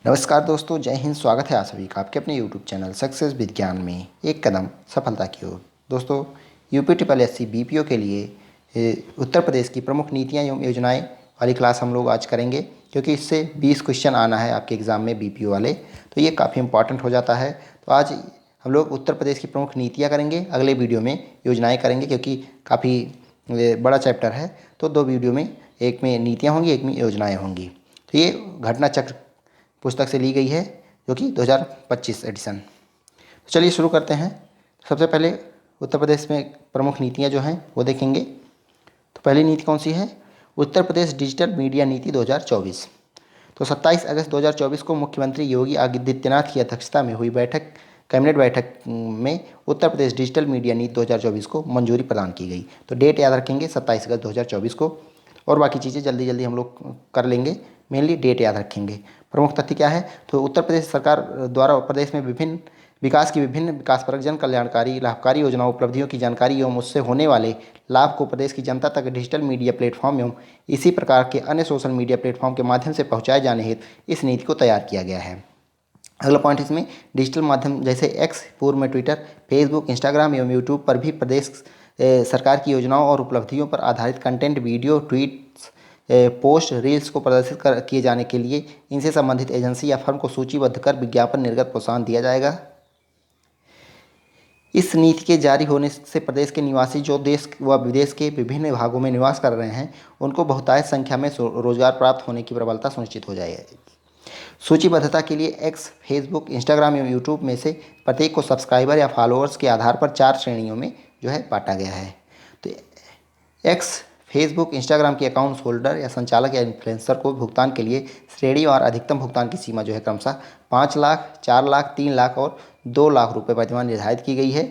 नमस्कार दोस्तों, जय हिंद। स्वागत है आप सभी का आपके अपने यूट्यूब चैनल सक्सेस विज्ञान में एक कदम सफलता की ओर। दोस्तों, UP triple S C BPO के लिए उत्तर प्रदेश की प्रमुख नीतियां एवं योजनाएं वाली क्लास हम लोग आज करेंगे, क्योंकि इससे 20 क्वेश्चन आना है आपके एग्ज़ाम में बीपीओ वाले, तो ये काफ़ी इंपॉर्टेंट हो जाता है। तो आज हम लोग उत्तर प्रदेश की प्रमुख नीतियाँ करेंगे, अगले वीडियो में योजनाएँ करेंगे, क्योंकि काफ़ी बड़ा चैप्टर है। तो दो वीडियो में, एक में नीतियाँ होंगी, एक में योजनाएँ होंगी। तो ये घटना चक्र पुस्तक से ली गई है, जो कि 2025 एडिशन। तो चलिए शुरू करते हैं। सबसे पहले उत्तर प्रदेश में प्रमुख नीतियां जो हैं वो देखेंगे। तो पहली नीति कौन सी है? उत्तर प्रदेश डिजिटल मीडिया नीति 2024। तो 27 अगस्त 2024 को मुख्यमंत्री योगी आदित्यनाथ की अध्यक्षता में हुई कैबिनेट बैठक में उत्तर प्रदेश डिजिटल मीडिया नीति 2024 को मंजूरी प्रदान की गई। तो डेट याद रखेंगे 27 अगस्त 2024 को, और बाकी चीज़ें जल्दी जल्दी हम लोग कर लेंगे। मेनली डेट याद रखेंगे। प्रमुख तथ्य क्या है? तो उत्तर प्रदेश सरकार द्वारा प्रदेश में विभिन्न विकासपरक जन कल्याणकारी लाभकारी योजनाओं उपलब्धियों की जानकारी एवं उससे होने वाले लाभ को प्रदेश की जनता तक डिजिटल मीडिया प्लेटफॉर्म एवं इसी प्रकार के अन्य सोशल मीडिया प्लेटफॉर्म के माध्यम से पहुंचाए जाने हेतु इस नीति को तैयार किया गया है। अगला पॉइंट इसमें, डिजिटल माध्यम जैसे एक्स, पूर्व में ट्विटर, फेसबुक, इंस्टाग्राम एवं यूट्यूब पर भी प्रदेश सरकार की योजनाओं और उपलब्धियों पर आधारित content, video, tweets, post, reels को प्रदर्शित किए जाने के लिए इनसे संबंधित एजेंसी या फर्म को सूचीबद्ध कर विज्ञापन निर्गत प्रोत्साहन दिया जाएगा। इस नीति के जारी होने से प्रदेश के निवासी जो देश व विदेश के विभिन्न भागों में निवास कर रहे हैं, उनको बहुतायत संख्या में रोजगार प्राप्त होने की प्रबलता सुनिश्चित हो जाएगी। सूचीबद्धता के लिए एक्स, फेसबुक, इंस्टाग्राम एवं यूट्यूब में से प्रत्येक को सब्सक्राइबर या फॉलोअर्स के आधार पर 4 श्रेणियों में जो है बांटा गया है। तो एक्स, फेसबुक, इंस्टाग्राम के अकाउंट होल्डर या संचालक या इन्फ्लुएंसर को भुगतान के लिए श्रेणी और अधिकतम भुगतान की सीमा जो है क्रमशः 5 लाख, 4 लाख, 3 लाख और 2 लाख रुपये प्रतिमाह निर्धारित की गई है।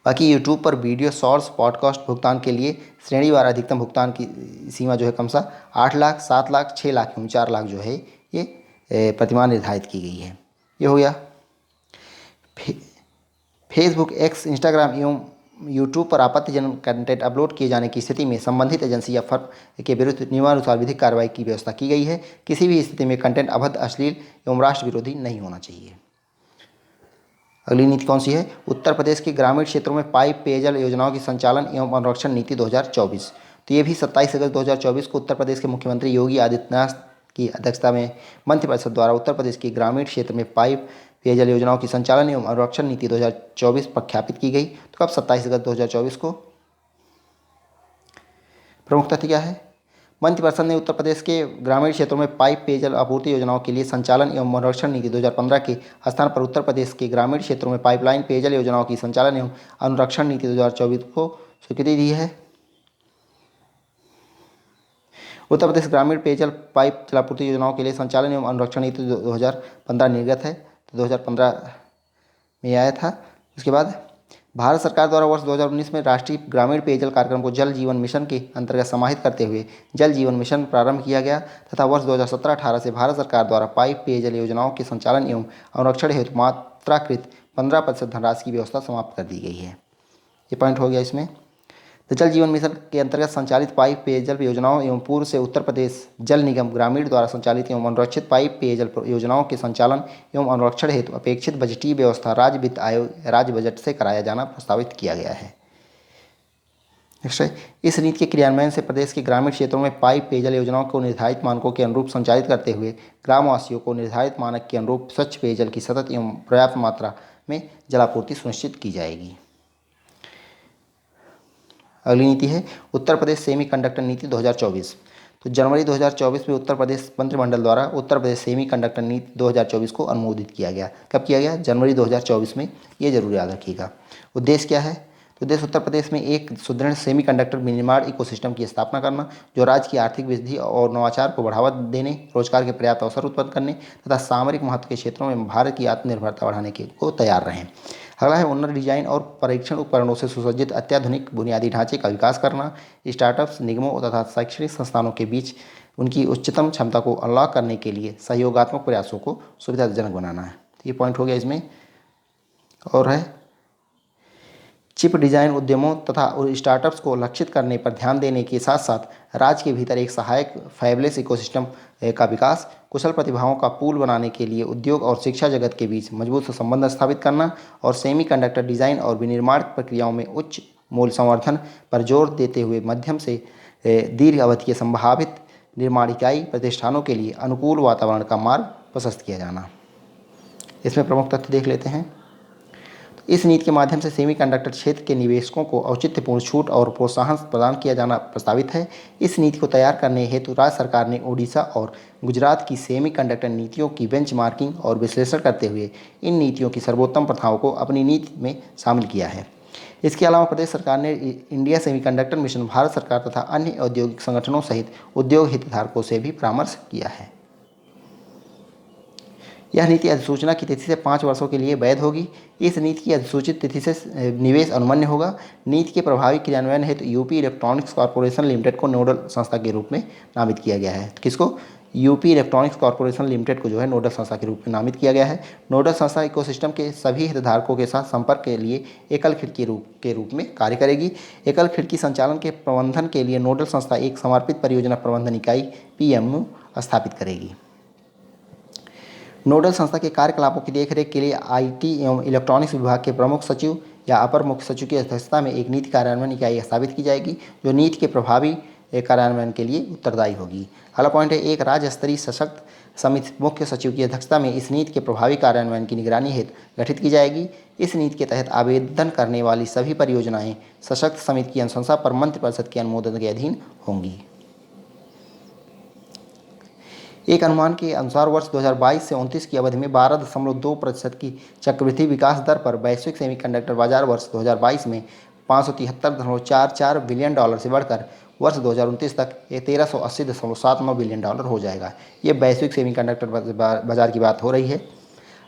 बाकी यूट्यूब पर वीडियो, शॉर्ट्स, पॉडकास्ट भुगतान के लिए श्रेणीवार अधिकतम भुगतान की सीमा जो है क्रमशः 8 लाख, 7 लाख, 6 लाख एवं 4 लाख जो है ये प्रतिमाह निर्धारित की गई है। ये हो गया। फेसबुक, एक्स, इंस्टाग्राम एवं यूट्यूब पर आपत्तिजनक कंटेंट अपलोड किए जाने की स्थिति में संबंधित एजेंसी या फर्म के विरुद्ध नियमानुसार विधिक कार्रवाई की व्यवस्था की गई है। किसी भी स्थिति में कंटेंट अभद्र, अश्लील एवं राष्ट्र विरोधी नहीं होना चाहिए। अगली नीति कौन सी है? उत्तर प्रदेश के ग्रामीण क्षेत्रों में पाइप पेयजल योजनाओं की संचालन एवं अनुरक्षण नीति 2024। तो ये भी 27 अगस्त 2024 को उत्तर प्रदेश के मुख्यमंत्री योगी आदित्यनाथ की अध्यक्षता में मंत्रिपरिषद द्वारा उत्तर प्रदेश के ग्रामीण क्षेत्र में पाइप पेयजल योजनाओं की संचालन एवं अनुरक्षण नीति 2024 प्रख्यापित की गई। तो कब? 27 अगस्त 2024 को। प्रमुख तथ्य क्या है? मंत्रिपरिषद ने उत्तर प्रदेश के ग्रामीण क्षेत्रों में पाइप पेयजल आपूर्ति योजनाओं के लिए संचालन एवं अनुरक्षण नीति 2015 के स्थान पर उत्तर प्रदेश के ग्रामीण क्षेत्रों में पाइपलाइन पेयजल योजनाओं की संचालन एवं अनुरक्षण नीति 2024 को स्वीकृति दी है। उत्तर प्रदेश ग्रामीण पेयजल पाइप जलापूर्ति योजनाओं के लिए संचालन एवं अनुरक्षण नीति 2015 निर्गत है, तो 2015 में आया था। उसके बाद भारत सरकार द्वारा वर्ष 2019 में राष्ट्रीय ग्रामीण पेयजल कार्यक्रम को जल जीवन मिशन के अंतर्गत समाहित करते हुए जल जीवन मिशन प्रारंभ किया गया तथा वर्ष 2017-18 से भारत सरकार द्वारा पाइप पेयजल योजनाओं के संचालन एवं अनुरक्षण हेतु मात्राकृत 15% धनराशि की व्यवस्था समाप्त कर दी गई है। ये पॉइंट हो गया इसमें। तो जल जीवन मिशन के अंतर्गत संचालित पाइप पेयजल योजनाओं एवं पूर्व से उत्तर प्रदेश जल निगम ग्रामीण द्वारा संचालित एवं अनुरक्षित पाइप पेयजल योजनाओं के संचालन एवं अनुरक्षण हेतु अपेक्षित बजटीय व्यवस्था राज्य वित्त आयोग राज्य बजट से कराया जाना प्रस्तावित किया गया है। इस नीति के क्रियान्वयन से प्रदेश के ग्रामीण क्षेत्रों में पाइप पेयजल योजनाओं को निर्धारित मानकों के अनुरूप संचालित करते हुए ग्रामवासियों को निर्धारित मानक के अनुरूप स्वच्छ पेयजल की सतत एवं पर्याप्त मात्रा में जलापूर्ति सुनिश्चित की जाएगी। अगली नीति है उत्तर प्रदेश सेमीकंडक्टर नीति 2024। तो जनवरी 2024 में उत्तर प्रदेश मंत्रिमंडल द्वारा उत्तर प्रदेश सेमीकंडक्टर नीति 2024 को अनुमोदित किया गया। कब किया गया? जनवरी 2024 में। ये जरूर याद रखिएगा। उद्देश्य क्या है? तो उद्देश्य उत्तर प्रदेश में एक सुदृढ़ सेमीकंडक्टर विनिर्माण इकोसिस्टम की स्थापना करना, जो राज्य की आर्थिक वृद्धि और नवाचार को बढ़ावा देने, रोजगार के पर्याप्त अवसर उत्पन्न करने तथा सामरिक महत्व के क्षेत्रों में भारत की आत्मनिर्भरता बढ़ाने के को तैयार रहें। अगला है उन्नत डिजाइन और परीक्षण उपकरणों से सुसज्जित अत्याधुनिक बुनियादी ढांचे का विकास करना, स्टार्टअप्स, निगमों तथा शैक्षणिक संस्थानों के बीच उनकी उच्चतम क्षमता को अनलॉक करने के लिए सहयोगात्मक प्रयासों को सुविधाजनक बनाना है। ये पॉइंट हो गया इसमें। और है चिप डिजाइन उद्यमों तथा स्टार्टअप्स को लक्षित करने पर ध्यान देने के साथ साथ राज्य के भीतर एक सहायक फैबलेस इकोसिस्टम का विकास, कुशल प्रतिभाओं का पूल बनाने के लिए उद्योग और शिक्षा जगत के बीच मजबूत संबंध स्थापित करना और सेमीकंडक्टर डिजाइन और विनिर्माण प्रक्रियाओं में उच्च मूल्य संवर्धन पर जोर देते हुए मध्यम से दीर्घ अवधि के संभावित निर्माण इकाई प्रतिष्ठानों के लिए अनुकूल वातावरण का मार्ग प्रशस्त किया जाना। इसमें प्रमुख तथ्य देख लेते हैं। इस नीति के माध्यम से सेमीकंडक्टर क्षेत्र के निवेशकों को औचित्यपूर्ण छूट और प्रोत्साहन प्रदान किया जाना प्रस्तावित है। इस नीति को तैयार करने हेतु राज्य सरकार ने ओडिशा और गुजरात की सेमीकंडक्टर नीतियों की बेंचमार्किंग और विश्लेषण करते हुए इन नीतियों की सर्वोत्तम प्रथाओं को अपनी नीति में शामिल किया है। इसके अलावा प्रदेश सरकार ने इंडिया सेमीकंडक्टर मिशन, भारत सरकार तथा अन्य औद्योगिक संगठनों सहित उद्योग हितधारकों से भी परामर्श किया है। यह नीति अधिसूचना की तिथि से 5 वर्षों के लिए वैध होगी। इस नीति की अधिसूचित तिथि से निवेश अनुमन्य होगा। नीति के प्रभावी क्रियान्वयन हेतु यूपी इलेक्ट्रॉनिक्स कॉर्पोरेशन लिमिटेड को नोडल संस्था के रूप में नामित किया गया है। किसको? यूपी इलेक्ट्रॉनिक्स कॉर्पोरेशन लिमिटेड को जो है नोडल संस्था के रूप में नामित किया गया है। नोडल संस्था इकोसिस्टम के सभी हितधारकों के साथ संपर्क के लिए एकल खिड़की के रूप में कार्य करेगी। एकल खिड़की संचालन के प्रबंधन के लिए नोडल संस्था एक समर्पित परियोजना प्रबंधन इकाई PMU स्थापित करेगी। नोडल संस्था के कार्यकलापों की देखरेख के लिए IT एवं इलेक्ट्रॉनिक्स विभाग के प्रमुख सचिव या अपर मुख्य सचिव की अध्यक्षता में एक नीति कार्यान्वयन इकाई स्थापित की जाएगी, जो नीति के प्रभावी कार्यान्वयन के लिए उत्तरदायी होगी। अगला पॉइंट है, एक राज्य स्तरीय सशक्त समिति मुख्य सचिव की अध्यक्षता में इस नीति के प्रभावी कार्यान्वयन की निगरानी हेतु गठित की जाएगी। इस नीति के तहत आवेदन करने वाली सभी परियोजनाएं सशक्त समिति की अनुशंसा पर मंत्रिपरिषद के अनुमोदन के अधीन होंगी। एक अनुमान के अनुसार वर्ष 2022 से 29 की अवधि में 12.2% की चक्रवृद्धि विकास दर पर वैश्विक सेमीकंडक्टर बाजार वर्ष 2022 में $573.44 बिलियन से बढ़कर वर्ष 2029 तक $1380.79 बिलियन हो जाएगा। ये वैश्विक सेमीकंडक्टर बाजार की बात हो रही है।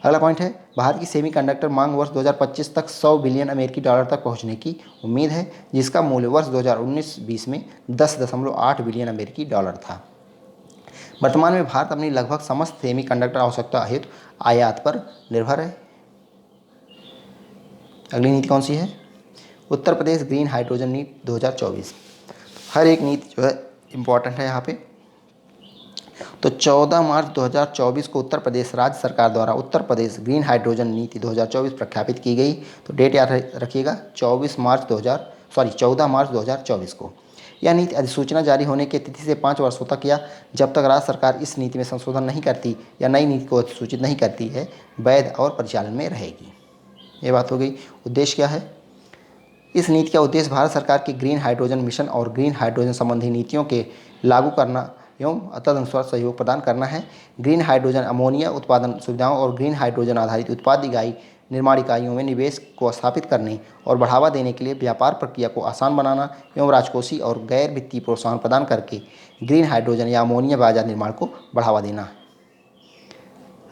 अगला पॉइंट है, भारत की सेमीकंडक्टर मांग वर्ष 2025 तक $100 बिलियन तक पहुंचने की उम्मीद है, जिसका मूल्य वर्ष 2019-20 में $10.8 बिलियन था। वर्तमान में भारत अपनी लगभग समस्त सेमीकंडक्टर आवश्यकता हेतु आयात पर निर्भर है। अगली नीति कौन सी है? उत्तर प्रदेश ग्रीन हाइड्रोजन नीति 2024। हर एक नीति जो है इम्पॉर्टेंट है यहाँ पे। तो 14 मार्च 2024 को उत्तर प्रदेश राज्य सरकार द्वारा उत्तर प्रदेश ग्रीन हाइड्रोजन नीति 2024 प्रख्यापित की गई। तो डेट याद रखिएगा, 14 मार्च 2024 को। यह नीति अधिसूचना जारी होने की तिथि से 5 वर्षों तक या जब तक राज्य सरकार इस नीति में संशोधन नहीं करती या नई नीति को अधिसूचित नहीं करती है, वैध और परिचालन में रहेगी। ये बात हो गई। उद्देश्य क्या है? इस नीति का उद्देश्य भारत सरकार के ग्रीन हाइड्रोजन मिशन और ग्रीन हाइड्रोजन संबंधी नीतियों के लागू करना एवं तदनुसार सहयोग प्रदान करना है। ग्रीन हाइड्रोजन अमोनिया उत्पादन सुविधाओं और ग्रीन हाइड्रोजन आधारित उत्पाद निर्माण इकाइयों में निवेश को स्थापित करने और बढ़ावा देने के लिए व्यापार प्रक्रिया को आसान बनाना एवं राजकोषीय और गैर वित्तीय प्रोत्साहन प्रदान करके ग्रीन हाइड्रोजन या अमोनिया बाजार निर्माण को बढ़ावा देना।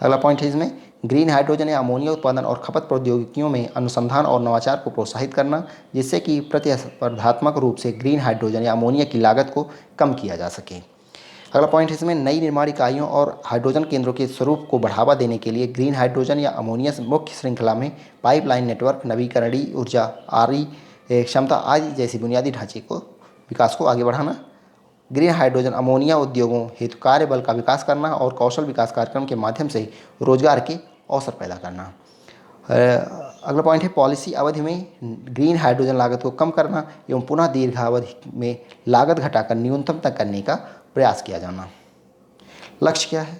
अगला पॉइंट है इसमें, ग्रीन हाइड्रोजन या अमोनिया उत्पादन और खपत प्रौद्योगिकियों में अनुसंधान और नवाचार को प्रोत्साहित करना, जिससे कि प्रतिस्पर्धात्मक रूप से ग्रीन हाइड्रोजन या अमोनिया की लागत को कम किया जा सके। अगला पॉइंट है इसमें, नई निर्माण इकाइयों और हाइड्रोजन केंद्रों के स्वरूप को बढ़ावा देने के लिए ग्रीन हाइड्रोजन या अमोनिया मुख्य श्रृंखला में पाइपलाइन नेटवर्क, नवीकरणीय ऊर्जा, RE क्षमता आदि जैसी बुनियादी ढांचे को विकास को आगे बढ़ाना। ग्रीन हाइड्रोजन अमोनिया उद्योगों हेतु कार्यबल का विकास करना और कौशल विकास कार्यक्रम के माध्यम से रोजगार के अवसर पैदा करना। अगला पॉइंट है, पॉलिसी अवधि में ग्रीन हाइड्रोजन लागत को कम करना एवं पुनः दीर्घावधि में लागत घटाकर न्यूनतम तक करने का प्रयास किया जाना। लक्ष्य क्या है?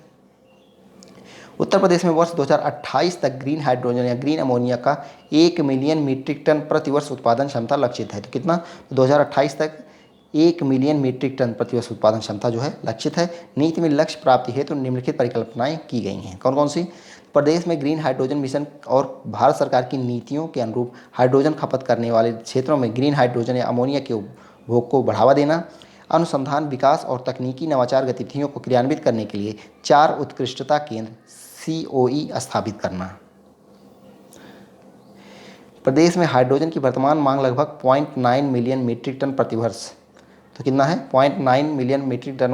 उत्तर प्रदेश में वर्ष 2028 तक ग्रीन हाइड्रोजन या ग्रीन अमोनिया का 1 मिलियन मीट्रिक टन प्रतिवर्ष उत्पादन क्षमता लक्षित है। तो कितना? 2028 तक 1 मिलियन मीट्रिक टन प्रतिवर्ष उत्पादन क्षमता जो है लक्षित है। नीति में लक्ष्य प्राप्ति हेतु निम्नलिखित परिकल्पनाएं की गई हैं। कौन कौन सी? प्रदेश में ग्रीन हाइड्रोजन मिशन और भारत सरकार की नीतियों के अनुरूप हाइड्रोजन खपत करने वाले क्षेत्रों में ग्रीन हाइड्रोजन या अमोनिया के उपभोग को बढ़ावा देना। अनुसंधान, विकास और तकनीकी नवाचार गतिविधियों को क्रियान्वित करने के लिए 4 उत्कृष्टता केंद्र COE स्थापित करना। प्रदेश में हाइड्रोजन की वर्तमान मांग लगभग 0.9 मिलियन मीट्रिक टन प्रतिवर्ष तो कितना है 0.9 मिलियन मीट्रिक टन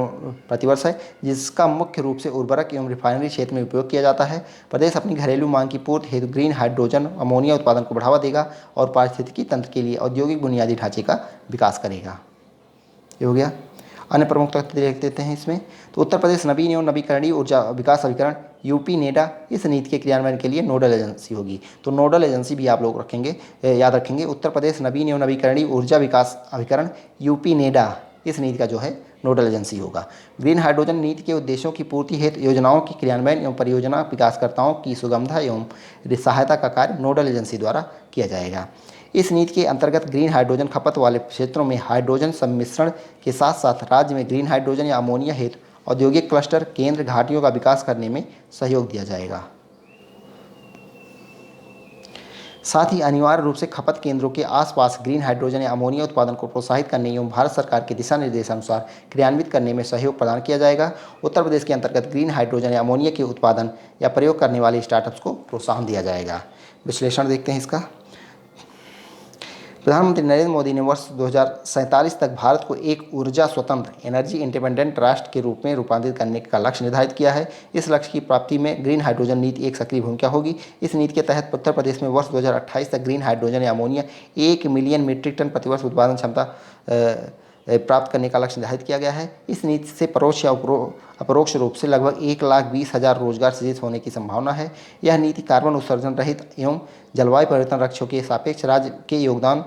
प्रतिवर्ष है, जिसका मुख्य रूप से उर्वरक एवं रिफाइनरी क्षेत्र में उपयोग किया जाता है। प्रदेश अपनी घरेलू मांग की पूर्ति हेतु ग्रीन हाइड्रोजन अमोनिया उत्पादन को बढ़ावा देगा और पारिस्थितिकी तंत्र के लिए औद्योगिक बुनियादी ढांचे का विकास करेगा। ये हो गया। अन्य प्रमुख तथ्य देख देते हैं इसमें। तो उत्तर प्रदेश नवीन एवं नवीकरणीय ऊर्जा विकास अभिकरण यूपी नेडा इस नीति के क्रियान्वयन के लिए नोडल एजेंसी होगी। तो नोडल एजेंसी भी आप लोग रखेंगे, याद रखेंगे। उत्तर प्रदेश नवीन एवं नवीकरणीय ऊर्जा विकास अभिकरण यूपी नेडा इस नीति का जो है नोडल एजेंसी होगा। ग्रीन हाइड्रोजन नीति के उद्देश्यों की पूर्ति हेतु योजनाओं की क्रियान्वयन एवं परियोजना विकासकर्ताओं की सुगमता एवं सहायता का कार्य नोडल एजेंसी द्वारा किया जाएगा। इस नीति के अंतर्गत ग्रीन हाइड्रोजन खपत वाले क्षेत्रों में हाइड्रोजन सम्मिश्रण के साथ साथ राज्य में ग्रीन हाइड्रोजन या अमोनिया हेतु औद्योगिक क्लस्टर केंद्र घाटियों का विकास करने में सहयोग दिया जाएगा। साथ ही अनिवार्य रूप से खपत केंद्रों के आसपास ग्रीन हाइड्रोजन या अमोनिया उत्पादन को प्रोत्साहित करने एवं भारत सरकार के दिशा निर्देशानुसार क्रियान्वित करने में सहयोग प्रदान किया जाएगा। उत्तर प्रदेश के अंतर्गत ग्रीन हाइड्रोजन या अमोनिया के उत्पादन या प्रयोग करने वाले स्टार्टअप्स को प्रोत्साहन दिया जाएगा। विश्लेषण देखते हैं इसका। प्रधानमंत्री नरेंद्र मोदी ने वर्ष 2047 तक भारत को एक ऊर्जा स्वतंत्र एनर्जी इंडिपेंडेंट राष्ट्र के रूप में रूपांतरित करने का लक्ष्य निर्धारित किया है। इस लक्ष्य की प्राप्ति में ग्रीन हाइड्रोजन नीति एक सक्रिय भूमिका होगी। इस नीति के तहत उत्तर प्रदेश में वर्ष 2028 तक ग्रीन हाइड्रोजन या अमोनिया 1 मिलियन मीट्रिक टन प्रतिवर्ष उत्पादन क्षमता प्राप्त करने का लक्ष्य निर्धारित किया गया है। इस नीति से परोक्ष या अपरोक्ष रूप से लगभग 1,20,000 रोजगार सृजित होने की संभावना है। यह नीति कार्बन उत्सर्जन रहित एवं जलवायु परिवर्तन लक्ष्यों के सापेक्ष राज्य के योगदान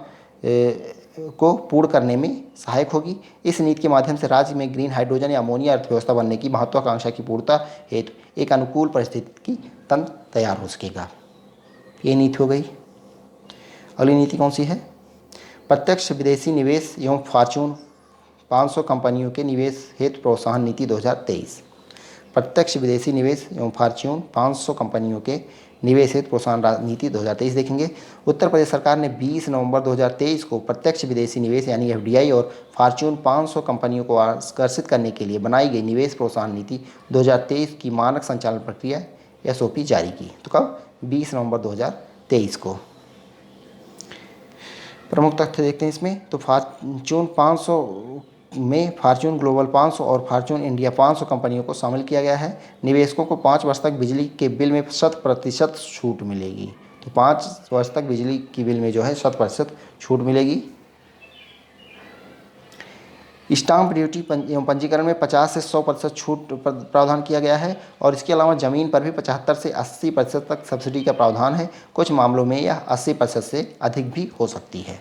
को पूर्ण करने में सहायक होगी। इस नीति के माध्यम से राज्य में ग्रीन हाइड्रोजन या अमोनिया अर्थव्यवस्था बनने की महत्वाकांक्षा की पूर्णता हेतु एक अनुकूल परिस्थिति तंत्र तैयार हो सकेगा। ये नीति हो गई। अगली नीति कौन सी है? प्रत्यक्ष विदेशी निवेश एवं फॉर्च्यून 500 कंपनियों के निवेश हेतु प्रोत्साहन नीति 2023। प्रत्यक्ष विदेशी निवेश एवं फॉर्च्यून 500 कंपनियों के निवेश हेतु प्रोत्साहन नीति 2023 देखेंगे। उत्तर प्रदेश सरकार ने 20 नवंबर 2023 को प्रत्यक्ष विदेशी निवेश यानी एफडीआई और फॉर्च्यून 500 कंपनियों को आकर्षित करने के लिए बनाई गई निवेश प्रोत्साहन नीति 2023 की मानक संचालन प्रक्रिया एसओपी जारी की। तो कब? 20 नवंबर 2023 को। प्रमुख तथ्य देखते हैं इसमें। तो फॉर्च्यून 500 में फॉर्च्यून ग्लोबल 500 और फॉर्च्यून इंडिया 500 कंपनियों को शामिल किया गया है। निवेशकों को 5 वर्ष तक बिजली के बिल में 100% छूट मिलेगी। तो 5 वर्ष तक बिजली की बिल में जो है 100% छूट मिलेगी। स्टाम्प ड्यूटी एवं पंजीकरण में 50 से 100% छूट प्रावधान किया गया है और इसके अलावा ज़मीन पर भी 75 से 80% तक सब्सिडी का प्रावधान है। कुछ मामलों में यह 80% से अधिक भी हो सकती है।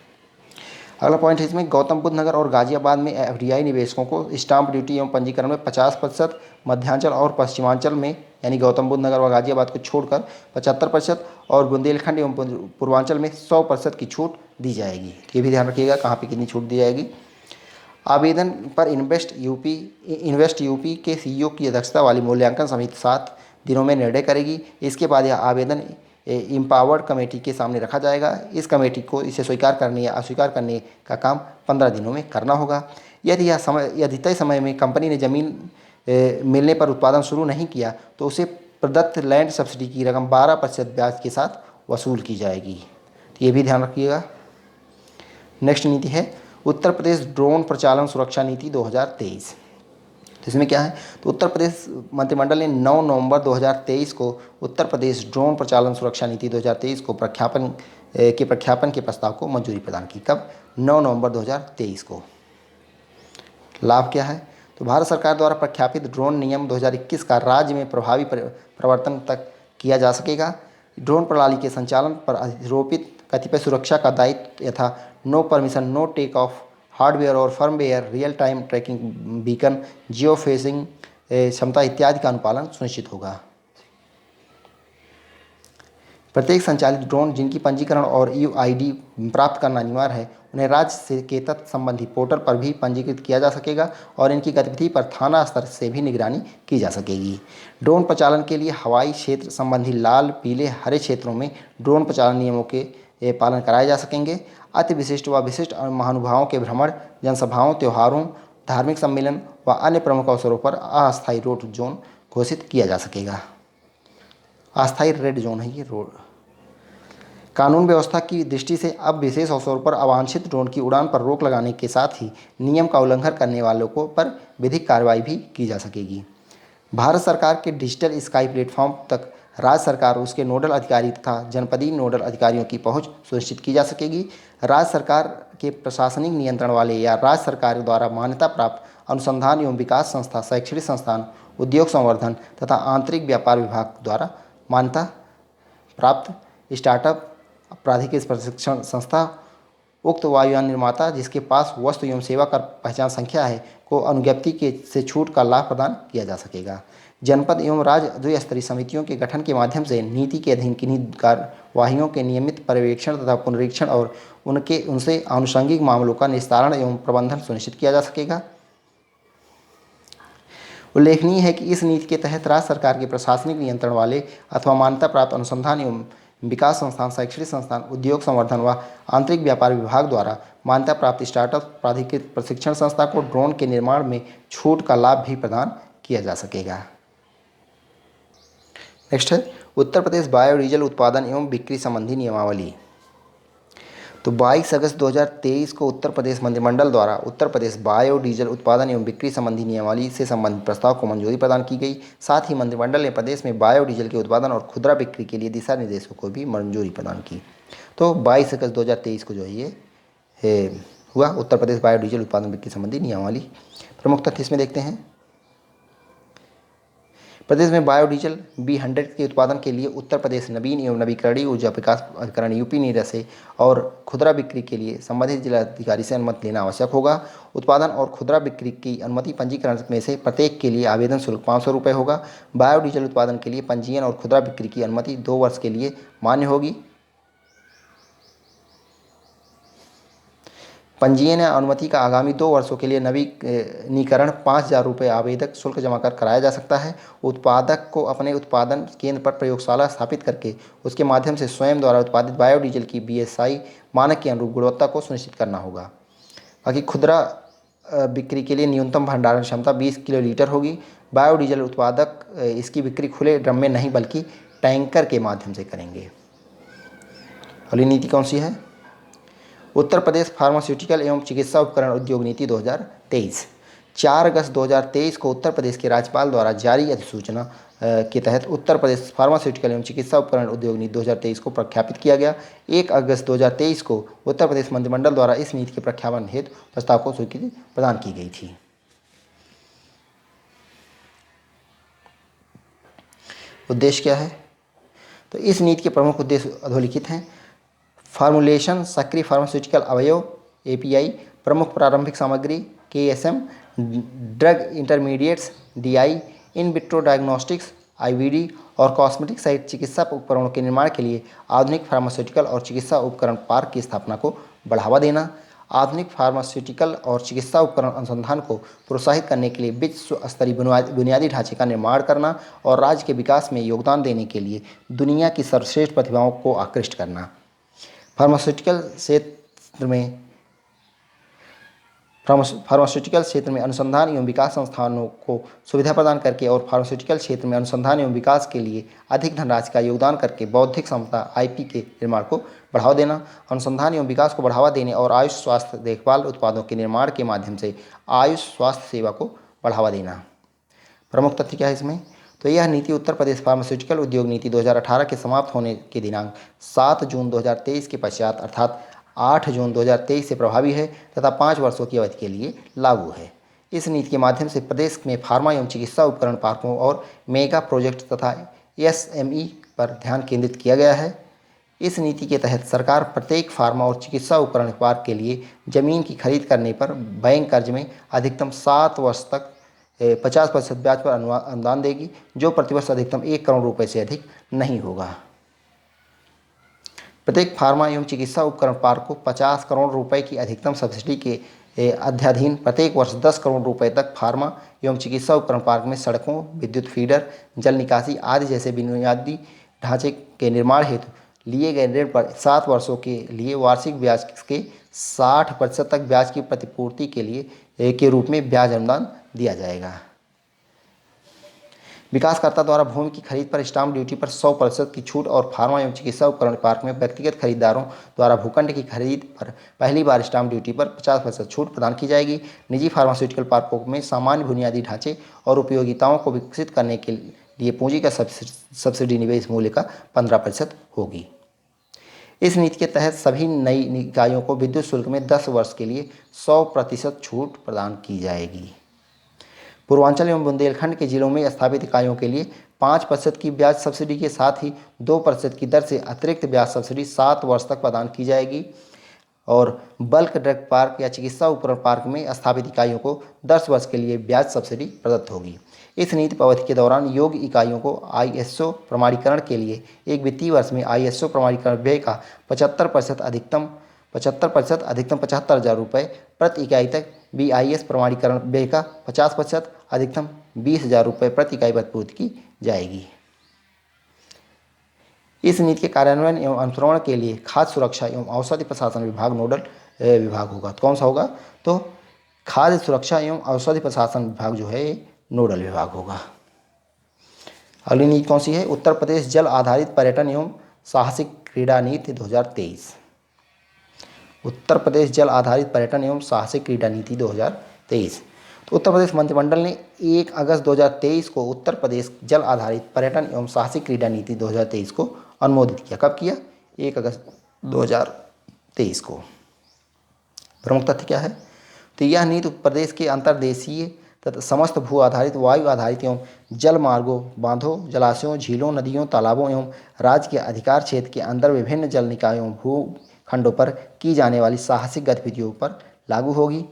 अगला पॉइंट है इसमें, गौतम बुद्ध नगर और गाजियाबाद में एफडीआई निवेशकों को स्टाम्प ड्यूटी एवं पंजीकरण में 50%, मध्यांचल और पश्चिमांचल में यानी गौतम बुद्ध नगर व गाजियाबाद को छोड़कर 75% और बुंदेलखंड एवं पूर्वांचल में 100% की छूट दी जाएगी। ये भी ध्यान रखिएगा कहाँ पे कितनी छूट दी जाएगी। आवेदन पर इन्वेस्ट यूपी के सीईओ की अध्यक्षता वाली मूल्यांकन समिति 7 दिनों में निर्णय करेगी। इसके बाद यह आवेदन इम्पावर्ड कमेटी के सामने रखा जाएगा। इस कमेटी को इसे स्वीकार करने या अस्वीकार करने का काम 15 दिनों में करना होगा। यदि तय समय में कंपनी ने ज़मीन मिलने पर उत्पादन शुरू नहीं किया तो उसे प्रदत्त लैंड सब्सिडी की रकम 12% ब्याज के साथ वसूल की जाएगी। तो ये भी ध्यान रखिएगा। नेक्स्ट नीति है उत्तर प्रदेश ड्रोन प्रचालन सुरक्षा नीति 2023। तो इसमें क्या है? तो उत्तर प्रदेश मंत्रिमंडल ने 9 नवंबर 2023 को उत्तर प्रदेश ड्रोन प्रचालन सुरक्षा नीति 2023 को प्रख्यापन के प्रस्ताव को मंजूरी प्रदान की। कब? 9 नवंबर 2023 को। लाभ क्या है? तो भारत सरकार द्वारा प्रख्यापित ड्रोन नियम 2021 का राज्य में प्रभावी प्रवर्तन तक किया जा सकेगा। ड्रोन प्रणाली के संचालन पर आरोपित कतिपय सुरक्षा का दायित्व यथा no permission, no take off, hardware और firmware, real time tracking, beacon, geo fencing क्षमता इत्यादि का अनुपालन सुनिश्चित होगा। प्रत्येक संचालित ड्रोन जिनकी पंजीकरण और यूआईडी प्राप्त करना अनिवार्य है, उन्हें राज्य से के तत्व संबंधी पोर्टल पर भी पंजीकृत किया जा सकेगा और इनकी गतिविधि पर थाना स्तर से भी निगरानी की जा सकेगी। ड्रोन प्रचालन के लिए हवाई क्षेत्र संबंधी लाल, पीले, हरे क्षेत्रों में ड्रोन प्रचालन नियमों के पालन कराए जा सकेंगे। अति विशिष्ट व विशिष्ट महानुभावों के भ्रमण, जनसभाओं, त्योहारों, धार्मिक सम्मेलन व अन्य प्रमुख अवसरों पर अस्थायी रेड जोन घोषित किया जा सकेगा। अस्थायी रेड जोन है ये रोड। कानून व्यवस्था की दृष्टि से अब विशेष अवसरों पर अवांछित ड्रोन की उड़ान पर रोक लगाने के साथ ही नियम का उल्लंघन करने वालों को पर विधिक कार्रवाई भी की जा सकेगी। भारत सरकार के डिजिटल स्काई प्लेटफॉर्म तक राज्य सरकार और उसके नोडल अधिकारी तथा जनपदीय नोडल अधिकारियों की पहुंच सुनिश्चित की जा सकेगी। राज्य सरकार के प्रशासनिक नियंत्रण वाले या राज्य सरकार द्वारा मान्यता प्राप्त अनुसंधान एवं विकास संस्था, शैक्षणिक संस्थान, उद्योग संवर्धन तथा आंतरिक व्यापार विभाग द्वारा मान्यता प्राप्त स्टार्टअप, प्राधिकृत प्रशिक्षण संस्था, उक्त वायुयान निर्माता जिसके पास वस्तु एवं सेवा कर पहचान संख्या है को अनुज्ञप्ति के से छूट का लाभ प्रदान किया जा सकेगा। जनपद एवं राज्य द्विस्तरीय समितियों के गठन के माध्यम से नीति के अधीन किन्हीं कार्यवाहियों के नियमित पर्यवेक्षण तथा पुनरीक्षण और उनसे आनुषंगिक मामलों का निस्तारण एवं प्रबंधन सुनिश्चित किया जा सकेगा। उल्लेखनीय है कि इस नीति के तहत राज्य सरकार के प्रशासनिक नियंत्रण वाले अथवा मान्यता प्राप्त अनुसंधान एवं विकास संस्थान, शैक्षणिक संस्थान, उद्योग संवर्धन व आंतरिक व्यापार विभाग द्वारा मान्यता प्राप्त स्टार्टअप, प्राधिकृत प्रशिक्षण संस्था को ड्रोन के निर्माण में छूट का लाभ भी प्रदान किया जा सकेगा। नेक्स्ट है उत्तर प्रदेश बायोडीजल उत्पादन एवं बिक्री संबंधी नियमावली। तो 22 अगस्त 2023 को उत्तर प्रदेश मंत्रिमंडल द्वारा उत्तर प्रदेश बायोडीजल उत्पादन एवं बिक्री संबंधी नियमावली से संबंधित प्रस्ताव को मंजूरी प्रदान की गई। साथ ही मंत्रिमंडल ने प्रदेश में बायोडीजल के उत्पादन और खुदरा बिक्री के लिए दिशा निर्देशों को भी मंजूरी प्रदान की। तो 22 अगस्त 2023 को जो है ये हुआ उत्तर प्रदेश बायोडीजल उत्पादन बिक्री संबंधी नियमावली। प्रमुख तथ्य इसमें देखते हैं। प्रदेश में बायोडीजल B100 के उत्पादन के लिए उत्तर प्रदेश नवीन एवं नवीकरणीय ऊर्जा विकास प्राधिकरण यूपी नीरा से और खुदरा बिक्री के लिए संबंधित जिलाधिकारी से अनुमति लेना आवश्यक होगा। उत्पादन और खुदरा बिक्री की अनुमति पंजीकरण में से प्रत्येक के लिए आवेदन शुल्क 500 रुपये होगा। बायोडीजल उत्पादन के लिए पंजीयन और खुदरा बिक्री की अनुमति 2 वर्ष के लिए मान्य होगी। पंजीयन या अनुमति का आगामी 2 वर्षों के लिए नवीनीकरण 5,000 रुपये आवेदक शुल्क जमा कर कराया जा सकता है। उत्पादक को अपने उत्पादन केंद्र पर प्रयोगशाला स्थापित करके उसके माध्यम से स्वयं द्वारा उत्पादित बायोडीजल की BSI मानक के अनुरूप गुणवत्ता को सुनिश्चित करना होगा। बाकी खुदरा बिक्री के लिए न्यूनतम भंडारण क्षमता 20 किलोलीटर होगी। बायोडीजल उत्पादक इसकी बिक्री खुले ड्रम में नहीं बल्कि टैंकर के माध्यम से करेंगे। अगली नीति कौन सी है? उत्तर प्रदेश फार्मास्यूटिकल एवं चिकित्सा उपकरण उद्योग नीति 2023। 4 अगस्त 2023 को उत्तर प्रदेश के राज्यपाल द्वारा जारी अधिसूचना के तहत उत्तर प्रदेश फार्मास्यूटिकल एवं चिकित्सा उपकरण उद्योग नीति 2023 को प्रख्यापित किया गया। 1 अगस्त 2023 को उत्तर प्रदेश मंत्रिमंडल द्वारा इस नीति के प्रख्यापन हेतु प्रस्ताव को स्वीकृति प्रदान की गई थी। उद्देश्य क्या है? तो इस नीति के प्रमुख उद्देश्य अधोलिखित हैं। फार्मुलेशन, सक्रिय फार्मास्यूटिकल अवयव API, प्रमुख प्रारंभिक सामग्री KSM, drug intermediates DI, in vitro diagnostics IVD और कॉस्मेटिक सहित चिकित्सा उपकरणों के निर्माण के लिए आधुनिक फार्मास्यूटिकल और चिकित्सा उपकरण पार्क की स्थापना को बढ़ावा देना। आधुनिक फार्मास्यूटिकल और चिकित्सा उपकरण अनुसंधान को प्रोत्साहित करने के लिए विश्व स्तरीय बुनियादी ढांचे का निर्माण करना और राज्य के विकास में योगदान देने के लिए दुनिया की सर्वश्रेष्ठ प्रतिभाओं को आकृष्ट करना। फार्मास्यूटिकल क्षेत्र में अनुसंधान एवं विकास संस्थानों को सुविधा प्रदान करके और फार्मास्यूटिकल क्षेत्र में अनुसंधान एवं विकास के लिए अधिक धनराशि का योगदान करके बौद्धिक संपदा IP के निर्माण को बढ़ावा देना। अनुसंधान एवं विकास को बढ़ावा देने और आयुष स्वास्थ्य देखभाल उत्पादों के निर्माण के माध्यम से आयुष स्वास्थ्य सेवा को बढ़ावा देना। प्रमुख तथ्य क्या है इसमें? तो यह नीति उत्तर प्रदेश फार्मास्यूटिकल उद्योग नीति 2018 के समाप्त होने के दिनांक 7 जून 2023 के पश्चात अर्थात 8 जून 2023 से प्रभावी है तथा 5 वर्षों की अवधि के लिए लागू है। इस नीति के माध्यम से प्रदेश में फार्मा एवं चिकित्सा उपकरण पार्कों और मेगा प्रोजेक्ट तथा SME पर ध्यान केंद्रित किया गया है। इस नीति के तहत सरकार प्रत्येक फार्मा और चिकित्सा उपकरण पार्क के लिए जमीन की खरीद करने पर बैंक कर्ज में अधिकतम 7 वर्ष तक 50% ब्याज पर अनुदान देगी, जो प्रतिवर्ष अधिकतम 1 करोड़ रुपए से अधिक नहीं होगा। प्रत्येक फार्मा एवं चिकित्सा उपकरण पार्क को 50 करोड़ रुपए की अधिकतम सब्सिडी के अध्याधीन प्रत्येक वर्ष 10 करोड़ रुपए तक फार्मा एवं चिकित्सा उपकरण पार्क में सड़कों, विद्युत फीडर, जल निकासी आदि जैसे बुनियादी ढांचे के निर्माण हेतु लिए गए ऋण पर 7 वर्षों के लिए वार्षिक ब्याज के 60% तक ब्याज की प्रतिपूर्ति के रूप में ब्याज अनुदान दिया जाएगा। विकासकर्ता द्वारा भूमि की खरीद पर स्टाम्प ड्यूटी पर 100% की छूट और फार्मा एवं चिकित्सा उपकरण पार्क में व्यक्तिगत खरीदारों द्वारा भूखंड की खरीद पर पहली बार स्टाम्प ड्यूटी पर 50% छूट प्रदान की जाएगी। निजी फार्मास्यूटिकल पार्कों में सामान्य बुनियादी ढांचे और उपयोगिताओं को विकसित करने के लिए पूंजी का सब्सिडी निवेश मूल्य का 15% होगी। इस नीति के तहत सभी नई निकायों को विद्युत शुल्क में 10 वर्ष के लिए 100% छूट प्रदान की जाएगी। पूर्वांचल एवं बुंदेलखंड के जिलों में स्थापित इकाइयों के लिए 5% की ब्याज सब्सिडी के साथ ही 2% की दर से अतिरिक्त ब्याज सब्सिडी 7 वर्ष तक प्रदान की जाएगी। और बल्क ड्रग पार्क या चिकित्सा उपकरण पार्क में स्थापित इकाइयों को 10 वर्ष के लिए ब्याज सब्सिडी प्रदत्त होगी। इस नीति अवधि के दौरान योग्य इकाइयों को ISO प्रमाणीकरण के लिए एक वित्तीय वर्ष में ISO प्रमाणीकरण व्यय का 75% अधिकतम 75,000 रुपये प्रति इकाई तक, BIS प्रमाणीकरण व्यय का 50% अधिकतम 20,000 रुपये प्रति इकाई पर पूर्ति की जाएगी। इस नीति के कार्यान्वयन एवं अनुश्रवण के लिए खाद्य सुरक्षा एवं औषधि प्रशासन विभाग नोडल विभाग होगा। तो कौन सा होगा? तो खाद्य सुरक्षा एवं औषधि प्रशासन विभाग जो है नोडल विभाग होगा। अगली नीति कौन सी है? उत्तर प्रदेश जल आधारित पर्यटन एवं साहसिक क्रीड़ा नीति 2023। उत्तर प्रदेश जल आधारित पर्यटन एवं साहसिक क्रीड़ा नीति 2023। तो उत्तर प्रदेश मंत्रिमंडल ने 1 अगस्त 2023 को उत्तर प्रदेश जल आधारित पर्यटन एवं साहसिक क्रीड़ा नीति 2023 को अनुमोदित किया। कब किया? 1 अगस्त 2023 को। प्रमुख तथ्य क्या है? तो यह नीति उत्तर प्रदेश के अंतर्देशीय तथा समस्त भू आधारित, वायु आधारित एवं जल मार्गों, बांधों, जलाशयों, झीलों, नदियों, तालाबों एवं राज्य के अधिकार क्षेत्र के अंदर विभिन्न जल निकायों, भूखंडों पर की जाने वाली साहसिक गतिविधियों पर लागू होगी।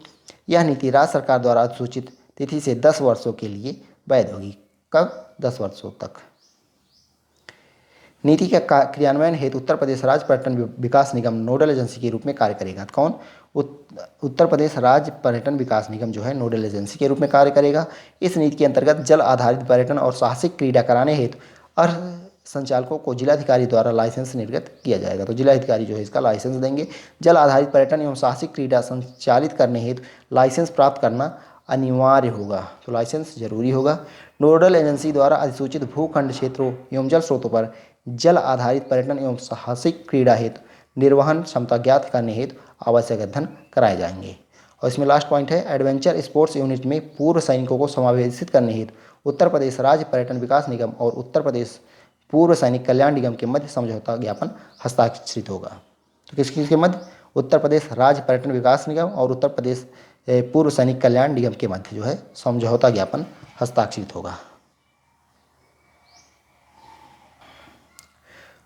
यह नीति राज्य सरकार द्वारा अधिसूचित तिथि से 10 वर्षों के लिए वैध होगी। कब? 10 वर्षों तक। नीति के क्रियान्वयन हेतु उत्तर प्रदेश राज्य पर्यटन विकास निगम नोडल एजेंसी के रूप में कार्य करेगा। कौन? उत्तर प्रदेश राज्य पर्यटन विकास निगम जो है नोडल एजेंसी के रूप में कार्य करेगा। इस नीति के अंतर्गत जल आधारित पर्यटन और साहसिक क्रीड़ा कराने हेतु अर्ह संचालकों को जिलाधिकारी द्वारा लाइसेंस निर्गत किया जाएगा। तो जिलाधिकारी जो है इसका लाइसेंस देंगे। जल आधारित पर्यटन एवं साहसिक क्रीड़ा संचालित करने हेतु लाइसेंस प्राप्त करना अनिवार्य होगा। तो लाइसेंस जरूरी होगा। नोडल एजेंसी द्वारा अधिसूचित भूखंड क्षेत्रों एवं जल स्रोतों पर जल आधारित पर्यटन एवं साहसिक क्रीड़ा हेतु निर्वहन क्षमता ज्ञात करने हेतु आवश्यक अध्ययन कराए जाएंगे। और इसमें लास्ट पॉइंट है, एडवेंचर स्पोर्ट्स यूनिट में पूर्व सैनिकों को समावेशित करने हेतु उत्तर प्रदेश राज्य पर्यटन विकास निगम और उत्तर प्रदेश पूर्व सैनिक कल्याण निगम के मध्य समझौता ज्ञापन हस्ताक्षरित होगा। तो किसके मध्य? उत्तर प्रदेश राज्य पर्यटन विकास निगम और उत्तर प्रदेश पूर्व सैनिक कल्याण निगम के मध्य जो है समझौता ज्ञापन हस्ताक्षरित होगा।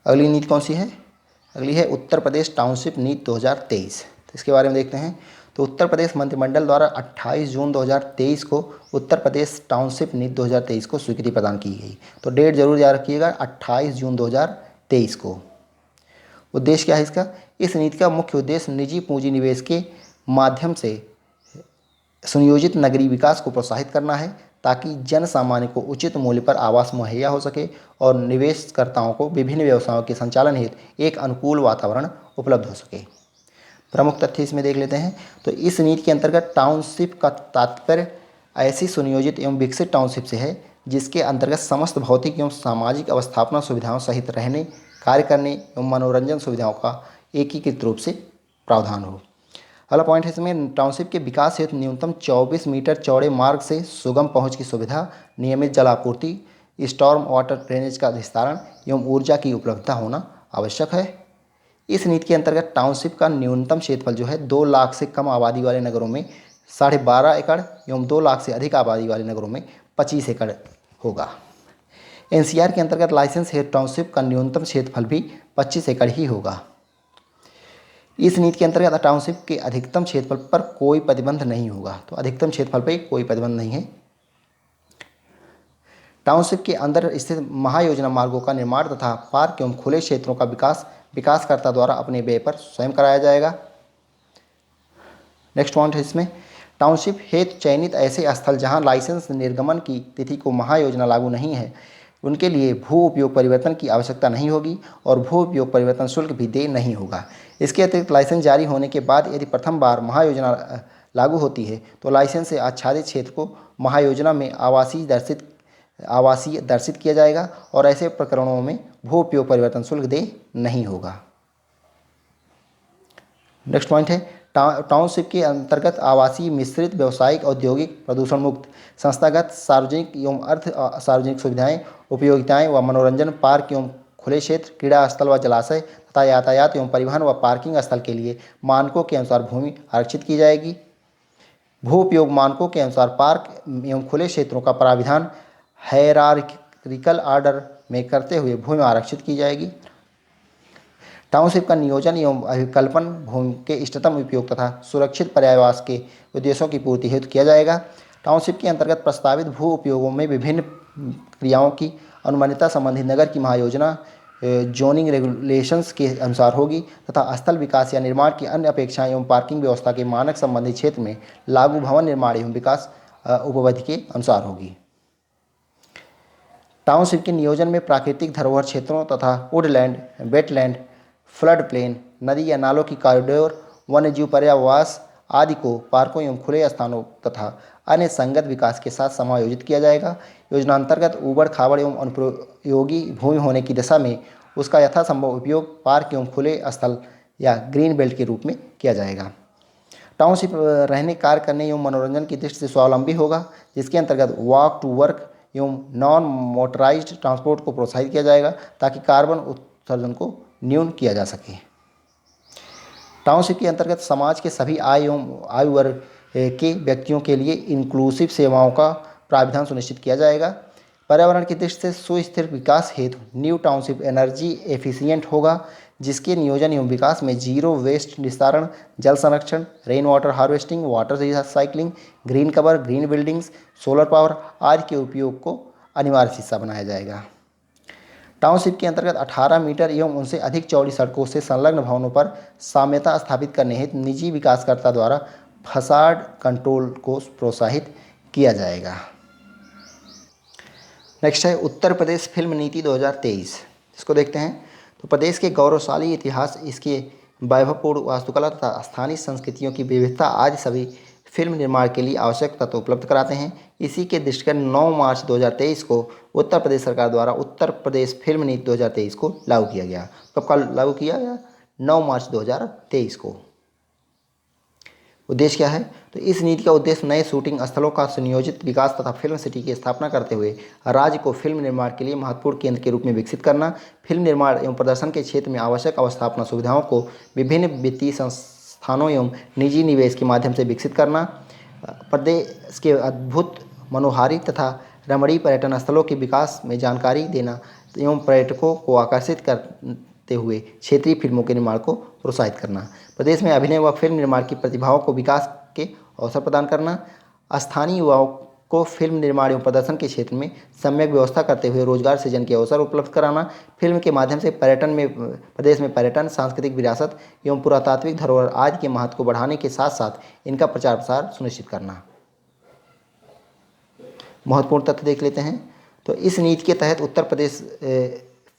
अगली नीति कौन सी है? अगली है उत्तर प्रदेश टाउनशिप नीति 2023। तो इसके बारे में देखते हैं। तो उत्तर प्रदेश मंत्रिमंडल द्वारा 28 जून 2023 को उत्तर प्रदेश टाउनशिप नीति 2023 को स्वीकृति प्रदान की गई। तो डेट जरूर याद रखिएगा, 28 जून 2023 को। उद्देश्य क्या है इसका? इस नीति का मुख्य उद्देश्य निजी पूंजी निवेश के माध्यम से सुनियोजित नगरीय विकास को प्रोत्साहित करना है ताकि जन सामान्य को उचित मूल्य पर आवास मुहैया हो सके और निवेशकर्ताओं को विभिन्न व्यवसायों के संचालन हेतु एक अनुकूल वातावरण उपलब्ध हो सके। प्रमुख तथ्य इसमें देख लेते हैं। तो इस नीति के अंतर्गत टाउनशिप का तात्पर्य ऐसी सुनियोजित एवं विकसित टाउनशिप से है जिसके अंतर्गत समस्त भौतिक एवं सामाजिक अवस्थापना सुविधाओं सहित रहने, कार्य करने एवं मनोरंजन सुविधाओं का एकीकृत रूप से प्रावधान हो। अगला पॉइंट है इसमें, टाउनशिप के विकास हेतु न्यूनतम 24 मीटर चौड़े मार्ग से सुगम पहुंच की सुविधा, नियमित जलापूर्ति, स्टॉर्म वाटर ड्रेनेज का विस्तारण एवं ऊर्जा की उपलब्धता होना आवश्यक है। इस नीति के अंतर्गत टाउनशिप का न्यूनतम क्षेत्रफल जो है 2 लाख से कम आबादी वाले नगरों में 12.5 एकड़ एवं 2 लाख से अधिक आबादी वाले नगरों में 25 एकड़ होगा। NCR के अंतर्गत लाइसेंस हेतु टाउनशिप का न्यूनतम क्षेत्रफल भी 25 एकड़ ही होगा। इस नीति के अंतर्गत टाउनशिप के अधिकतम क्षेत्रफल पर कोई प्रतिबंध नहीं होगा। तो अधिकतम क्षेत्रफल पर कोई प्रतिबंध नहीं है। टाउनशिप के अंदर स्थित महायोजना मार्गों का निर्माण तथा पार्क एवं खुले क्षेत्रों का विकासकर्ता द्वारा अपने व्यय पर स्वयं कराया जाएगा। नेक्स्ट पॉइंट है इसमें, टाउनशिप हेतु चयनित ऐसे स्थल जहां लाइसेंस निर्गमन की तिथि को महायोजना लागू नहीं है उनके लिए भू उपयोग परिवर्तन की आवश्यकता नहीं होगी और भू उपयोग परिवर्तन शुल्क भी देय नहीं होगा। इसके अतिरिक्त लाइसेंस जारी होने के बाद यदि प्रथम बार महायोजना लागू होती है तो लाइसेंस से आच्छादित क्षेत्र को महायोजना में आवासीय दर्शित आवासीय दर्शित किया जाएगा और ऐसे प्रकरणों में भू उपयोग परिवर्तन शुल्क देय नहीं होगा। नेक्स्ट पॉइंट है टाउनशिप के अंतर्गत आवासीय, मिश्रित, व्यावसायिक, औद्योगिक, प्रदूषण मुक्त, संस्थागत, सार्वजनिक एवं अर्ध सार्वजनिक सुविधाएं, उपयोगिताएं व मनोरंजन, पार्क एवं खुले क्षेत्र, क्रीड़ा स्थल व जलाशय तथा यातायात एवं परिवहन व पार्किंग स्थल के लिए मानकों के अनुसार भूमि आरक्षित की जाएगी। भू उपयोग मानकों के अनुसार पार्क एवं खुले क्षेत्रों का प्राविधान हायरार्किकल ऑर्डर में करते हुए भूमि आरक्षित की जाएगी। टाउनशिप का नियोजन एवं अभिकल्पन भूमि के इष्टतम उपयोग तथा सुरक्षित पर्यायवास के उद्देश्यों की पूर्ति हेतु किया जाएगा। टाउनशिप के अंतर्गत प्रस्तावित भू उपयोगों में विभिन्न क्रियाओं की अनुमानियता संबंधी नगर की महायोजना जोनिंग रेगुलेशंस के अनुसार होगी तथा स्थल विकास या निर्माण की अन्य अपेक्षाएं एवं पार्किंग व्यवस्था के मानक संबंधी क्षेत्र में लागू भवन निर्माण एवं विकास उपविधि के अनुसार होगी। टाउनशिप के नियोजन में प्राकृतिक धरोहर क्षेत्रों तथा वुडलैंड, वेटलैंड, फ्लड प्लेन, नदी या नालों की कॉरिडोर, वन्यजीव पर्यावास आदि को पार्कों एवं खुले स्थानों तथा अन्य संगत विकास के साथ समायोजित किया जाएगा। योजनांतर्गत ऊबड़ खाबड़ एवं अनुपयोगी भूमि होने की दशा में उसका यथासंभव उपयोग पार्क एवं खुले स्थल या ग्रीन बेल्ट के रूप में किया जाएगा। टाउनशिप रहने, कार्य करने एवं मनोरंजन की दृष्टि से स्वावलंबी होगा, जिसके अंतर्गत वॉक टू वर्क एवं नॉन मोटराइज्ड ट्रांसपोर्ट को प्रोत्साहित किया जाएगा ताकि कार्बन उत्सर्जन को न्यून किया जा सके। टाउनशिप के अंतर्गत समाज के सभी आय एवं आयु वर्ग के व्यक्तियों के लिए इंक्लूसिव सेवाओं का प्राविधान सुनिश्चित किया जाएगा। पर्यावरण की दृष्टि से सुस्थिर विकास हेतु न्यू टाउनशिप एनर्जी एफिशिएंट होगा, जिसके नियोजन एवं विकास में जीरो वेस्ट निस्तारण, जल संरक्षण, rain water harvesting, water recycling, green cover, green buildings, solar power आदि के उपयोग को अनिवार्य हिस्सा बनाया जाएगा। टाउनशिप के अंतर्गत 18 मीटर एवं उनसे अधिक चौड़ी सड़कों से संलग्न भवनों पर साम्यता स्थापित करने हेतु निजी विकासकर्ता द्वारा फसाड कंट्रोल को प्रोत्साहित किया जाएगा। नेक्स्ट है उत्तर प्रदेश फिल्म नीति 2023। इसको देखते हैं। तो प्रदेश के गौरवशाली इतिहास, इसके वैभवपूर्ण वास्तुकला तथा स्थानीय संस्कृतियों की विविधता आदि सभी फिल्म निर्माण के लिए आवश्यक तत्व उपलब्ध कराते हैं। इसी के दृष्टिगत 9 मार्च 2023 को उत्तर प्रदेश सरकार द्वारा उत्तर प्रदेश फिल्म नीति 2023 को लागू किया गया। कब का लागू किया गया? 9 मार्च 2023 को। उद्देश्य क्या है? तो इस नीति का उद्देश्य नए शूटिंग स्थलों का सुनियोजित विकास तथा फिल्म सिटी की स्थापना करते हुए राज्य को फिल्म निर्माण के लिए महत्वपूर्ण केंद्र के रूप में विकसित करना, फिल्म निर्माण एवं प्रदर्शन के क्षेत्र में आवश्यक अवस्थापना सुविधाओं को विभिन्न वित्तीय संस्थानों एवं निजी निवेश के माध्यम से विकसित करना, प्रदेश के अद्भुत, मनोहारी तथा रमणीय पर्यटन स्थलों के विकास में जानकारी देना एवं पर्यटकों को आकर्षित करते हुए क्षेत्रीय फिल्मों के निर्माण को प्रोत्साहित करना, प्रदेश में अभिनय व फिल्म निर्माण की प्रतिभाओं को विकास के अवसर प्रदान करना, स्थानीय युवाओं को फिल्म निर्माण एवं प्रदर्शन के क्षेत्र में सम्यक व्यवस्था करते हुए रोजगार सृजन के अवसर उपलब्ध कराना, फिल्म के माध्यम से पर्यटन में प्रदेश में पर्यटन, सांस्कृतिक विरासत एवं पुरातात्विक धरोहर आदि के महत्व को बढ़ाने के साथ साथ इनका प्रचार प्रसार सुनिश्चित करना। महत्वपूर्ण तथ्य देख लेते हैं। तो इस नीति के तहत उत्तर प्रदेश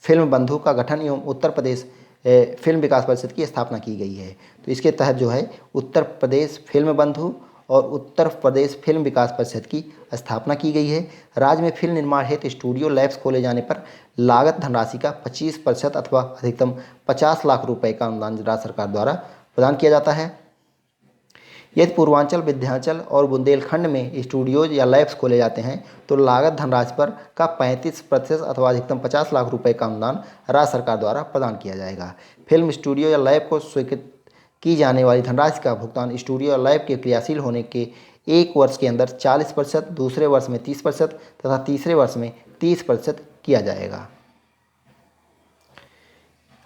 फिल्म बंधु का गठन एवं उत्तर प्रदेश फिल्म विकास परिषद की स्थापना की गई है। तो इसके तहत जो है उत्तर प्रदेश फिल्म बंधु और उत्तर प्रदेश फिल्म विकास परिषद की स्थापना की गई है। राज्य में फिल्म निर्माण हेतु स्टूडियो लैब्स खोले जाने पर लागत धनराशि का 25% अथवा अधिकतम 50 लाख रुपए का अनुदान राज्य सरकार द्वारा प्रदान किया जाता है। यदि पूर्वांचल, विंध्याचल और बुंदेलखंड में स्टूडियोज या लैब्स खोले जाते हैं तो लागत धनराशि पर का 35% अथवा अधिकतम 50 लाख रुपए का अनुदान राज्य सरकार द्वारा प्रदान किया जाएगा। फिल्म स्टूडियो या लैब को स्वीकृत की जाने वाली धनराशि का भुगतान स्टूडियो या लैब के क्रियाशील होने के 1 वर्ष के अंदर 40%, दूसरे वर्ष में 30% तथा तीसरे वर्ष में 30% किया जाएगा।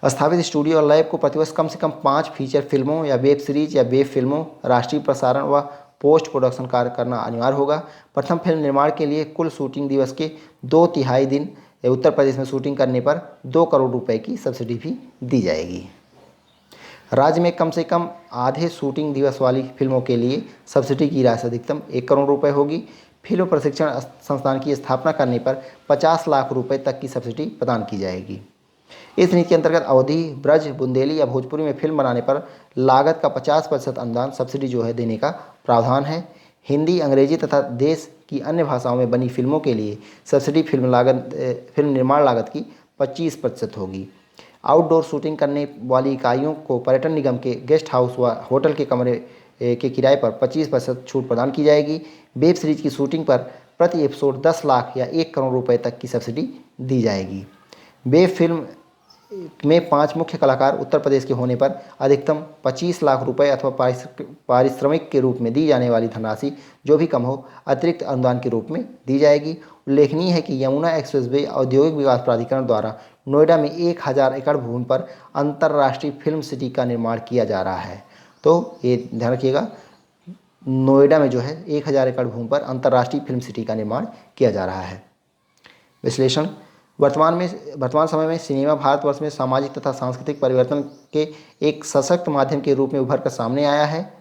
स्थापित स्टूडियो और लैब को प्रतिवर्ष कम से कम 5 फीचर फिल्मों या वेब सीरीज या वेब फिल्मों, राष्ट्रीय प्रसारण व पोस्ट प्रोडक्शन कार्य करना अनिवार्य होगा। प्रथम फिल्म निर्माण के लिए कुल शूटिंग दिवस के 2/3 दिन उत्तर प्रदेश में शूटिंग करने पर 2 करोड़ रुपए की सब्सिडी भी दी जाएगी। राज्य में कम से कम आधे शूटिंग दिवस वाली फिल्मों के लिए सब्सिडी की राशि अधिकतम 1 करोड़ रुपए होगी। फिल्म प्रशिक्षण संस्थान की स्थापना करने पर 50 लाख रुपए तक की सब्सिडी प्रदान की जाएगी। इस नीति के अंतर्गत अवधी, ब्रज, बुंदेली या भोजपुरी में फिल्म बनाने पर लागत का 50% अनुदान सब्सिडी जो है देने का प्रावधान है। हिंदी, अंग्रेजी तथा देश की अन्य भाषाओं में बनी फिल्मों के लिए सब्सिडी फिल्म निर्माण लागत की 25% होगी। आउटडोर शूटिंग करने वाली इकाइयों को पर्यटन निगम के गेस्ट हाउस व होटल के कमरे के किराए पर 25% छूट प्रदान की जाएगी। वेब सीरीज की शूटिंग पर प्रति एपिसोड 10 लाख या 1 करोड़ रुपए तक की सब्सिडी दी जाएगी। वेब फिल्म में 5 मुख्य कलाकार उत्तर प्रदेश के होने पर अधिकतम 25 लाख रुपए अथवा पारिश्रमिक के रूप में दी जाने वाली धनराशि जो भी कम हो अतिरिक्त अनुदान के रूप में दी जाएगी। उल्लेखनीय है कि यमुना एक्सप्रेसवे औद्योगिक विकास प्राधिकरण द्वारा नोएडा में 1000 एकड़ भूमि पर अंतर्राष्ट्रीय फिल्म सिटी का निर्माण किया जा रहा है। तो ये ध्यान रखिएगा, नोएडा में जो है 1000 एकड़ भूमि पर अंतर्राष्ट्रीय फिल्म सिटी का निर्माण किया जा रहा है। विश्लेषण। वर्तमान समय में सिनेमा भारतवर्ष में सामाजिक तथा सांस्कृतिक परिवर्तन के एक सशक्त माध्यम के रूप में उभर कर सामने आया है।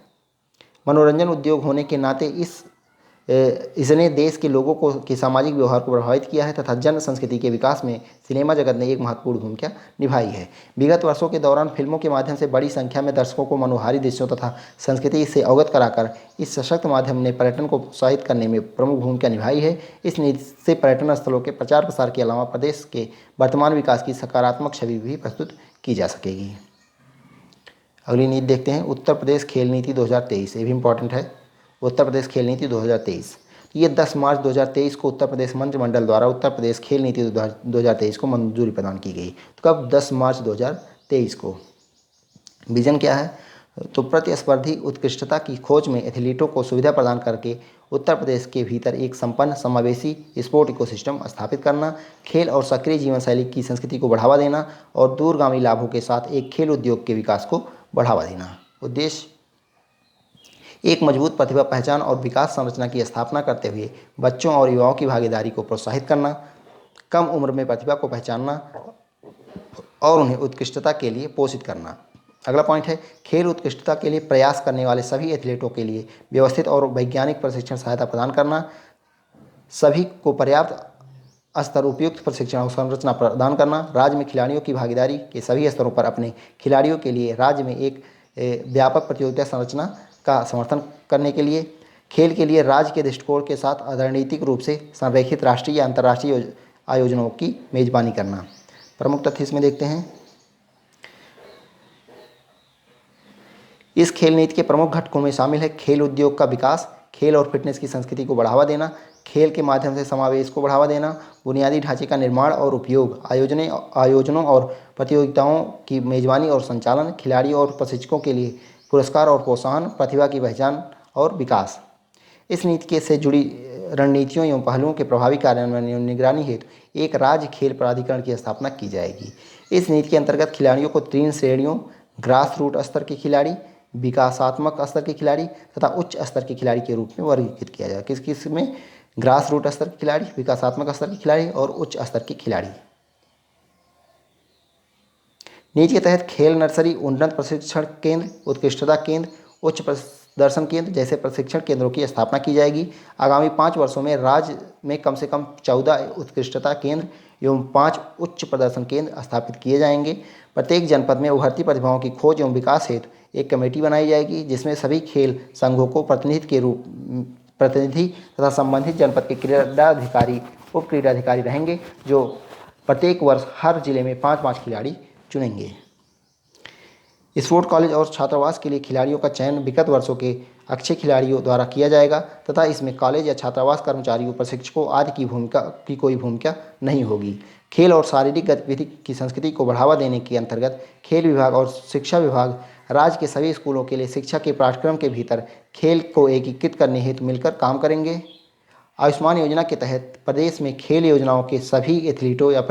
मनोरंजन उद्योग होने के नाते इसने देश के लोगों के सामाजिक व्यवहार को प्रभावित किया है तथा जन संस्कृति के विकास में सिनेमा जगत ने एक महत्वपूर्ण भूमिका निभाई है। विगत वर्षों के दौरान फिल्मों के माध्यम से बड़ी संख्या में दर्शकों को मनोहारी दृश्यों तथा संस्कृति से अवगत कराकर इस सशक्त माध्यम ने पर्यटन को प्रोत्साहित करने में प्रमुख भूमिका निभाई है। इस नीति से पर्यटन स्थलों के प्रचार प्रसार के अलावा प्रदेश के वर्तमान विकास की सकारात्मक छवि भी प्रस्तुत की जा सकेगी। अगली नीति देखते हैं, उत्तर प्रदेश खेल नीति 2023। ये भी इंपॉर्टेंट है, उत्तर प्रदेश खेल नीति 2023। ये 10 मार्च 2023 को उत्तर प्रदेश मंत्रिमंडल द्वारा उत्तर प्रदेश खेल नीति 2023 को मंजूरी प्रदान की गई। तो कब? 10 मार्च 2023 को। विजन क्या है? तो प्रतिस्पर्धी उत्कृष्टता की खोज में एथलीटों को सुविधा प्रदान करके उत्तर प्रदेश के भीतर एक संपन्न समावेशी स्पोर्ट इकोसिस्टम स्थापित करना, खेल और सक्रिय जीवन शैली की संस्कृति को बढ़ावा देना और दूरगामी लाभों के साथ एक खेल उद्योग के विकास को बढ़ावा देना। उद्देश्य: एक मजबूत प्रतिभा पहचान और विकास संरचना की स्थापना करते हुए बच्चों और युवाओं की भागीदारी को प्रोत्साहित करना, कम उम्र में प्रतिभा को पहचानना और उन्हें उत्कृष्टता के लिए पोषित करना। अगला पॉइंट है, खेल उत्कृष्टता के लिए प्रयास करने वाले सभी एथलीटों के लिए व्यवस्थित और वैज्ञानिक प्रशिक्षण सहायता प्रदान करना, सभी को पर्याप्त स्तर उपयुक्त प्रशिक्षण और संरचना प्रदान करना, राज्य में खिलाड़ियों की भागीदारी के सभी स्तरों पर अपने खिलाड़ियों के लिए राज्य में एक व्यापक प्रतियोगिता संरचना का समर्थन करने के लिए, खेल के लिए राज्य के दृष्टिकोण के साथ रणनीतिक रूप से संरेखित राष्ट्रीय या अंतर्राष्ट्रीय आयोजनों की मेजबानी करना। प्रमुख तथ्य इसमें देखते हैं। इस खेल नीति के प्रमुख घटकों में शामिल है खेल उद्योग का विकास, खेल और फिटनेस की संस्कृति को बढ़ावा देना, खेल के माध्यम से समावेश को बढ़ावा देना, बुनियादी ढांचे का निर्माण और उपयोग, आयोजनों और प्रतियोगिताओं की मेजबानी और संचालन, खिलाड़ियों और प्रशिक्षकों के लिए पुरस्कार और प्रोत्साहन, प्रतिभा की पहचान और विकास। इस नीति से जुड़ी रणनीतियों एवं पहलुओं के प्रभावी कार्यान्वयन एवं निगरानी हेतु एक राज्य खेल प्राधिकरण की स्थापना की जाएगी। इस नीति के अंतर्गत खिलाड़ियों को 3 श्रेणियों ग्रास रूट स्तर के खिलाड़ी, विकासात्मक स्तर के खिलाड़ी तथा उच्च स्तर के खिलाड़ी के रूप में वर्गीकृत किया जाएगा। किस किस में? ग्रास रूट स्तर के खिलाड़ी, विकासात्मक स्तर के खिलाड़ी और उच्च स्तर के खिलाड़ी। नीति के तहत खेल नर्सरी, उन्नत प्रशिक्षण केंद्र, उत्कृष्टता केंद्र, उच्च प्रदर्शन केंद्र जैसे प्रशिक्षण केंद्रों की स्थापना की जाएगी। आगामी 5 वर्षों में राज्य में कम से कम 14 उत्कृष्टता केंद्र एवं 5 उच्च प्रदर्शन केंद्र स्थापित किए जाएंगे। प्रत्येक जनपद में उभरती प्रतिभाओं की खोज एवं विकास हेतु एक कमेटी बनाई जाएगी जिसमें सभी खेल संघों को प्रतिनिधि तथा संबंधित जनपद के क्रीडाधिकारी, उप क्रीडाधिकारी रहेंगे जो प्रत्येक वर्ष हर जिले में 5-5 खिलाड़ी चुनेंगे। स्पोर्ट कॉलेज और छात्रावास के लिए खिलाड़ियों का चयन विगत वर्षों के अच्छे खिलाड़ियों द्वारा किया जाएगा तथा इसमें कॉलेज या छात्रावास कर्मचारियों, प्रशिक्षकों आदि की कोई भूमिका नहीं होगी। खेल और शारीरिक गतिविधि की संस्कृति को बढ़ावा देने के अंतर्गत खेल विभाग और शिक्षा विभाग राज्य के सभी स्कूलों के लिए शिक्षा के पाठ्यक्रम के भीतर खेल को एकीकृत करने हेतु मिलकर काम करेंगे। आयुष्मान योजना के तहत प्रदेश में खेल योजनाओं के सभी एथलीटों या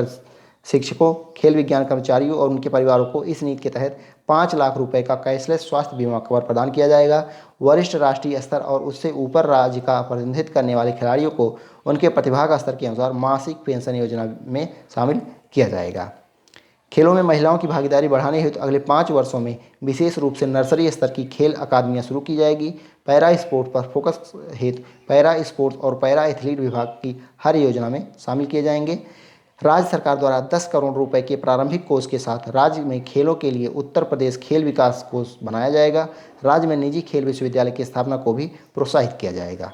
शिक्षकों, खेल विज्ञान कर्मचारियों और उनके परिवारों को इस नीति के तहत 5 लाख रुपए का कैशलेस स्वास्थ्य बीमा कवर प्रदान किया जाएगा। वरिष्ठ राष्ट्रीय स्तर और उससे ऊपर राज्य का प्रतिनिधित्व करने वाले खिलाड़ियों को उनके प्रतिभा का स्तर के अनुसार मासिक पेंशन योजना में शामिल किया जाएगा। खेलों में महिलाओं की भागीदारी बढ़ाने हेतु अगले 5 वर्षों में विशेष रूप से नर्सरी स्तर की खेल अकादमियां शुरू की जाएगी। पैरा स्पोर्ट पर फोकस हेतु पैरा स्पोर्ट्स और पैरा एथलीट विभाग की हर योजना में शामिल किए जाएंगे। राज्य सरकार द्वारा 10 करोड़ रुपए के प्रारंभिक कोष के साथ राज्य में खेलों के लिए उत्तर प्रदेश खेल विकास कोष बनाया जाएगा। राज्य में निजी खेल विश्वविद्यालय की स्थापना को भी प्रोत्साहित किया जाएगा।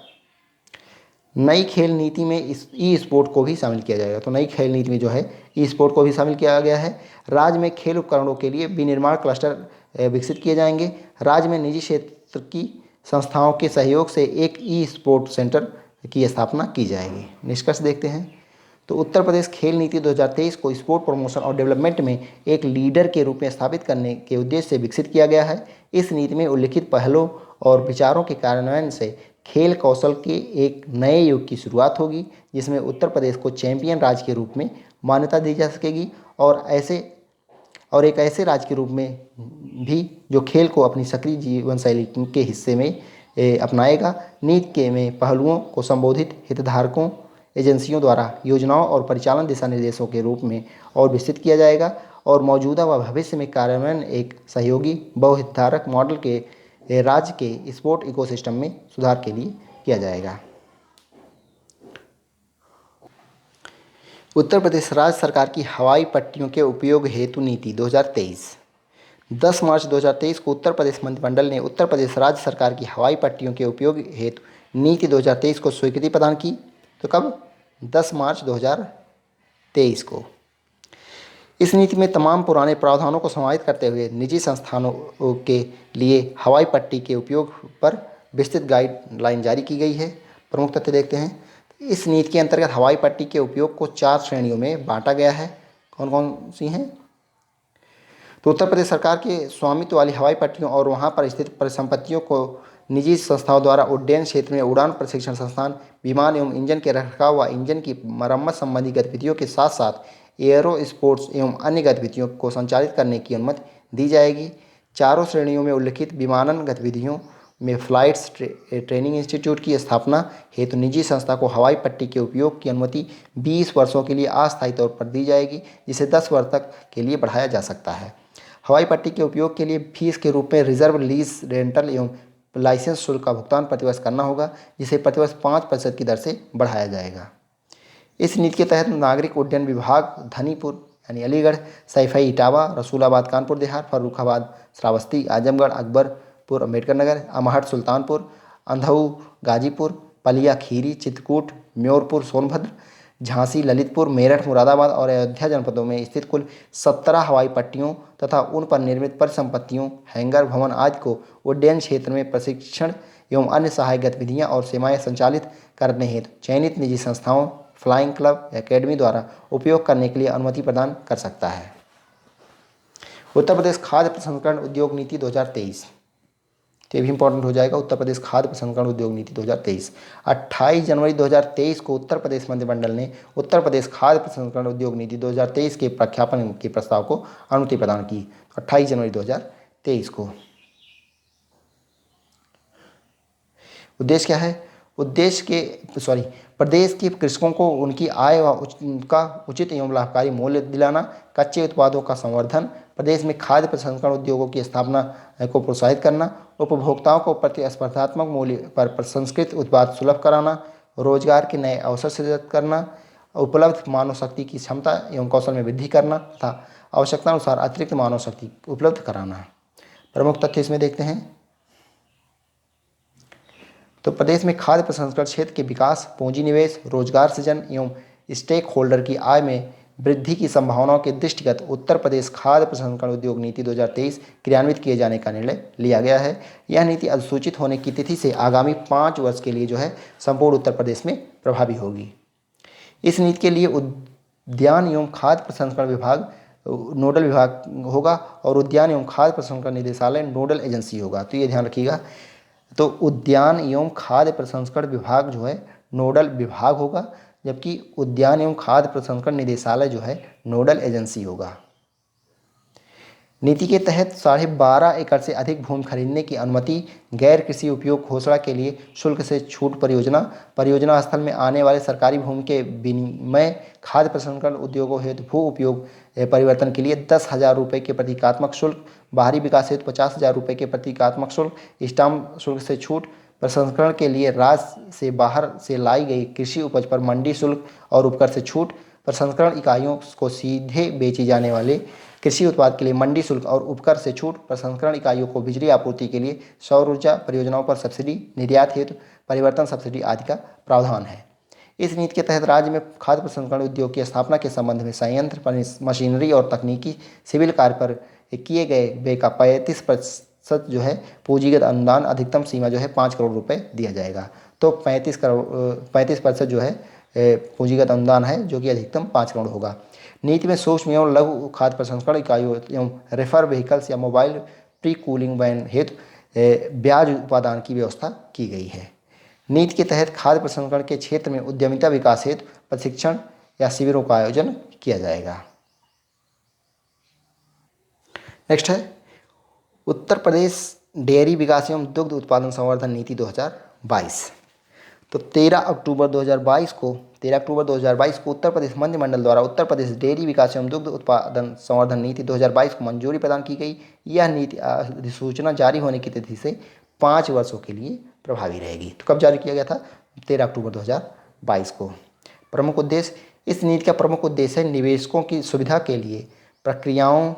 नई खेल नीति में इस ई स्पोर्ट को भी शामिल किया जाएगा। तो नई खेल नीति में जो है ई स्पोर्ट को भी शामिल किया गया है। राज्य में खेल उपकरणों के लिए विनिर्माण क्लस्टर विकसित किए जाएंगे। राज्य में निजी क्षेत्र की संस्थाओं के सहयोग से एक ई स्पोर्ट सेंटर की स्थापना की जाएगी। निष्कर्ष देखते हैं। तो उत्तर प्रदेश खेल नीति 2023 को स्पोर्ट प्रमोशन और डेवलपमेंट में एक लीडर के रूप में स्थापित करने के उद्देश्य से विकसित किया गया है। इस नीति में उल्लिखित पहलों और विचारों के कार्यान्वयन से खेल कौशल के एक नए युग की शुरुआत होगी, जिसमें उत्तर प्रदेश को चैंपियन राज्य के रूप में मान्यता दी जा सकेगी और एक ऐसे राज्य के रूप में भी जो खेल को अपनी सक्रिय जीवन शैली के हिस्से में अपनाएगा। नीति के में पहलुओं को संबोधित हितधारकों एजेंसियों द्वारा योजनाओं और परिचालन दिशा निर्देशों के रूप में और विस्तृत किया जाएगा और मौजूदा व भविष्य में कार्यान्वयन एक सहयोगी बहुहितधारक मॉडल के राज्य के स्पोर्ट इकोसिस्टम में सुधार के लिए किया जाएगा। उत्तर प्रदेश राज्य सरकार की हवाई पट्टियों के उपयोग हेतु नीति 2023। 10 मार्च 2023 को उत्तर प्रदेश मंत्रिमंडल ने उत्तर प्रदेश राज्य सरकार की हवाई पट्टियों के उपयोग हेतु नीति 2023 को स्वीकृति प्रदान की। तो कब? 10 मार्च 2023 को। इस नीति में तमाम पुराने प्रावधानों को समाहित करते हुए निजी संस्थानों के लिए हवाई पट्टी के उपयोग पर विस्तृत गाइडलाइन जारी की गई है। प्रमुख तथ्य देखते हैं। इस नीति के अंतर्गत हवाई पट्टी के उपयोग को 4 श्रेणियों में बांटा गया है। कौन कौन सी हैं? तो उत्तर प्रदेश सरकार के स्वामित्व वाली हवाई पट्टियों और वहां पर स्थित परिसंपत्तियों को निजी संस्थाओं द्वारा उड्डयन क्षेत्र में उड़ान प्रशिक्षण संस्थान, विमान एवं इंजन के रखरखाव व इंजन की मरम्मत संबंधी गतिविधियों के साथ साथ एयरो स्पोर्ट्स एवं अन्य गतिविधियों को संचालित करने की अनुमति दी जाएगी। चारों श्रेणियों में उल्लिखित विमानन गतिविधियों में फ्लाइट्स ट्रेनिंग इंस्टीट्यूट की स्थापना हेतु निजी संस्था को हवाई पट्टी के उपयोग की अनुमति 20 वर्षों के लिए अस्थायी तौर पर दी जाएगी, जिसे 10 वर्ष तक के लिए बढ़ाया जा सकता है। हवाई पट्टी के उपयोग के लिए फीस के रूप में रिजर्व, लीज, रेंटल एवं लाइसेंस शुल्क का भुगतान प्रतिवर्ष करना होगा, जिसे प्रतिवर्ष 5% की दर से बढ़ाया जाएगा। इस नीति के तहत नागरिक उड्डयन विभाग धनीपुर यानी अलीगढ़, सैफई इटावा, रसूलाबाद कानपुर देहात, फर्रुखाबाद श्रावस्ती, आजमगढ़ अकबरपुर अम्बेडकर नगर, अमहट सुल्तानपुर, अंधऊ गाजीपुर, पलिया खीरी, चित्रकूट म्योरपुर सोनभद्र, झांसी ललितपुर, मेरठ मुरादाबाद और अयोध्या जनपदों में स्थित कुल 17 हवाई पट्टियों तथा उन पर निर्मित परिसंपत्तियों, हैंगर, भवन आदि को उड्डयन क्षेत्र में प्रशिक्षण एवं अन्य सहायक गतिविधियां और सेवाएं संचालित करने हेतु चयनित निजी संस्थाओं, फ्लाइंग क्लब, एकेडमी द्वारा उपयोग करने के लिए अनुमति प्रदान कर सकता है। उत्तर प्रदेश खाद्य प्रसंस्करण उद्योग नीति 2023, तो ये भी इंपॉर्टेंट हो जाएगा। उत्तर प्रदेश खाद्य प्रसंस्करण उद्योग नीति 2023। 28 जनवरी 2023 को उत्तर प्रदेश मंत्रिमंडल ने उत्तर प्रदेश खाद्य प्रसंस्करण उद्योग नीति 2023 के प्रख्यापन के प्रस्ताव को अनुमति प्रदान की। 28 जनवरी 2023 को। उद्देश्य क्या है? प्रदेश के कृषकों को उनकी आय व उनका उचित एवं लाभकारी मूल्य दिलाना, कच्चे उत्पादों का संवर्धन, प्रदेश में खाद्य प्रसंस्करण उद्योगों की स्थापना को प्रोत्साहित करना, उपभोक्ताओं को प्रतिस्पर्धात्मक मूल्य पर प्रसंस्कृत उत्पाद सुलभ कराना, रोजगार के नए अवसर सृजित करना, उपलब्ध मानव शक्ति की क्षमता एवं कौशल में वृद्धि करना तथा आवश्यकता अनुसार अतिरिक्त मानव शक्ति उपलब्ध कराना। प्रमुख तथ्य इसमें देखते हैं। तो प्रदेश में खाद्य प्रसंस्करण क्षेत्र के विकास, पूंजी निवेश, रोजगार सृजन एवं स्टेक होल्डर की आय में वृद्धि की संभावनाओं के दृष्टिगत उत्तर प्रदेश खाद्य प्रसंस्करण उद्योग नीति 2023 क्रियान्वित किए जाने का निर्णय लिया गया है। यह नीति अधिसूचित होने की तिथि से आगामी 5 वर्ष के लिए जो है संपूर्ण उत्तर प्रदेश में प्रभावी होगी। इस नीति के लिए उद्यान एवं खाद्य प्रसंस्करण विभाग नोडल विभाग होगा और उद्यान एवं खाद्य प्रसंस्करण निदेशालय नोडल एजेंसी होगा। तो ये ध्यान रखिएगा। तो उद्यान एवं खाद्य प्रसंस्करण विभाग जो है नोडल विभाग होगा, जबकि उद्यान एवं खाद्य प्रसंस्करण निदेशालय जो है नोडल एजेंसी होगा। नीति के तहत 12.5 एकड़ से अधिक भूमि खरीदने की अनुमति, गैर कृषि उपयोग घोषणा के लिए शुल्क से छूट, परियोजना स्थल में आने वाले सरकारी भूमि के विनिमय, खाद्य प्रसंस्करण उद्योगों हेतु भू उपयोग परिवर्तन के लिए 10,000 रुपये के प्रतीकात्मक शुल्क, बाहरी विकास हेतु 50,000 रुपये के प्रतीकात्मक शुल्क, स्टाम्प शुल्क से छूट, प्रसंस्करण के लिए राज्य से बाहर से लाई गई कृषि उपज पर मंडी शुल्क और उपकर से छूट, प्रसंस्करण इकाइयों को सीधे बेची जाने वाले कृषि उत्पाद के लिए मंडी शुल्क और उपकर से छूट, प्रसंस्करण इकाइयों को बिजली आपूर्ति के लिए सौर ऊर्जा परियोजनाओं पर सब्सिडी, निर्यात हेतु परिवर्तन सब्सिडी आदि का प्रावधान है। इस नीति के तहत राज्य में खाद्य प्रसंस्करण उद्योग की स्थापना के संबंध में संयंत्र, मशीनरी और तकनीकी सिविल कार्य पर किए गए व्यय का 35% जो है पूंजीगत अनुदान, अधिकतम सीमा जो है 5 करोड़ रुपए दिया जाएगा। तो 35% जो है पूंजीगत अनुदान है, जो कि अधिकतम 5 करोड़ होगा। नीति में सूक्ष्म एवं लघु खाद्य प्रसंस्करण इकाइयों एवं रेफर व्हीकल्स या मोबाइल प्री कूलिंग वैन हेतु ब्याज उपादान की व्यवस्था की गई है। नीति के तहत खाद्य प्रसंस्करण के क्षेत्र में उद्यमिता विकास हेतु प्रशिक्षण या शिविरों का आयोजन किया जाएगा। नेक्स्ट है उत्तर प्रदेश डेयरी विकास एवं दुग्ध उत्पादन संवर्धन नीति 2022। तो 13 अक्टूबर 2022 को उत्तर प्रदेश मंत्रिमंडल द्वारा उत्तर प्रदेश डेयरी विकास एवं दुग्ध उत्पादन संवर्धन नीति 2022 को मंजूरी प्रदान की गई। यह नीति अधिसूचना जारी होने की तिथि से 5 वर्षों के लिए प्रभावी रहेगी। तो कब जारी किया गया था? 13 अक्टूबर 2022 को। प्रमुख उद्देश्य, इस नीति का प्रमुख उद्देश्य है निवेशकों की सुविधा के लिए प्रक्रियाओं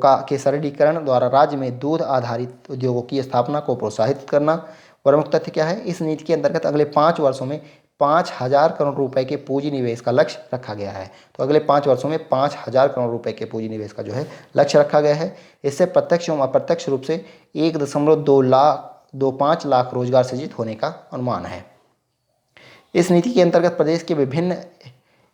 के सरलीकरण द्वारा राज्य में दूध आधारित उद्योगों की स्थापना को प्रोत्साहित करना। प्रमुख तथ्य क्या है? इस नीति के अंतर्गत अगले 5 वर्षों में 5,000 करोड़ रुपए के पूंजी निवेश का लक्ष्य रखा गया है। तो अगले 5 वर्षों में 5,000 करोड़ रुपए के पूंजी निवेश का जो है लक्ष्य रखा गया है। इससे प्रत्यक्ष एवं अप्रत्यक्ष रूप से 1.25 लाख रोजगार सृजित होने का अनुमान है। इस नीति के अंतर्गत प्रदेश के विभिन्न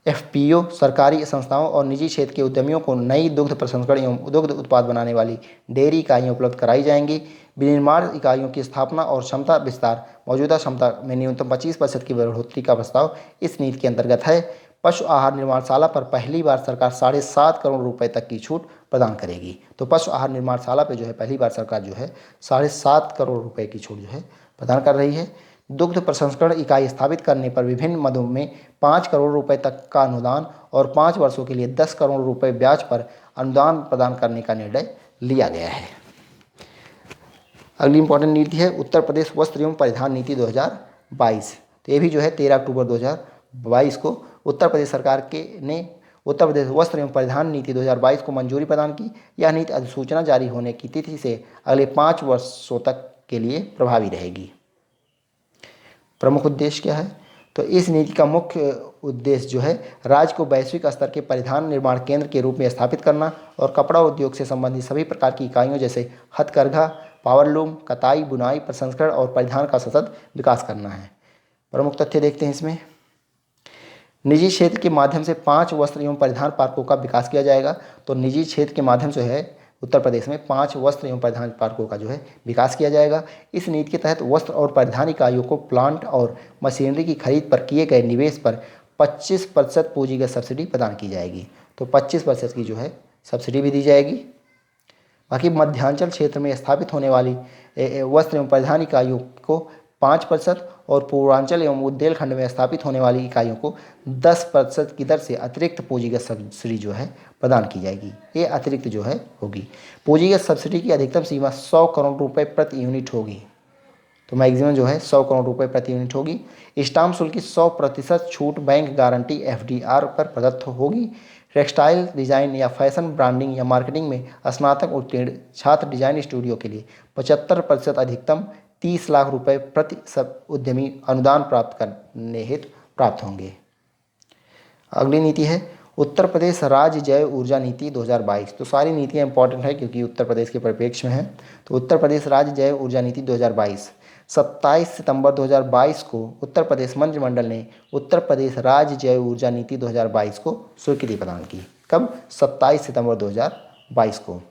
एफपीओ, सरकारी संस्थाओं और निजी क्षेत्र के उद्यमियों को नई दुग्ध प्रसंस्करण एवं दुग्ध उत्पाद बनाने वाली डेयरी इकाइयाँ उपलब्ध कराई जाएंगी। विनिर्माण इकाइयों की स्थापना और क्षमता विस्तार, मौजूदा क्षमता में न्यूनतम 25% की बढ़ोतरी का प्रस्ताव इस नीति के अंतर्गत है। पशु आहार निर्माणशाला पर पहली बार सरकार 7.5 करोड़ रुपए तक की छूट प्रदान करेगी। तो पशु आहार निर्माणशाला पे जो है पहली बार सरकार जो है 7.5 करोड़ रुपए की छूट जो है प्रदान कर रही है। दुग्ध प्रसंस्करण इकाई स्थापित करने पर विभिन्न मदों में 5 करोड़ रुपए तक का अनुदान और 5 वर्षों के लिए 10 करोड़ रुपए ब्याज पर अनुदान प्रदान करने का निर्णय लिया गया है। अगली इंपॉर्टेंट नीति है उत्तर प्रदेश वस्त्र एवं परिधान नीति 2022। तो ये भी जो है 13 अक्टूबर 2022 को उत्तर प्रदेश सरकार ने उत्तर प्रदेश वस्त्र एवं परिधान नीति 2022 को मंजूरी प्रदान की। यह नीति अधिसूचना जारी होने की तिथि से अगले 5 वर्षों तक के लिए प्रभावी रहेगी। प्रमुख उद्देश्य क्या है? तो इस नीति का मुख्य उद्देश्य जो है राज्य को वैश्विक स्तर के परिधान निर्माण केंद्र के रूप में स्थापित करना और कपड़ा उद्योग से संबंधित सभी प्रकार की इकाइयों जैसे हथकरघा, पावरलूम, कताई, बुनाई, प्रसंस्करण और परिधान का सतत विकास करना है। प्रमुख तथ्य देखते हैं इसमें। निजी क्षेत्र के माध्यम से 5 वस्त्र एवं परिधान पार्कों का विकास किया जाएगा। तो निजी क्षेत्र के माध्यम से है उत्तर प्रदेश में 5 वस्त्र एवं परिधान पार्कों का जो है विकास किया जाएगा। इस नीति के तहत वस्त्र और परिधान इकाइयों को प्लांट और मशीनरी की खरीद पर किए गए निवेश पर 25% पूंजीगत सब्सिडी प्रदान की जाएगी। तो 25% की जो है सब्सिडी भी दी जाएगी। बाकी मध्यांचल क्षेत्र में स्थापित होने वाली वस्त्र एवं परिधान इकाइयों को 5% और पूर्वांचल एवं बुंदेलखंड में स्थापित होने वाली इकाइयों को 10% की दर से अतिरिक्त पूंजीगत सब्सिडी जो है प्रदान की जाएगी। ये अतिरिक्त जो है होगी। पूंजीगत सब्सिडी की अधिकतम सीमा 100 करोड़ रुपए प्रति यूनिट होगी। तो मैक्सिमम जो है 100 करोड़ रुपए प्रति यूनिट होगी। स्टाम्प शुल्क की 100% छूट बैंक गारंटी एफडीआर पर प्रदत्त होगी। टेक्सटाइल डिजाइन या फैशन ब्रांडिंग या मार्केटिंग में स्नातक उत्तीर्ण छात्र डिजाइन स्टूडियो के लिए 75% अधिकतम 30 लाख रुपए प्रति सब उद्यमी अनुदान प्राप्त करने हेतु प्राप्त होंगे। अगली नीति है उत्तर प्रदेश राज्य जैव ऊर्जा नीति 2022। तो सारी नीतियाँ इंपॉर्टेंट है क्योंकि उत्तर प्रदेश के परिप्रेक्ष्य में है। तो उत्तर प्रदेश राज्य जैव ऊर्जा नीति 2022 27 सितंबर 2022 को उत्तर प्रदेश मंत्रिमंडल ने उत्तर प्रदेश राज्य जैव ऊर्जा नीति 2022 को स्वीकृति प्रदान की। कब? 27 सितंबर 2022 को।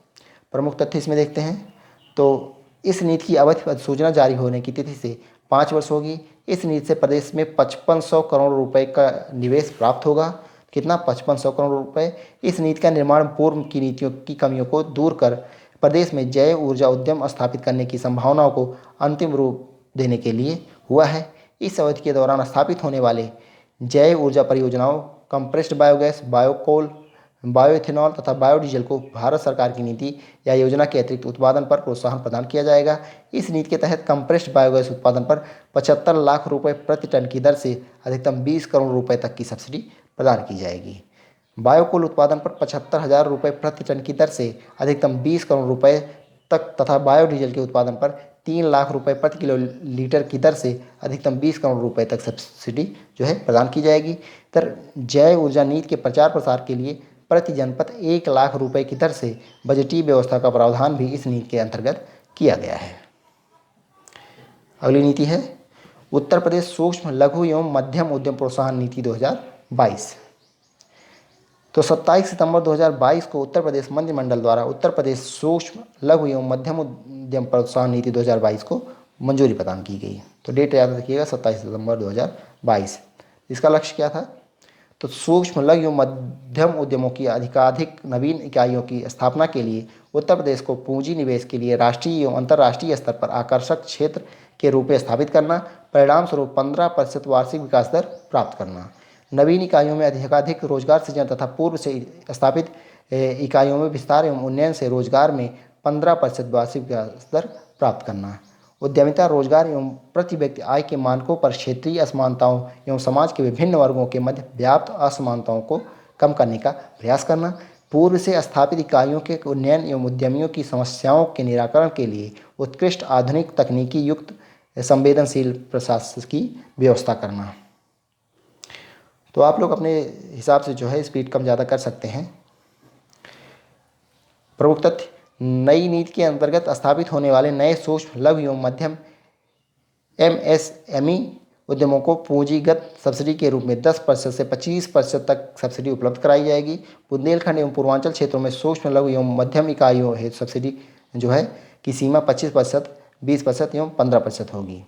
प्रमुख तथ्य इसमें देखते हैं। तो इस नीति की अवधि अधिसूचना जारी होने की तिथि से 5 वर्ष होगी। इस नीति से प्रदेश में 5500 करोड़ रुपए का निवेश प्राप्त होगा। कितना? 5500 करोड़ रुपए। इस नीति का निर्माण पूर्व की नीतियों की कमियों को दूर कर प्रदेश में जैव ऊर्जा उद्यम स्थापित करने की संभावनाओं को अंतिम रूप देने के लिए हुआ है। इस अवधि के दौरान स्थापित होने वाले जैव ऊर्जा परियोजनाओं, कंप्रेस्ड बायोगैस, बायोकोल, बायोइथेनॉल तथा बायोडीजल को भारत सरकार की नीति या योजना के अतिरिक्त उत्पादन पर प्रोत्साहन प्रदान किया जाएगा। इस नीति के तहत कंप्रेस्ड बायोगैस उत्पादन पर 75 लाख रुपए प्रति टन की दर से अधिकतम 20 करोड़ रुपए तक की सब्सिडी प्रदान की जाएगी। बायोकोल उत्पादन पर 75,000 रुपये प्रति टन की दर से अधिकतम 20 करोड़ रुपए तक तथा बायोडीजल के उत्पादन पर 3 लाख रुपए प्रति किलो लीटर की दर से अधिकतम 20 करोड़ रुपए तक सब्सिडी जो है प्रदान की जाएगी। तर जैव ऊर्जा नीति के प्रचार प्रसार के लिए प्रति जनपद 1 लाख रुपए की दर से बजटीय व्यवस्था का प्रावधान भी इस नीति के अंतर्गत किया गया है। अगली नीति है उत्तर प्रदेश सूक्ष्म लघु एवं मध्यम उद्यम प्रोत्साहन नीति 2022। तो 27 सितंबर 2022 को उत्तर प्रदेश मंत्रिमंडल द्वारा उत्तर प्रदेश सूक्ष्म लघु एवं मध्यम उद्यम प्रोत्साहन नीति 2022 को मंजूरी प्रदान की गई। तो डेट याद रखिएगा 27 सितंबर 2022। इसका लक्ष्य क्या था? तो सूक्ष्म लघु एवं मध्यम उद्यमों की अधिकाधिक नवीन इकाइयों की स्थापना के लिए उत्तर प्रदेश को पूंजी निवेश के लिए राष्ट्रीय एवं अंतर्राष्ट्रीय स्तर पर आकर्षक क्षेत्र के रूप में स्थापित करना, परिणाम स्वरूप 15% वार्षिक विकास दर प्राप्त करना, नवीन इकाइयों में अधिकाधिक रोजगार सृजन तथा पूर्व से स्थापित इकाइयों में विस्तार एवं उन्नयन से रोजगार में 15% वार्षिक विकास दर प्राप्त करना, उद्यमिता रोजगार एवं प्रति व्यक्ति आय के मानकों पर क्षेत्रीय असमानताओं एवं समाज के विभिन्न वर्गों के मध्य व्याप्त असमानताओं को कम करने का प्रयास करना, पूर्व से स्थापित इकाइयों के उन्नयन एवं उद्यमियों की समस्याओं के निराकरण के लिए उत्कृष्ट आधुनिक तकनीकी युक्त संवेदनशील प्रशासन की व्यवस्था करना। तो आप लोग अपने हिसाब से जो है स्पीड कम ज़्यादा कर सकते हैं। प्रमुख तथ्य, नई नीति के अंतर्गत स्थापित होने वाले नए सूक्ष्म लघु एवं मध्यम MSME उद्यमों को पूंजीगत सब्सिडी के रूप में 10% से 25% तक सब्सिडी उपलब्ध कराई जाएगी। बुंदेलखंड एवं पूर्वांचल क्षेत्रों में सूक्ष्म लघु एवं मध्यम इकाइयों हेतु सब्सिडी जो है की सीमा 25%, 20% एवं 15% होगी।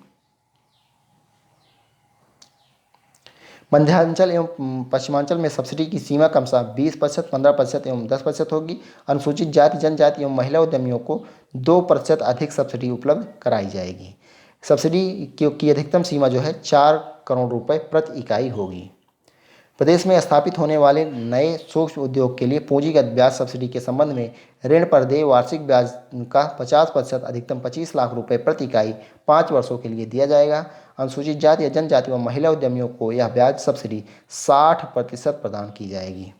मध्यांचल एवं पश्चिमांचल में सब्सिडी की सीमा क्रमशः 20%, 15% एवं 10% होगी। अनुसूचित जाति जनजाति एवं महिला उद्यमियों को 2% अधिक सब्सिडी उपलब्ध कराई जाएगी। सब्सिडी की अधिकतम सीमा जो है 4 करोड़ रुपए प्रति इकाई होगी। प्रदेश में स्थापित होने वाले नए सूक्ष्म उद्योग के लिए पूंजीगत ब्याज सब्सिडी के संबंध में ऋण पर देय वार्षिक ब्याज का 50% अधिकतम 25 लाख रुपए प्रति इकाई 5 वर्षों के लिए दिया जाएगा। अनुसूचित जाति या जनजाति व महिला उद्यमियों को यह ब्याज सब्सिडी 60% प्रदान की जाएगी।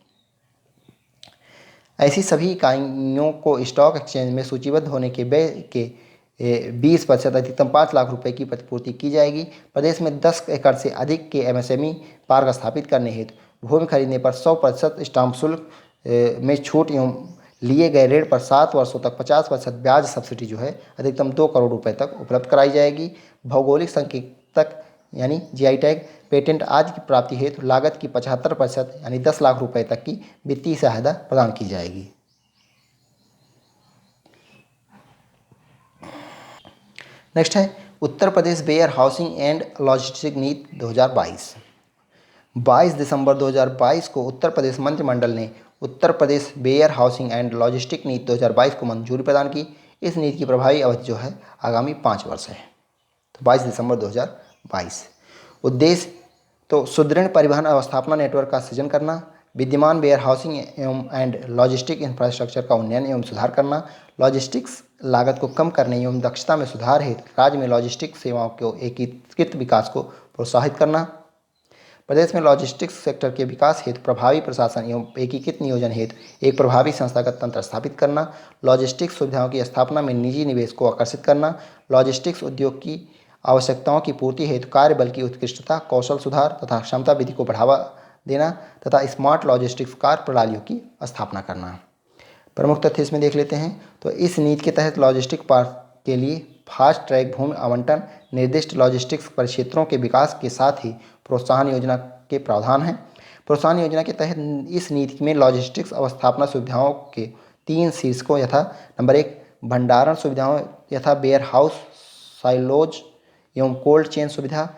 ऐसी सभी इकाइयों को स्टॉक एक्सचेंज में सूचीबद्ध होने के व्यय के 20% अधिकतम 5 लाख रुपए की प्रतिपूर्ति की जाएगी। प्रदेश में 10 एकड़ से अधिक के MSME पार्क स्थापित करने हेतु भूमि खरीदने पर 100% स्टाम्प शुल्क में छूट एवं लिए गए ऋण पर 7 वर्षों तक 50% ब्याज सब्सिडी जो है अधिकतम 2 करोड़ रुपए तक उपलब्ध कराई जाएगी। भौगोलिक संकेतक यानी GI टैग, पेटेंट आदि की प्राप्ति हेतु लागत की 75% यानी 10 लाख रुपए तक की वित्तीय सहायता प्रदान की जाएगी। नेक्स्ट है Uttar Pradesh where housing and logistic नीति 2022। 22 दिसंबर 2022 को उत्तर प्रदेश मंत्रिमंडल ने Uttar Pradesh where housing and logistic नीति 2022 को मंजूरी प्रदान की। इस नीति की प्रभावी अवधि जो है आगामी 5 वर्ष है। तो 22 दिसंबर 2022। उद्देश्य तो सुदृढ़ परिवहन अवस्थापना नेटवर्क का सृजन करना, विद्यमान warehousing and logistic infrastructure का उन्नयन एवं सुधार करना, लॉजिस्टिक्स लागत को कम करने एवं दक्षता में सुधार हेतु राज्य में लॉजिस्टिक सेवाओं के एकीकृत विकास को प्रोत्साहित करना, प्रदेश में लॉजिस्टिक्स सेक्टर के विकास हेतु प्रभावी प्रशासन एवं एकीकृत नियोजन हेतु एक प्रभावी संस्थागत तंत्र स्थापित करना, लॉजिस्टिक्स सुविधाओं की स्थापना में निजी निवेश को आकर्षित करना, लॉजिस्टिक्स उद्योग की आवश्यकताओं की पूर्ति हेतु कार्यबल की उत्कृष्टता, कौशल सुधार तथा क्षमता वृद्धि को बढ़ावा देना तथा स्मार्ट लॉजिस्टिक्स कार्य प्रणालियों की स्थापना करना। प्रमुख तथ्य इसमें देख लेते हैं। तो इस नीति के तहत लॉजिस्टिक पार्क के लिए फास्ट ट्रैक भूमि आवंटन, निर्दिष्ट लॉजिस्टिक्स परिक्षेत्रों के विकास के साथ ही प्रोत्साहन योजना के प्रावधान हैं। प्रोत्साहन योजना के तहत इस नीति में लॉजिस्टिक्स अवस्थापना सुविधाओं के 3 शीर्षकों यथा नंबर 1 भंडारण सुविधाओं यथा वेयर हाउस, साइलोज एवं कोल्ड चेन सुविधा,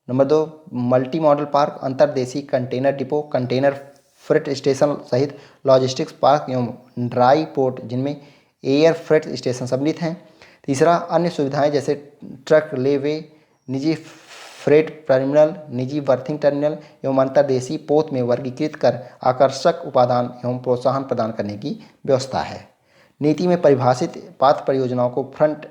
नंबर 2 मल्टी मॉडल पार्क, अंतर्देशीय container depot, container freight station सहित लॉजिस्टिक्स पार्क एवं ड्राई पोर्ट जिनमें एयर फ्रेट स्टेशन सम्मिलित हैं। तीसरा अन्य सुविधाएं जैसे ट्रक लेवे, निजी फ्रेट टर्मिनल, निजी बर्थिंग टर्मिनल एवं अंतर्देशीय पोत में वर्गीकृत कर आकर्षक उपादान एवं प्रोत्साहन प्रदान करने की व्यवस्था है। नीति में परिभाषित पात्र परियोजनाओं को फ्रंट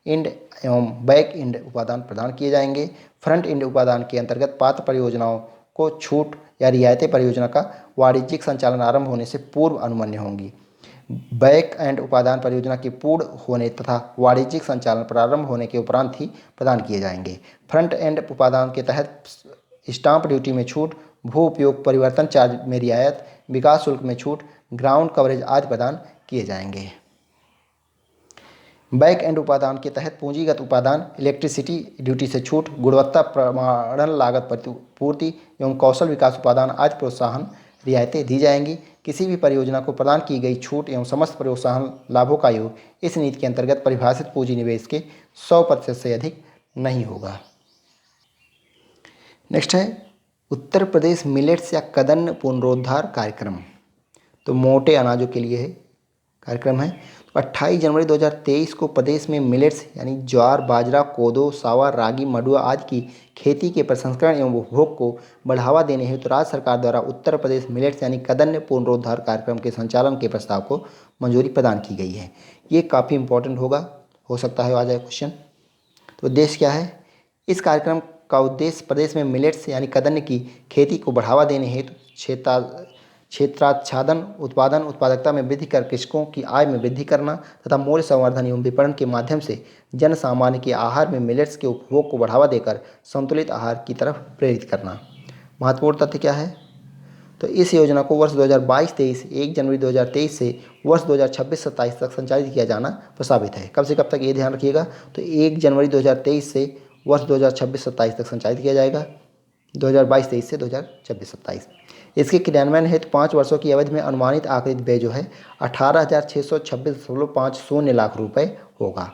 इंड एवं बैक इंड उपादान प्रदान किए जाएंगे। फ्रंट इंड उपादान के अंतर्गत पात्र परियोजनाओं को छूट या रियायतें परियोजना का वाणिज्यिक संचालन आरंभ होने से पूर्व अनुमन्य होंगी। बैक एंड उपादान परियोजना के पूर्ण होने तथा वाणिज्यिक संचालन प्रारंभ होने के उपरांत ही प्रदान किए जाएंगे। फ्रंट एंड उपादान के तहत स्टाम्प ड्यूटी में छूट, भू उपयोग परिवर्तन चार्ज में रियायत, विकास शुल्क में छूट, ग्राउंड कवरेज आदि प्रदान किए जाएंगे। बैक एंड उपादान के तहत पूंजीगत उपादान, इलेक्ट्रिसिटी ड्यूटी से छूट, गुणवत्ता प्रमाणन लागत प्रतिपूर्ति एवं कौशल विकास उपादान आदि प्रोत्साहन रियायतें दी जाएंगी। किसी भी परियोजना को प्रदान की गई छूट एवं समस्त प्रोत्साहन लाभों का योग इस नीति के अंतर्गत परिभाषित पूंजी निवेश के 100% से अधिक नहीं होगा। नेक्स्ट है उत्तर प्रदेश मिलेट्स या कदन्न पुनरुद्धार कार्यक्रम। तो मोटे अनाजों के लिए है कार्यक्रम है। 28 जनवरी 2023 को प्रदेश में मिलेट्स यानी ज्वार, बाजरा, कोदो, सावा, रागी, मंडुआ आदि की खेती के प्रसंस्करण एवं उपभोग को बढ़ावा देने हेतु राज्य सरकार द्वारा उत्तर प्रदेश मिलेट्स यानी कदन्न पुनरुद्धार कार्यक्रम के संचालन के प्रस्ताव को मंजूरी प्रदान की गई है। ये काफ़ी इंपॉर्टेंट होगा, हो सकता है आ जाए क्वेश्चन। तो उद्देश्य क्या है? इस कार्यक्रम का उद्देश्य प्रदेश में मिलेट्स यानी कदन्न की खेती को बढ़ावा देने हेतु क्षेत्राच्छादन, उत्पादन, उत्पादकता में वृद्धि कर कृषकों की आय में वृद्धि करना तथा मूल्य संवर्धन एवं विपणन के माध्यम से जन सामान्य के आहार में मिलेट्स के उपभोग को बढ़ावा देकर संतुलित आहार की तरफ प्रेरित करना। महत्वपूर्ण तथ्य क्या है? तो इस योजना को वर्ष 2022-23, 1 जनवरी 2023 से वर्ष 2026-27 तक संचालित किया जाना प्रस्तावित है। कब से कब तक ये ध्यान रखिएगा? तो 1 जनवरी 2023 से वर्ष 2026-27 तक संचालित किया जाएगा, 2022-23 से 2026-27। इसके क्रियान्वयन हेतु 5 वर्षों की अवधि में अनुमानित आकलित व्यय जो है 18,626.50 लाख रुपए होगा।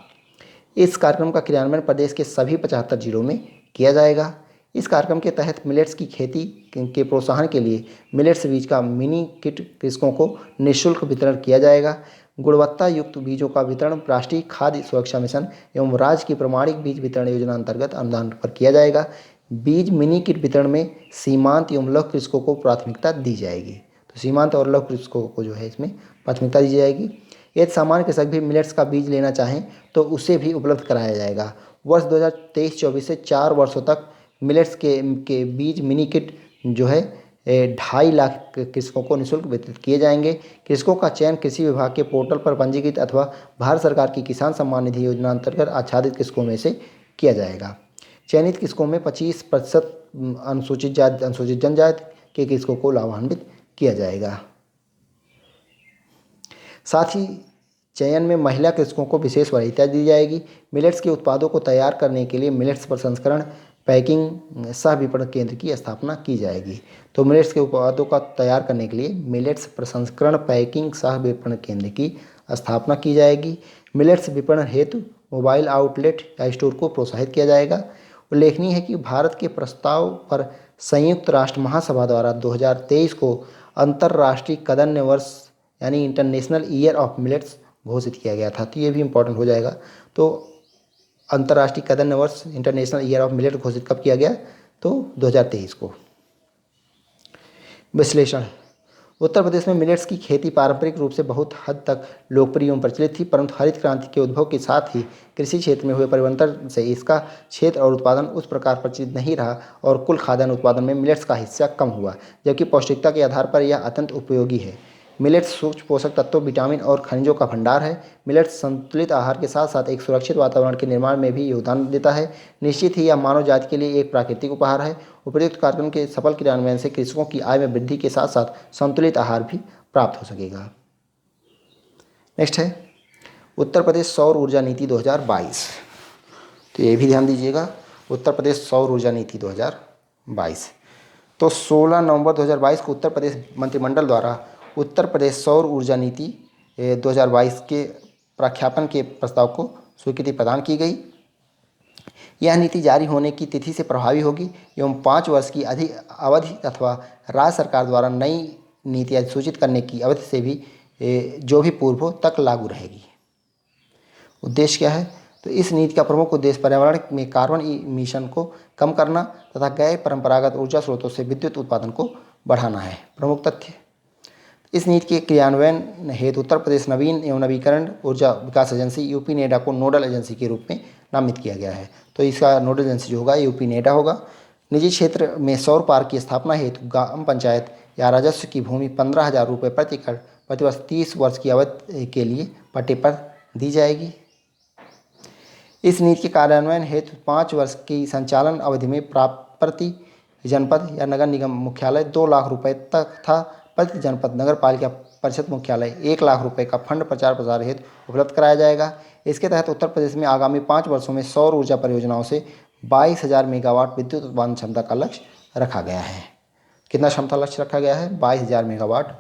इस कार्यक्रम का क्रियान्वयन प्रदेश के सभी 75 जिलों में किया जाएगा। इस कार्यक्रम के तहत मिलेट्स की खेती के प्रोत्साहन के लिए मिलेट्स बीज का मिनी किट कृषकों को निःशुल्क वितरण किया जाएगा। गुणवत्ता युक्त बीजों का वितरण राष्ट्रीय खाद्य सुरक्षा मिशन एवं राज्य की प्रमाणिक बीज वितरण योजना अंतर्गत अनुदान पर किया जाएगा। बीज मिनी किट वितरण में सीमांत एवं लघु कृषकों को प्राथमिकता दी जाएगी। तो सीमांत और लघु कृषकों को जो है इसमें प्राथमिकता दी जाएगी। यदि सामान्य कृषक भी मिलेट्स का बीज लेना चाहें तो उसे भी उपलब्ध कराया जाएगा। वर्ष 2023-24 से 4 वर्षों तक मिलेट्स के बीज मिनी किट जो है 2.5 लाख कृषकों को निःशुल्क वितरित किए जाएंगे। कृषकों का चयन कृषि विभाग के पोर्टल पर पंजीकृत अथवा भारत सरकार की किसान सम्मान निधि योजना अंतर्गत आच्छादित कृषकों में से किया जाएगा। चयनित कृषकों में 25% अनुसूचित जाति, अनुसूचित जनजाति के कृषकों को लाभान्वित किया जाएगा। साथ ही चयन में महिला कृषकों को विशेष वरीयता दी जाएगी। मिलेट्स के उत्पादों को तैयार करने के लिए मिलेट्स प्रसंस्करण पैकिंग सह विपणन केंद्र की स्थापना की जाएगी। तो मिलेट्स के उत्पादों का तैयार करने के लिए मिलेट्स प्रसंस्करण पैकिंग सह विपणन केंद्र की स्थापना की जाएगी। मिलेट्स विपणन हेतु मोबाइल आउटलेट या स्टोर को प्रोत्साहित किया जाएगा। उल्लेखनीय है कि भारत के प्रस्ताव पर संयुक्त राष्ट्र महासभा द्वारा 2023 को अंतर्राष्ट्रीय कदन्न वर्ष यानी इंटरनेशनल ईयर ऑफ मिलेट्स घोषित किया गया था। तो ये भी इम्पोर्टेंट हो जाएगा। तो अंतर्राष्ट्रीय कदन्न वर्ष इंटरनेशनल ईयर ऑफ मिलेट घोषित कब किया गया? तो 2023 को। विश्लेषण: उत्तर प्रदेश में मिलेट्स की खेती पारंपरिक रूप से बहुत हद तक लोकप्रिय एवं प्रचलित थी, परंतु हरित क्रांति के उद्भव के साथ ही कृषि क्षेत्र में हुए परिवर्तन से इसका क्षेत्र और उत्पादन उस प्रकार प्रचलित नहीं रहा और कुल खाद्यान्न उत्पादन में मिलेट्स का हिस्सा कम हुआ, जबकि पौष्टिकता के आधार पर यह अत्यंत उपयोगी है। मिलेट्स सूक्ष्म पोषक तत्वों, विटामिन और खनिजों का भंडार है। मिलेट्स संतुलित आहार के साथ साथ एक सुरक्षित वातावरण के निर्माण में भी योगदान देता है। निश्चित ही यह मानव जाति के लिए एक प्राकृतिक उपहार है। उपर्युक्त कार्यक्रम के सफल क्रियान्वयन से कृषकों की आय में वृद्धि के साथ साथ संतुलित आहार भी प्राप्त हो सकेगा। नेक्स्ट है उत्तर प्रदेश सौर ऊर्जा नीति 2022। तो ये भी ध्यान दीजिएगा, उत्तर प्रदेश सौर ऊर्जा नीति 2022। तो 16 नवंबर 2022 को उत्तर प्रदेश मंत्रिमंडल द्वारा उत्तर प्रदेश सौर ऊर्जा नीति 2022 के प्रख्यापन के प्रस्ताव को स्वीकृति प्रदान की गई। यह नीति जारी होने की तिथि से प्रभावी होगी एवं 5 वर्ष की अधिक अवधि अथवा राज्य सरकार द्वारा नई नीति अधिसूचित करने की अवधि से भी जो भी पूर्व हो तक लागू रहेगी। उद्देश्य क्या है? तो इस नीति का प्रमुख उद्देश्य पर्यावरण में कार्बन इमिशन को कम करना तथा गैर परंपरागत ऊर्जा स्रोतों से विद्युत उत्पादन को बढ़ाना है। प्रमुख तथ्य: इस नीति के क्रियान्वयन हेतु उत्तर प्रदेश नवीन एवं नवीकरण ऊर्जा विकास एजेंसी यूपी नेडा को नोडल एजेंसी के रूप में नामित किया गया है। तो इसका नोडल एजेंसी जो होगा यूपी नेडा होगा। निजी क्षेत्र में सौर पार्क की स्थापना हेतु ग्राम पंचायत या राजस्व की भूमि 15,000 रुपये प्रति एकड़ प्रतिवर्ष 30 वर्ष की अवधि के लिए पट्टे पर दी जाएगी। इस नीति के कार्यान्वयन हेतु 5 वर्ष की संचालन अवधि में प्रति जनपद या नगर निगम मुख्यालय 2 लाख रुपये तथा प्रति जनपद नगर पालिका परिषद मुख्यालय 1 लाख रुपये का फंड प्रचार प्रसार हेतु उपलब्ध कराया जाएगा। इसके तहत उत्तर प्रदेश में आगामी 5 वर्षों में सौर ऊर्जा परियोजनाओं से 22,000 मेगावाट विद्युत उत्पादन क्षमता का लक्ष्य रखा गया है। कितना क्षमता लक्ष्य रखा गया है? 22,000 मेगावाट।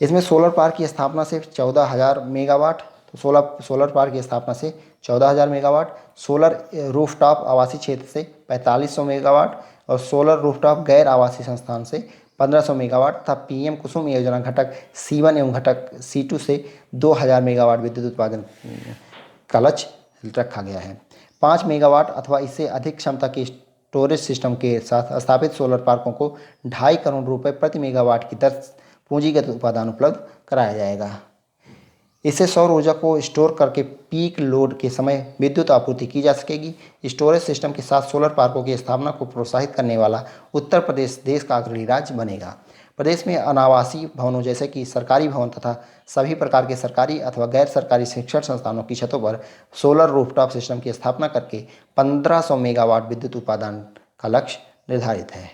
इसमें सोलर पार्क की स्थापना से 14,000 मेगावाट, तो सोलर पार्क की स्थापना से 14,000 मेगावाट, सोलर रूफटॉप आवासीय क्षेत्र से 4500 मेगावाट और सोलर रूफटॉप गैर आवासीय संस्थान से 1500 मेगावाट तथा पीएम कुसुम योजना घटक C1 एवं घटक C2 से 2,000 मेगावाट विद्युत उत्पादन का लक्ष्य रखा गया है। 5 मेगावाट अथवा इससे अधिक क्षमता के स्टोरेज सिस्टम के साथ स्थापित सोलर पार्कों को 2.5 करोड़ रुपये प्रति मेगावाट की दर पूंजीगत उत्पादन उपलब्ध कराया जाएगा। इससे सौर ऊर्जा को स्टोर करके पीक लोड के समय विद्युत आपूर्ति की जा सकेगी। स्टोरेज सिस्टम के साथ सोलर पार्कों की स्थापना को प्रोत्साहित करने वाला उत्तर प्रदेश देश का अग्रणी राज्य बनेगा। प्रदेश में अनावासीय भवनों जैसे कि सरकारी भवन तथा सभी प्रकार के सरकारी अथवा गैर सरकारी शिक्षण संस्थानों की छतों पर सोलर रूफटॉप सिस्टम की स्थापना करके 1500 मेगावाट विद्युत उत्पादन का लक्ष्य निर्धारित है।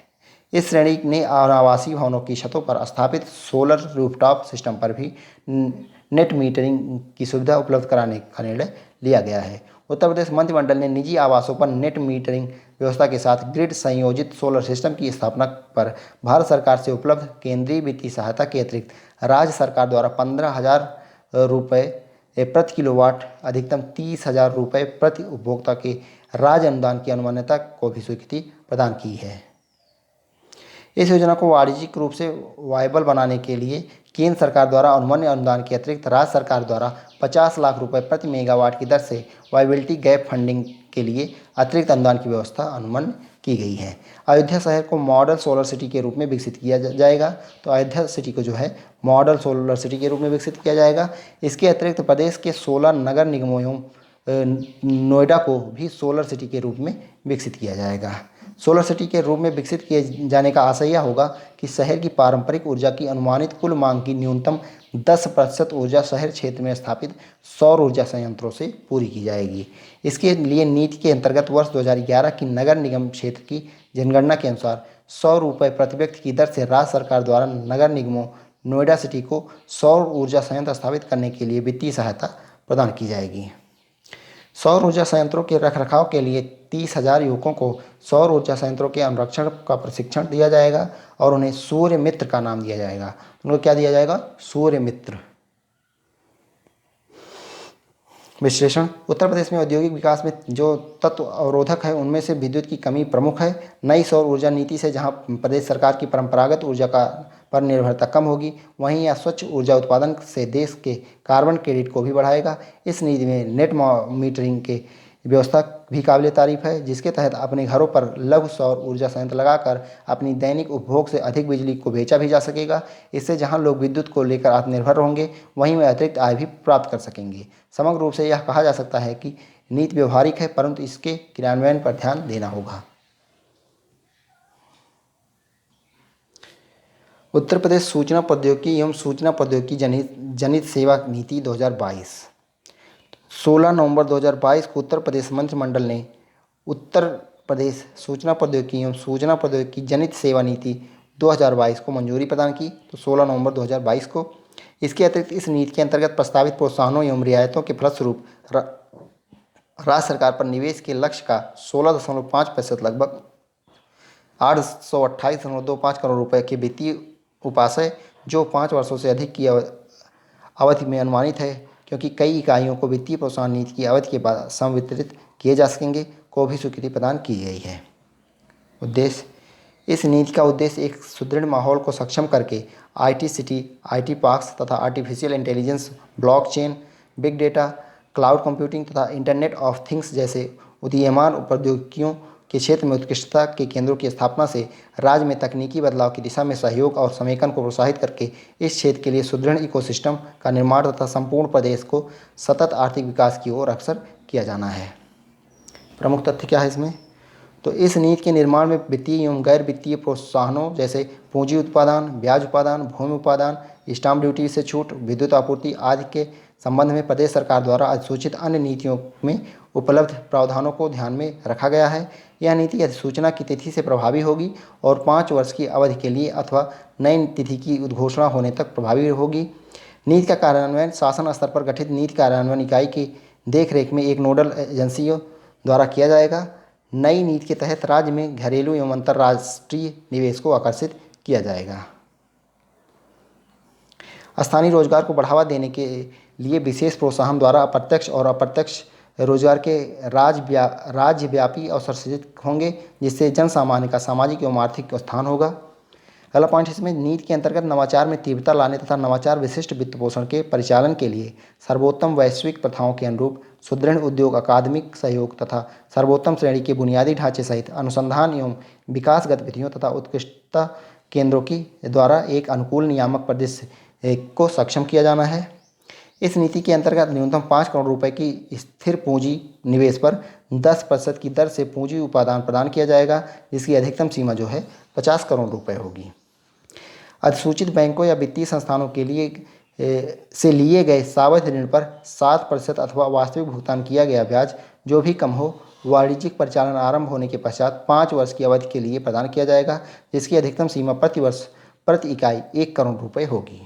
इस श्रेणी ने आवासीय भवनों की छतों पर स्थापित सोलर रूफटॉप सिस्टम पर भी नेट मीटरिंग की सुविधा उपलब्ध कराने का निर्णय लिया गया है। उत्तर प्रदेश मंत्रिमंडल ने निजी आवासों पर नेट मीटरिंग व्यवस्था के साथ ग्रिड संयोजित सोलर सिस्टम की स्थापना पर भारत सरकार से उपलब्ध केंद्रीय वित्तीय सहायता के अतिरिक्त राज्य सरकार द्वारा 15,000 रुपये प्रति किलोवाट अधिकतम 30,000 रुपये प्रति उपभोक्ता के राज्य अनुदान की अनुमान्यता को भी स्वीकृति प्रदान की है। इस योजना को वाणिज्यिक रूप से वायबल बनाने के लिए केंद्र सरकार द्वारा अनुमान्य अनुदान के अतिरिक्त राज्य सरकार द्वारा 50 लाख रुपये प्रति मेगावाट की दर से वायबिलिटी गैप फंडिंग के लिए अतिरिक्त अनुदान की व्यवस्था अनुमन्य की गई है। अयोध्या शहर को मॉडल सोलर सिटी के रूप में विकसित किया जाएगा। तो अयोध्या सिटी को जो है मॉडल सोलर सिटी के रूप में विकसित किया जाएगा। इसके अतिरिक्त प्रदेश के 16 नगर निगमों एवं नोएडा को भी सोलर सिटी के रूप में विकसित किया जाएगा। सोलर सिटी के रूप में विकसित किए जाने का आशय यह होगा कि शहर की पारंपरिक ऊर्जा की अनुमानित कुल मांग की न्यूनतम 10% ऊर्जा शहर क्षेत्र में स्थापित सौर ऊर्जा संयंत्रों से पूरी की जाएगी। इसके लिए नीति के अंतर्गत वर्ष 2011 की नगर निगम क्षेत्र की जनगणना के अनुसार 100 रुपये प्रति व्यक्ति की दर से राज्य सरकार द्वारा नगर निगमों नोएडा सिटी को सौर ऊर्जा संयंत्र स्थापित करने के लिए वित्तीय सहायता प्रदान की जाएगी। सौर ऊर्जा संयंत्रों के रखरखाव के लिए 30,000 युवकों को सौर ऊर्जा संयंत्रों के अनुरक्षण का प्रशिक्षण दिया जाएगा और उन्हें सूर्य मित्र का नाम दिया जाएगा। उनको क्या दिया जाएगा? सूर्य मित्र। विश्लेषण: उत्तर प्रदेश में औद्योगिक विकास में जो तत्व अवरोधक है उनमें से विद्युत की कमी प्रमुख है। नई सौर ऊर्जा नीति से जहां प्रदेश सरकार की परंपरागत ऊर्जा पर निर्भरता कम होगी, वहीं यह स्वच्छ ऊर्जा उत्पादन से देश के कार्बन क्रेडिट को भी बढ़ाएगा। इस नीति में नेट मीटरिंग के व्यवस्था भी काबिल तारीफ है, जिसके तहत अपने घरों पर लघु सौर ऊर्जा संयंत्र लगाकर अपनी दैनिक उपभोग से अधिक बिजली को बेचा भी जा सकेगा। इससे जहां लोग विद्युत को लेकर आत्मनिर्भर होंगे, वहीं वे अतिरिक्त आय भी प्राप्त कर सकेंगे। समग्र रूप से यह कहा जा सकता है कि नीति व्यवहारिक है, परंतु इसके क्रियान्वयन पर ध्यान देना होगा। उत्तर प्रदेश सूचना प्रौद्योगिकी एवं सूचना प्रौद्योगिकी जनित सेवा नीति 2022। 16 नवंबर 2022 को उत्तर प्रदेश मंत्रिमंडल ने उत्तर प्रदेश सूचना प्रौद्योगिकी एवं सूचना प्रौद्योगिकी जनित सेवा नीति 2022 को मंजूरी प्रदान की। तो 16 नवंबर 2022 को। इसके अतिरिक्त इस नीति के अंतर्गत प्रस्तावित प्रोत्साहनों एवं रियायतों के फलस्वरूप राज्य सरकार पर निवेश के लक्ष्य का 16.5% लगभग 828.25 करोड़ रुपये के वित्तीय उपाय जो 5 वर्षों से अधिक की अवधि में अनुमानित है, क्योंकि कई इकाइयों को वित्तीय प्रोत्साहन नीति की अवधि के बाद संवितरित किए जा सकेंगे, को भी स्वीकृति प्रदान की गई है। उद्देश्य: इस नीति का उद्देश्य एक सुदृढ़ माहौल को सक्षम करके IT सिटी, IT पार्क्स तथा artificial intelligence, blockchain, big data, cloud computing तथा इंटरनेट ऑफ थिंग्स जैसे उदीयमान प्रौद्योगिकियों के क्षेत्र में उत्कृष्टता के केंद्रों की स्थापना से राज्य में तकनीकी बदलाव की दिशा में सहयोग और समेकन को प्रोत्साहित करके इस क्षेत्र के लिए सुदृढ़ इकोसिस्टम का निर्माण तथा संपूर्ण प्रदेश को सतत आर्थिक विकास की ओर अग्रसर किया जाना है। प्रमुख तथ्य क्या है इसमें? तो इस नीति के निर्माण में वित्तीय एवं गैर वित्तीय प्रोत्साहनों जैसे पूंजी उत्पादन, ब्याज उत्पादन, भूमि उत्पादन, स्टाम्प ड्यूटी से छूट, विद्युत आपूर्ति आदि के संबंध में प्रदेश सरकार द्वारा अधिसूचित अन्य नीतियों में उपलब्ध प्रावधानों को ध्यान में रखा गया है। यह नीति अधिसूचना की तिथि से प्रभावी होगी और 5 वर्ष की अवधि के लिए अथवा नई तिथि की उद्घोषणा होने तक प्रभावी होगी। नीति का कार्यान्वयन शासन स्तर पर गठित नीति कार्यान्वयन इकाई की देखरेख में एक नोडल एजेंसियों द्वारा किया जाएगा। नई नीति के तहत राज्य में घरेलू एवं अंतर्राष्ट्रीय निवेश को आकर्षित किया जाएगा। स्थानीय रोजगार को बढ़ावा देने के लिए विशेष प्रोत्साहन द्वारा अप्रत्यक्ष और अप्रत्यक्ष रोजगार के राज्यव्यापी अवसर सृजित होंगे, जिससे जन सामान्य का सामाजिक एवं आर्थिक उत्थान होगा। अगला पॉइंट इसमें नीति के अंतर्गत नवाचार में तीव्रता लाने तथा नवाचार विशिष्ट वित्त पोषण के परिचालन के लिए सर्वोत्तम वैश्विक प्रथाओं के अनुरूप सुदृढ़ उद्योग अकादमिक सहयोग तथा सर्वोत्तम श्रेणी के बुनियादी ढांचे सहित अनुसंधान एवं विकास गतिविधियों तथा उत्कृष्टता केंद्रों की द्वारा एक अनुकूल नियामक प्रदेश को सक्षम किया जाना है। इस नीति के अंतर्गत न्यूनतम 5 करोड़ रुपए की स्थिर पूंजी निवेश पर 10% की दर से पूंजी उपादान प्रदान किया जाएगा, जिसकी अधिकतम सीमा जो है 50 करोड़ रुपए होगी। अधिसूचित बैंकों या वित्तीय संस्थानों के लिए से लिए गए सावधि ऋण पर 7% अथवा वास्तविक भुगतान किया गया ब्याज जो भी कम हो, वाणिज्यिक परिचालन आरंभ होने के पश्चात 5 वर्ष की अवधि के लिए प्रदान किया जाएगा, जिसकी अधिकतम सीमा प्रति वर्ष प्रति इकाई 1 करोड़ रुपए होगी।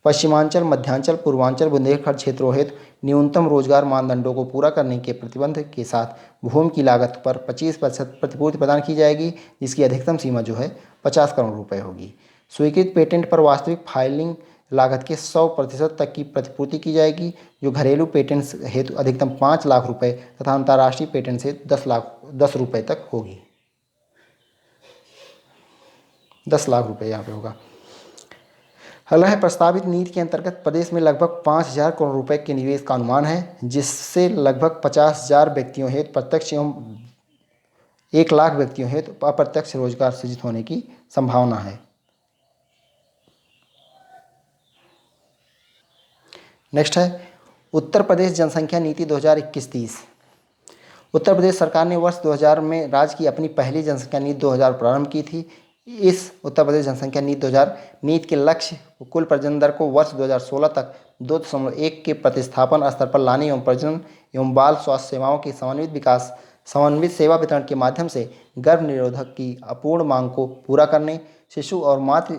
पश्चिमांचल, मध्यांचल, पूर्वांचल, बुंदेलखंड क्षेत्रों हेतु न्यूनतम रोजगार मानदंडों को पूरा करने के प्रतिबंध के साथ भूमि की लागत पर 25% प्रतिपूर्ति प्रदान की जाएगी, जिसकी अधिकतम सीमा जो है 50 करोड़ रुपए होगी। स्वीकृत पेटेंट पर वास्तविक फाइलिंग लागत के 100% तक की प्रतिपूर्ति की जाएगी, जो घरेलू पेटेंट्स हेतु अधिकतम 5 लाख रुपए तथा अंतर्राष्ट्रीय पेटेंट से 10 रुपए तक होगी। 10 लाख रुपए यहाँ पे होगा। अगला है प्रस्तावित नीति के अंतर्गत प्रदेश में लगभग 5,000 करोड़ रुपए के निवेश का अनुमान है, जिससे लगभग 50,000 व्यक्तियों हेतु प्रत्यक्ष एवं 1 लाख व्यक्तियों हेतु अप्रत्यक्ष रोजगार सृजित होने की संभावना है। नेक्स्ट है उत्तर प्रदेश जनसंख्या नीति 2021-30। उत्तर प्रदेश सरकार ने वर्ष 2000 में राज्य की अपनी पहली जनसंख्या नीति 2000 प्रारंभ की थी। इस उत्तर प्रदेश जनसंख्या नीति 2000 नीति के लक्ष्य कुल प्रजनन दर को वर्ष 2016 तक 2.1 के प्रतिस्थापन स्तर पर लाने एवं प्रजनन एवं बाल स्वास्थ्य सेवाओं के समन्वित सेवा वितरण के माध्यम से गर्भ निरोधक की अपूर्ण मांग को पूरा करने, शिशु और मातृ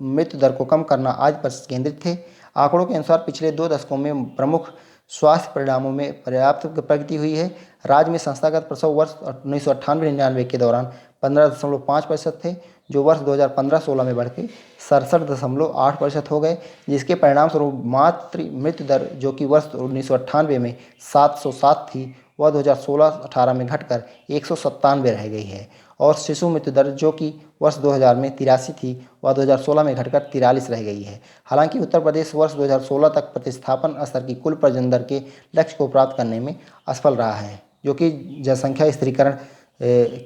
मृत्यु दर को कम करना आदि पर केंद्रित थे। आंकड़ों के अनुसार पिछले 2 दशकों में प्रमुख स्वास्थ्य परिणामों में पर्याप्त प्रगति हुई है। राज्य में संस्थागत प्रसव वर्ष 1998-99 के दौरान 15.5% थे, जो वर्ष 2015-16 में बढ़ के 67.8% हो गए, जिसके परिणाम स्वरूप मातृ मृत्यु दर जो कि वर्ष 1998 में 707 थी, वह 2016-18 में घटकर 197 रह गई है, और शिशु मृत्यु दर जो कि वर्ष 2000 में 83 थी, वह 2016 में घटकर 43 रह गई है। हालांकि उत्तर प्रदेश वर्ष 2016 तक प्रतिस्थापन स्तर की कुल प्रजनन दर के लक्ष्य को प्राप्त करने में असफल रहा है, जो कि जनसंख्या स्थिरीकरण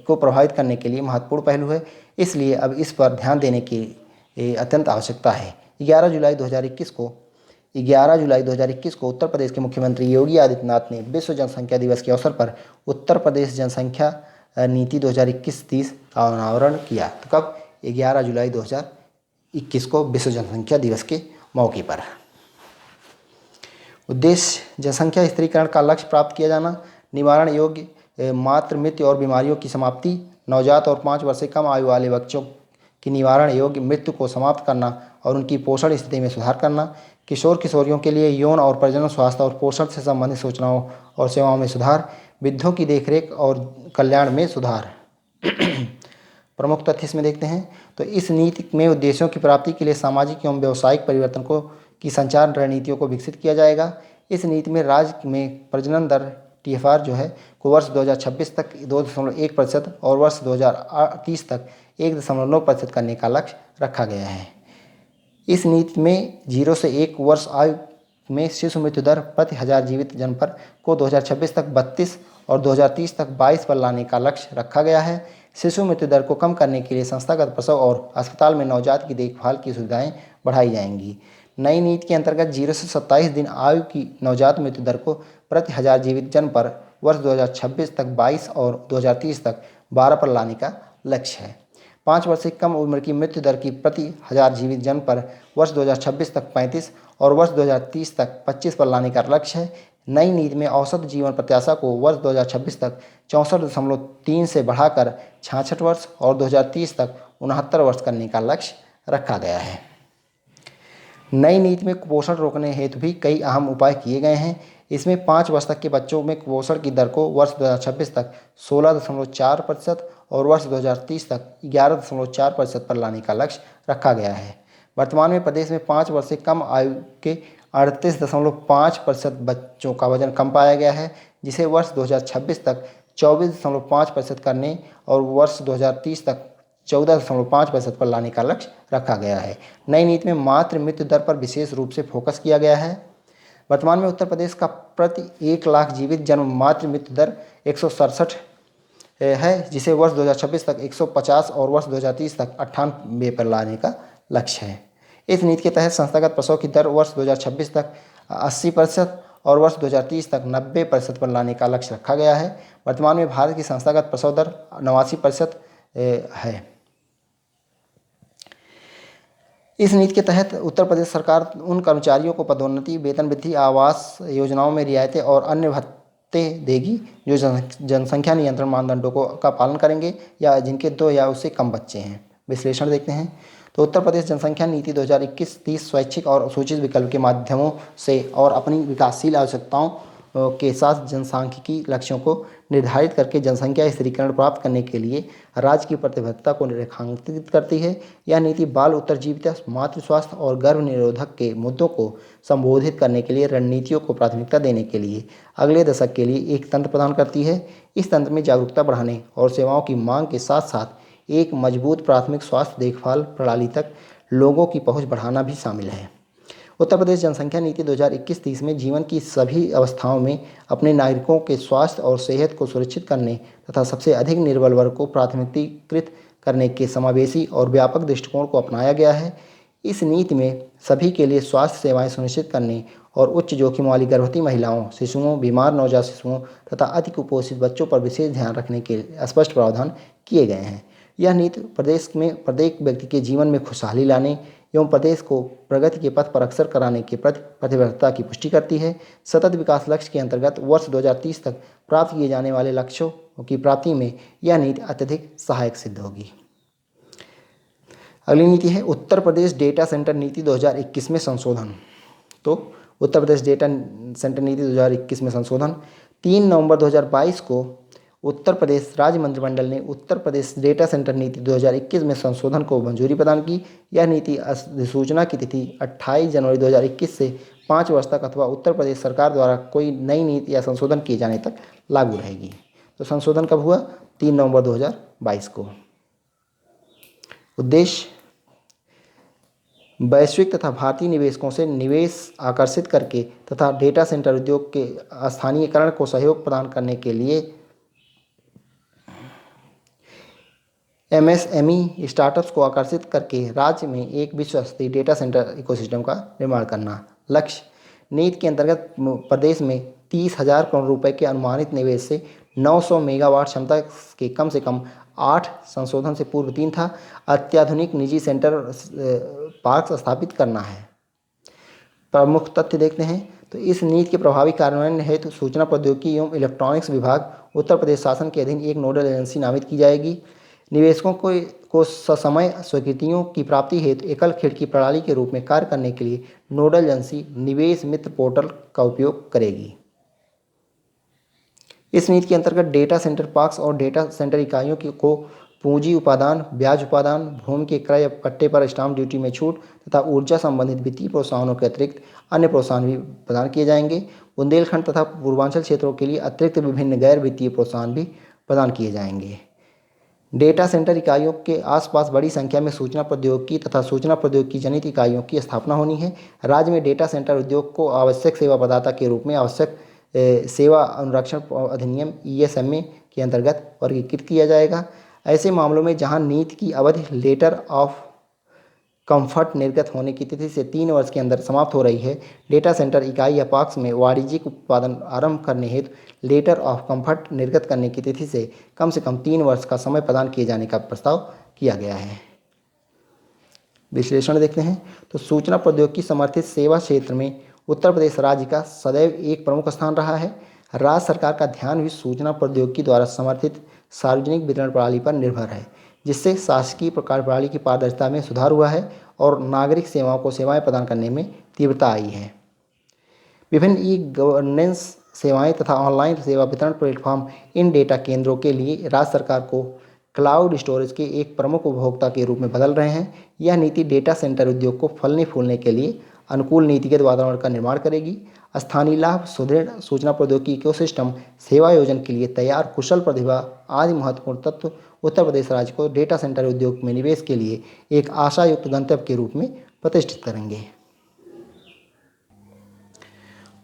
को प्रभावित करने के लिए महत्वपूर्ण पहलू है। इसलिए अब इस पर ध्यान देने की अत्यंत आवश्यकता है। 11 जुलाई 2021 को उत्तर प्रदेश के मुख्यमंत्री योगी आदित्यनाथ ने विश्व जनसंख्या दिवस के अवसर पर उत्तर प्रदेश जनसंख्या नीति 2021-30 का अनावरण किया। तो कब? 11 जुलाई 2021 को विश्व जनसंख्या दिवस के मौके पर। उद्देश्य जनसंख्या स्थिरीकरण का लक्ष्य प्राप्त किया जाना, निवारण योग्य मातृ मृत्यु और बीमारियों की समाप्ति, नवजात और 5 वर्ष से कम आयु वाले बच्चों की निवारण योग्य मृत्यु को समाप्त करना और उनकी पोषण स्थिति में सुधार करना, किशोर किशोरियों के लिए यौन और प्रजनन स्वास्थ्य और पोषण से संबंधित सूचनाओं और सेवाओं में सुधार, वृद्धों की देखरेख और कल्याण में सुधार। प्रमुख तथ्य इसमें देखते हैं। तो इस नीति में उद्देश्यों की प्राप्ति के लिए सामाजिक एवं व्यावसायिक परिवर्तन की संचार रणनीतियों को विकसित किया जाएगा। इस नीति में राज्य में प्रजनन दर TFR जो है को वर्ष 2026 तक 2.1% और वर्ष 2030 तक 1.9% करने का लक्ष्य रखा गया है। इस नीति में 0 से 1 वर्ष आयु में शिशु मृत्यु दर प्रति 1000 जीवित जन्म पर को 2026 तक 32 और 2030 तक 22 पर लाने का लक्ष्य रखा गया है। शिशु मृत्यु दर को कम करने के लिए संस्थागत प्रसव और अस्पताल में नवजात की देखभाल की सुविधाएं बढ़ाई जाएंगी। नई नीति के अंतर्गत 0 से 27 दिन आयु की नवजात मृत्यु दर को प्रति 1000 जीवित जन्म पर वर्ष 2026 तक 22 और 2030 तक 12 पर लाने का लक्ष्य है। 5 वर्ष से कम उम्र की मृत्यु दर की प्रति 1000 जीवित जन पर वर्ष 2026 तक 35 और वर्ष 2030 तक 25 पर लाने का लक्ष्य है। नई नीति में औसत जीवन प्रत्याशा को वर्ष 2026 तक 64.3 से बढ़ाकर 66 वर्ष और 2030 तक 69 वर्ष करने का लक्ष्य रखा गया है। नई नीति में कुपोषण रोकने हेतु भी कई अहम उपाय किए गए हैं। इसमें 5 वर्ष तक के बच्चों में कुपोषण की दर को वर्ष 2026 तक 16.4% और वर्ष 2030 तक 11.4% पर लाने का लक्ष्य रखा गया है। वर्तमान में प्रदेश में 5 वर्ष से कम आयु के 38.5% बच्चों का वजन कम पाया गया है, जिसे वर्ष 2026 तक 24.5% करने और वर्ष 2030 तक 14.5% पर लाने का लक्ष्य रखा गया है। नई नीति में मातृ मृत्यु दर पर विशेष रूप से फोकस किया गया है। वर्तमान में उत्तर प्रदेश का प्रति 1 लाख जीवित जन्म मातृ मृत्यु दर 167 है, जिसे वर्ष 2026 तक 150 और वर्ष 2030 तक 98 पर लाने का लक्ष्य है। इस नीति के तहत संस्थागत प्रसव की दर वर्ष 2026 तक 80% और वर्ष 2030 तक 90% पर लाने का लक्ष्य रखा गया है। वर्तमान में भारत की संस्थागत प्रसव दर 89% है। इस नीति के तहत उत्तर प्रदेश सरकार उन कर्मचारियों को पदोन्नति, वेतन वृद्धि, आवास योजनाओं में रियायतें और अन्य भत्ते देगी जो जनसंख्या नियंत्रण मानदंडों का पालन करेंगे या जिनके 2 या उससे कम बच्चे हैं। विश्लेषण देखते हैं तो उत्तर प्रदेश जनसंख्या नीति 2021-30 स्वैच्छिक और सूचित विकल्प के माध्यमों से और अपनी विकासशील आवश्यकताओं के साथ जनसांख्यिकी लक्ष्यों को निर्धारित करके जनसंख्या स्थिरीकरण प्राप्त करने के लिए राज्य की प्रतिबद्धता को रेखांकित करती है। यह नीति बाल उत्तरजीविता, मातृ स्वास्थ्य और गर्भ निरोधक के मुद्दों को संबोधित करने के लिए रणनीतियों को प्राथमिकता देने के लिए अगले दशक के लिए एक तंत्र प्रदान करती है। इस तंत्र में जागरूकता बढ़ाने और सेवाओं की मांग के साथ साथ एक मजबूत प्राथमिक स्वास्थ्य देखभाल प्रणाली तक लोगों की पहुँच बढ़ाना भी शामिल है। उत्तर प्रदेश जनसंख्या नीति 2021-30 में जीवन की सभी अवस्थाओं में अपने नागरिकों के स्वास्थ्य और सेहत को सुरक्षित करने तथा सबसे अधिक निर्बल वर्ग को प्राथमिकीकृत करने के समावेशी और व्यापक दृष्टिकोण को अपनाया गया है। इस नीति में सभी के लिए स्वास्थ्य सेवाएं सुनिश्चित करने और उच्च जोखिम वाली गर्भवती महिलाओं, शिशुओं, बीमार नवजात शिशुओं तथा अति कुपोषित बच्चों पर विशेष ध्यान रखने के स्पष्ट प्रावधान किए गए हैं। यह नीति प्रदेश में प्रत्येक व्यक्ति के जीवन में खुशहाली लाने एवं प्रदेश को प्रगति के पथ पर अग्रसर कराने के प्रति प्रतिबद्धता की पुष्टि करती है। सतत विकास लक्ष्य के अंतर्गत वर्ष 2030 तक प्राप्त किए जाने वाले लक्ष्यों की प्राप्ति में यह नीति अत्यधिक सहायक सिद्ध होगी। अगली नीति है उत्तर प्रदेश डेटा सेंटर नीति 2021 में संशोधन। तो उत्तर प्रदेश डेटा सेंटर नीति 2021 में संशोधन 3 नवंबर 2022 को उत्तर प्रदेश राज्य मंत्रिमंडल ने उत्तर प्रदेश डेटा सेंटर नीति 2021 में संशोधन को मंजूरी प्रदान की। यह नीति अधिसूचना की तिथि 28 जनवरी 2021 से 5 वर्ष तक अथवा उत्तर प्रदेश सरकार द्वारा कोई नई नीति या संशोधन किए जाने तक लागू रहेगी। तो संशोधन कब हुआ? 3 नवंबर 2022 को। उद्देश्य वैश्विक तथा भारतीय निवेशकों से निवेश आकर्षित करके तथा डेटा सेंटर उद्योग के स्थानीयकरण को सहयोग प्रदान करने के लिए MSME स्टार्टअप्स को आकर्षित करके राज्य में एक विश्वस्तरीय डेटा सेंटर इकोसिस्टम का निर्माण करना। लक्ष्य नीति के अंतर्गत प्रदेश में 30,000 करोड़ रुपए के अनुमानित निवेश से 900 मेगावाट क्षमता के कम से कम 8 संशोधन से पूर्व 3 था अत्याधुनिक निजी सेंटर पार्क स्थापित करना है। प्रमुख तथ्य देखते हैं तो इस नीति के प्रभावी कार्यान्वयन हेतु सूचना प्रौद्योगिकी एवं इलेक्ट्रॉनिक्स विभाग उत्तर प्रदेश शासन के अधीन एक नोडल एजेंसी नामित की जाएगी। निवेशकों को ससमय स्वीकृतियों की प्राप्ति हेतु एकल खिड़की प्रणाली के रूप में कार्य करने के लिए नोडल एजेंसी निवेश मित्र पोर्टल का उपयोग करेगी। इस नीति के अंतर्गत डेटा सेंटर पार्क्स और डेटा सेंटर इकाइयों को पूंजी उपादान, ब्याज उपादान, भूमि के क्रय पट्टे पर स्टाम्प ड्यूटी में छूट तथा ऊर्जा संबंधित वित्तीय प्रोत्साहनों के अतिरिक्त अन्य प्रोत्साहन भी प्रदान किए जाएंगे। बुंदेलखंड तथा पूर्वांचल क्षेत्रों के लिए अतिरिक्त विभिन्न गैर वित्तीय प्रोत्साहन भी प्रदान किए जाएंगे। डेटा सेंटर इकाइयों के आसपास बड़ी संख्या में सूचना प्रौद्योगिकी तथा सूचना प्रौद्योगिकी जनित इकाइयों की स्थापना होनी है। राज्य में डेटा सेंटर उद्योग को आवश्यक सेवा प्रदाता के रूप में आवश्यक सेवा अनुरक्षण अधिनियम ESMA के अंतर्गत वर्गीकृत किया जाएगा। ऐसे मामलों में जहां नीति की अवधि लेटर ऑफ कंफर्ट निर्गत होने की तिथि से 3 वर्ष के अंदर समाप्त हो रही है। डेटा सेंटर इकाई या पार्क्स में वाणिज्यिक उत्पादन आरंभ करने हेतु लेटर ऑफ कंफर्ट निर्गत करने की तिथि से कम 3 वर्ष का समय प्रदान किए जाने का प्रस्ताव किया गया है। विश्लेषण देखते हैं तो सूचना प्रौद्योगिकी समर्थित सेवा क्षेत्र में उत्तर प्रदेश राज्य का सदैव एक प्रमुख स्थान रहा है। राज्य सरकार का ध्यान भी सूचना प्रौद्योगिकी द्वारा समर्थित सार्वजनिक वितरण प्रणाली पर निर्भर है, जिससे शासकीय कार्यप्रणाली की पारदर्शिता में सुधार हुआ है और नागरिक सेवाओं को सेवाएं प्रदान करने में तीव्रता आई है। विभिन्न ई गवर्नेंस सेवाएं तथा ऑनलाइन सेवा वितरण प्लेटफॉर्म इन डेटा केंद्रों के लिए राज्य सरकार को क्लाउड स्टोरेज के एक प्रमुख उपभोक्ता के रूप में बदल रहे हैं। यह नीति डेटा सेंटर उद्योग को फलने फूलने के लिए अनुकूल नीतिगत वातावरण का निर्माण करेगी। स्थानीय लाभ, सुदृढ़ सूचना प्रौद्योगिकी इकोसिस्टम, सेवा आयोजन के लिए तैयार कुशल प्रतिभा आदि महत्वपूर्ण तत्व उत्तर प्रदेश राज्य को डेटा सेंटर उद्योग में निवेश के लिए एक आशायुक्त गंतव्य के रूप में प्रतिष्ठित करेंगे।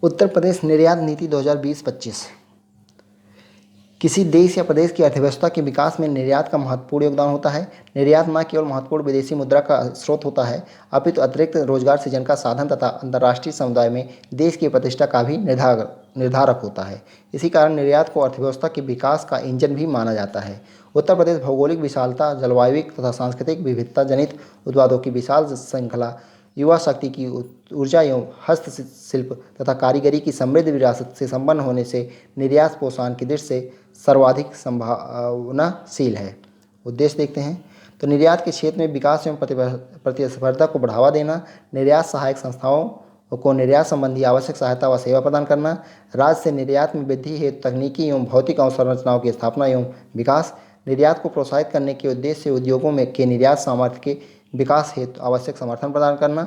उत्तर प्रदेश निर्यात नीति 2020-25। किसी देश या प्रदेश की अर्थव्यवस्था के विकास में निर्यात का महत्वपूर्ण योगदान होता है। निर्यात न केवल महत्वपूर्ण विदेशी मुद्रा का स्रोत होता है, अपितु अतिरिक्त रोजगार सृजन का साधन तथा अंतर्राष्ट्रीय समुदाय में देश की प्रतिष्ठा का भी निर्धारक होता है। इसी कारण निर्यात को अर्थव्यवस्था के विकास का इंजन भी माना जाता है। उत्तर प्रदेश भौगोलिक विशालता, जलवायु तथा सांस्कृतिक विविधता जनित उत्पादों की विशाल श्रृंखला, युवा शक्ति की ऊर्जा एवं हस्तशिल्प तथा कारीगरी की समृद्ध विरासत से संपन्न होने से निर्यात प्रोत्साहन की दृष्टि से सर्वाधिक संभावनाशील है। उद्देश्य देखते हैं तो निर्यात के क्षेत्र में विकास एवं प्रतिस्पर्धा को बढ़ावा देना, निर्यात सहायक संस्थाओं को निर्यात संबंधी आवश्यक सहायता व सेवा प्रदान करना, राज्य से निर्यात में वृद्धि हेतु तकनीकी एवं भौतिक अवसंरचनाओं की स्थापना एवं विकास, निर्यात को प्रोत्साहित करने के उद्देश्य से उद्योगों में के निर्यात सामर्थ्य के विकास हेतु आवश्यक समर्थन प्रदान करना,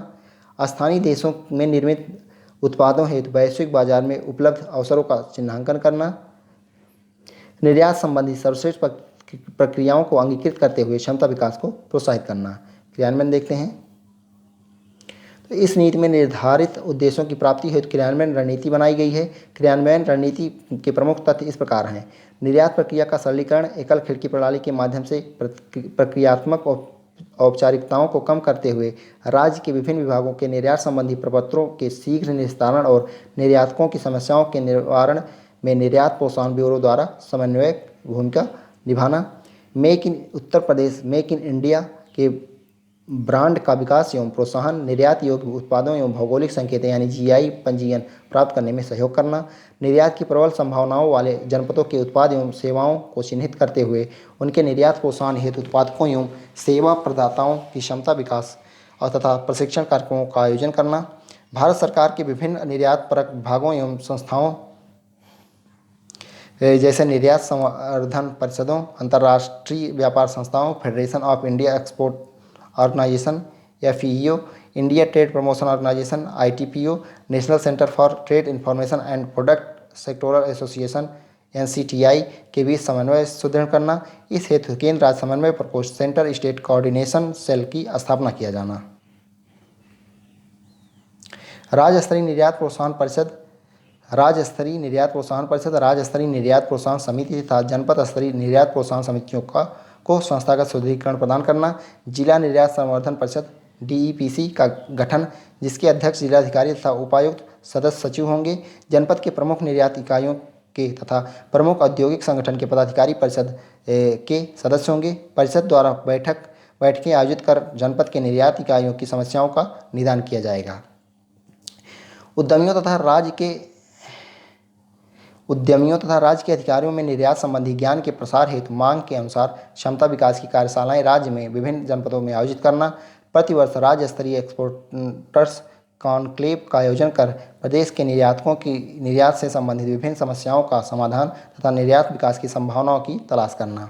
स्थानीय देशों में निर्मित उत्पादों हेतु वैश्विक बाजार में उपलब्ध अवसरों का चिन्हांकन करना, निर्यात संबंधी सर्वश्रेष्ठ प्रक्रियाओं को अंगीकृत करते हुए क्षमता विकास को प्रोत्साहित करना। क्रियान्वयन देखते हैं तो इस नीति में निर्धारित उद्देश्यों की प्राप्ति हेतु क्रियान्वयन रणनीति बनाई गई है। क्रियान्वयन रणनीति के प्रमुख तथ्य इस प्रकार हैं। निर्यात प्रक्रिया का सरलीकरण, एकल खिड़की प्रणाली के माध्यम से प्रक्रियात्मक औपचारिकताओं को कम करते हुए राज्य के विभिन्न विभागों के निर्यात संबंधी प्रपत्रों के शीघ्र निस्तारण और निर्यातकों की समस्याओं के निवारण में निर्यात प्रोत्साहन ब्यूरो द्वारा समन्वयक भूमिका निभाना, make in Uttar Pradesh, make in India के ब्रांड का विकास एवं प्रोत्साहन, निर्यात योग्य उत्पादों एवं भौगोलिक संकेतन यानी जीआई पंजीयन प्राप्त करने में सहयोग करना, निर्यात की प्रबल संभावनाओं वाले जनपदों के उत्पाद एवं सेवाओं को चिन्हित करते हुए उनके निर्यात प्रोत्साहन हेतु उत्पादकों एवं सेवा प्रदाताओं की क्षमता विकास और तथा प्रशिक्षण कार्यक्रमों का आयोजन करना, भारत सरकार के विभिन्न निर्यात परक विभागों एवं संस्थाओं जैसे निर्यात संवर्धन परिषदों, अंतर्राष्ट्रीय व्यापार संस्थाओं, federation of India export organisation FEO, India trade promotion organisation ITPO, national centre for trade information and product sectoral association NCTI के बीच समन्वय सुदृढ़ करना। इस हेतु केंद्र राज्य समन्वय प्रकोष्ठ सेंटर स्टेट कोऑर्डिनेशन सेल की स्थापना किया जाना। राज्य स्तरीय निर्यात प्रोत्साहन परिषद, राज्य स्तरीय निर्यात प्रोत्साहन परिषद, राज्य स्तरीय निर्यात प्रोत्साहन समिति तथा जनपद स्तरीय निर्यात प्रोत्साहन समितियों को संस्थागत सुदृढ़ीकरण प्रदान करना। जिला निर्यात संवर्धन परिषद DEPC का गठन, जिसके अध्यक्ष जिलाधिकारी तथा उपायुक्त सदस्य सचिव होंगे। जनपद के प्रमुख निर्यात इकाइयों के तथा प्रमुख औद्योगिक संगठन के पदाधिकारी परिषद के सदस्य होंगे। परिषद द्वारा बैठकें आयोजित कर जनपद के निर्यात इकाइयों की समस्याओं का निदान किया जाएगा। उद्यमियों तथा राज्य के अधिकारियों में निर्यात संबंधी ज्ञान के प्रसार हेतु मांग के अनुसार क्षमता विकास की कार्यशालाएं राज्य में विभिन्न जनपदों में आयोजित करना। प्रतिवर्ष राज्य स्तरीय एक्सपोर्टर्स कॉन्क्लेव का आयोजन कर प्रदेश के निर्यातकों की निर्यात से संबंधित विभिन्न समस्याओं का समाधान तथा निर्यात विकास की संभावनाओं की तलाश करना।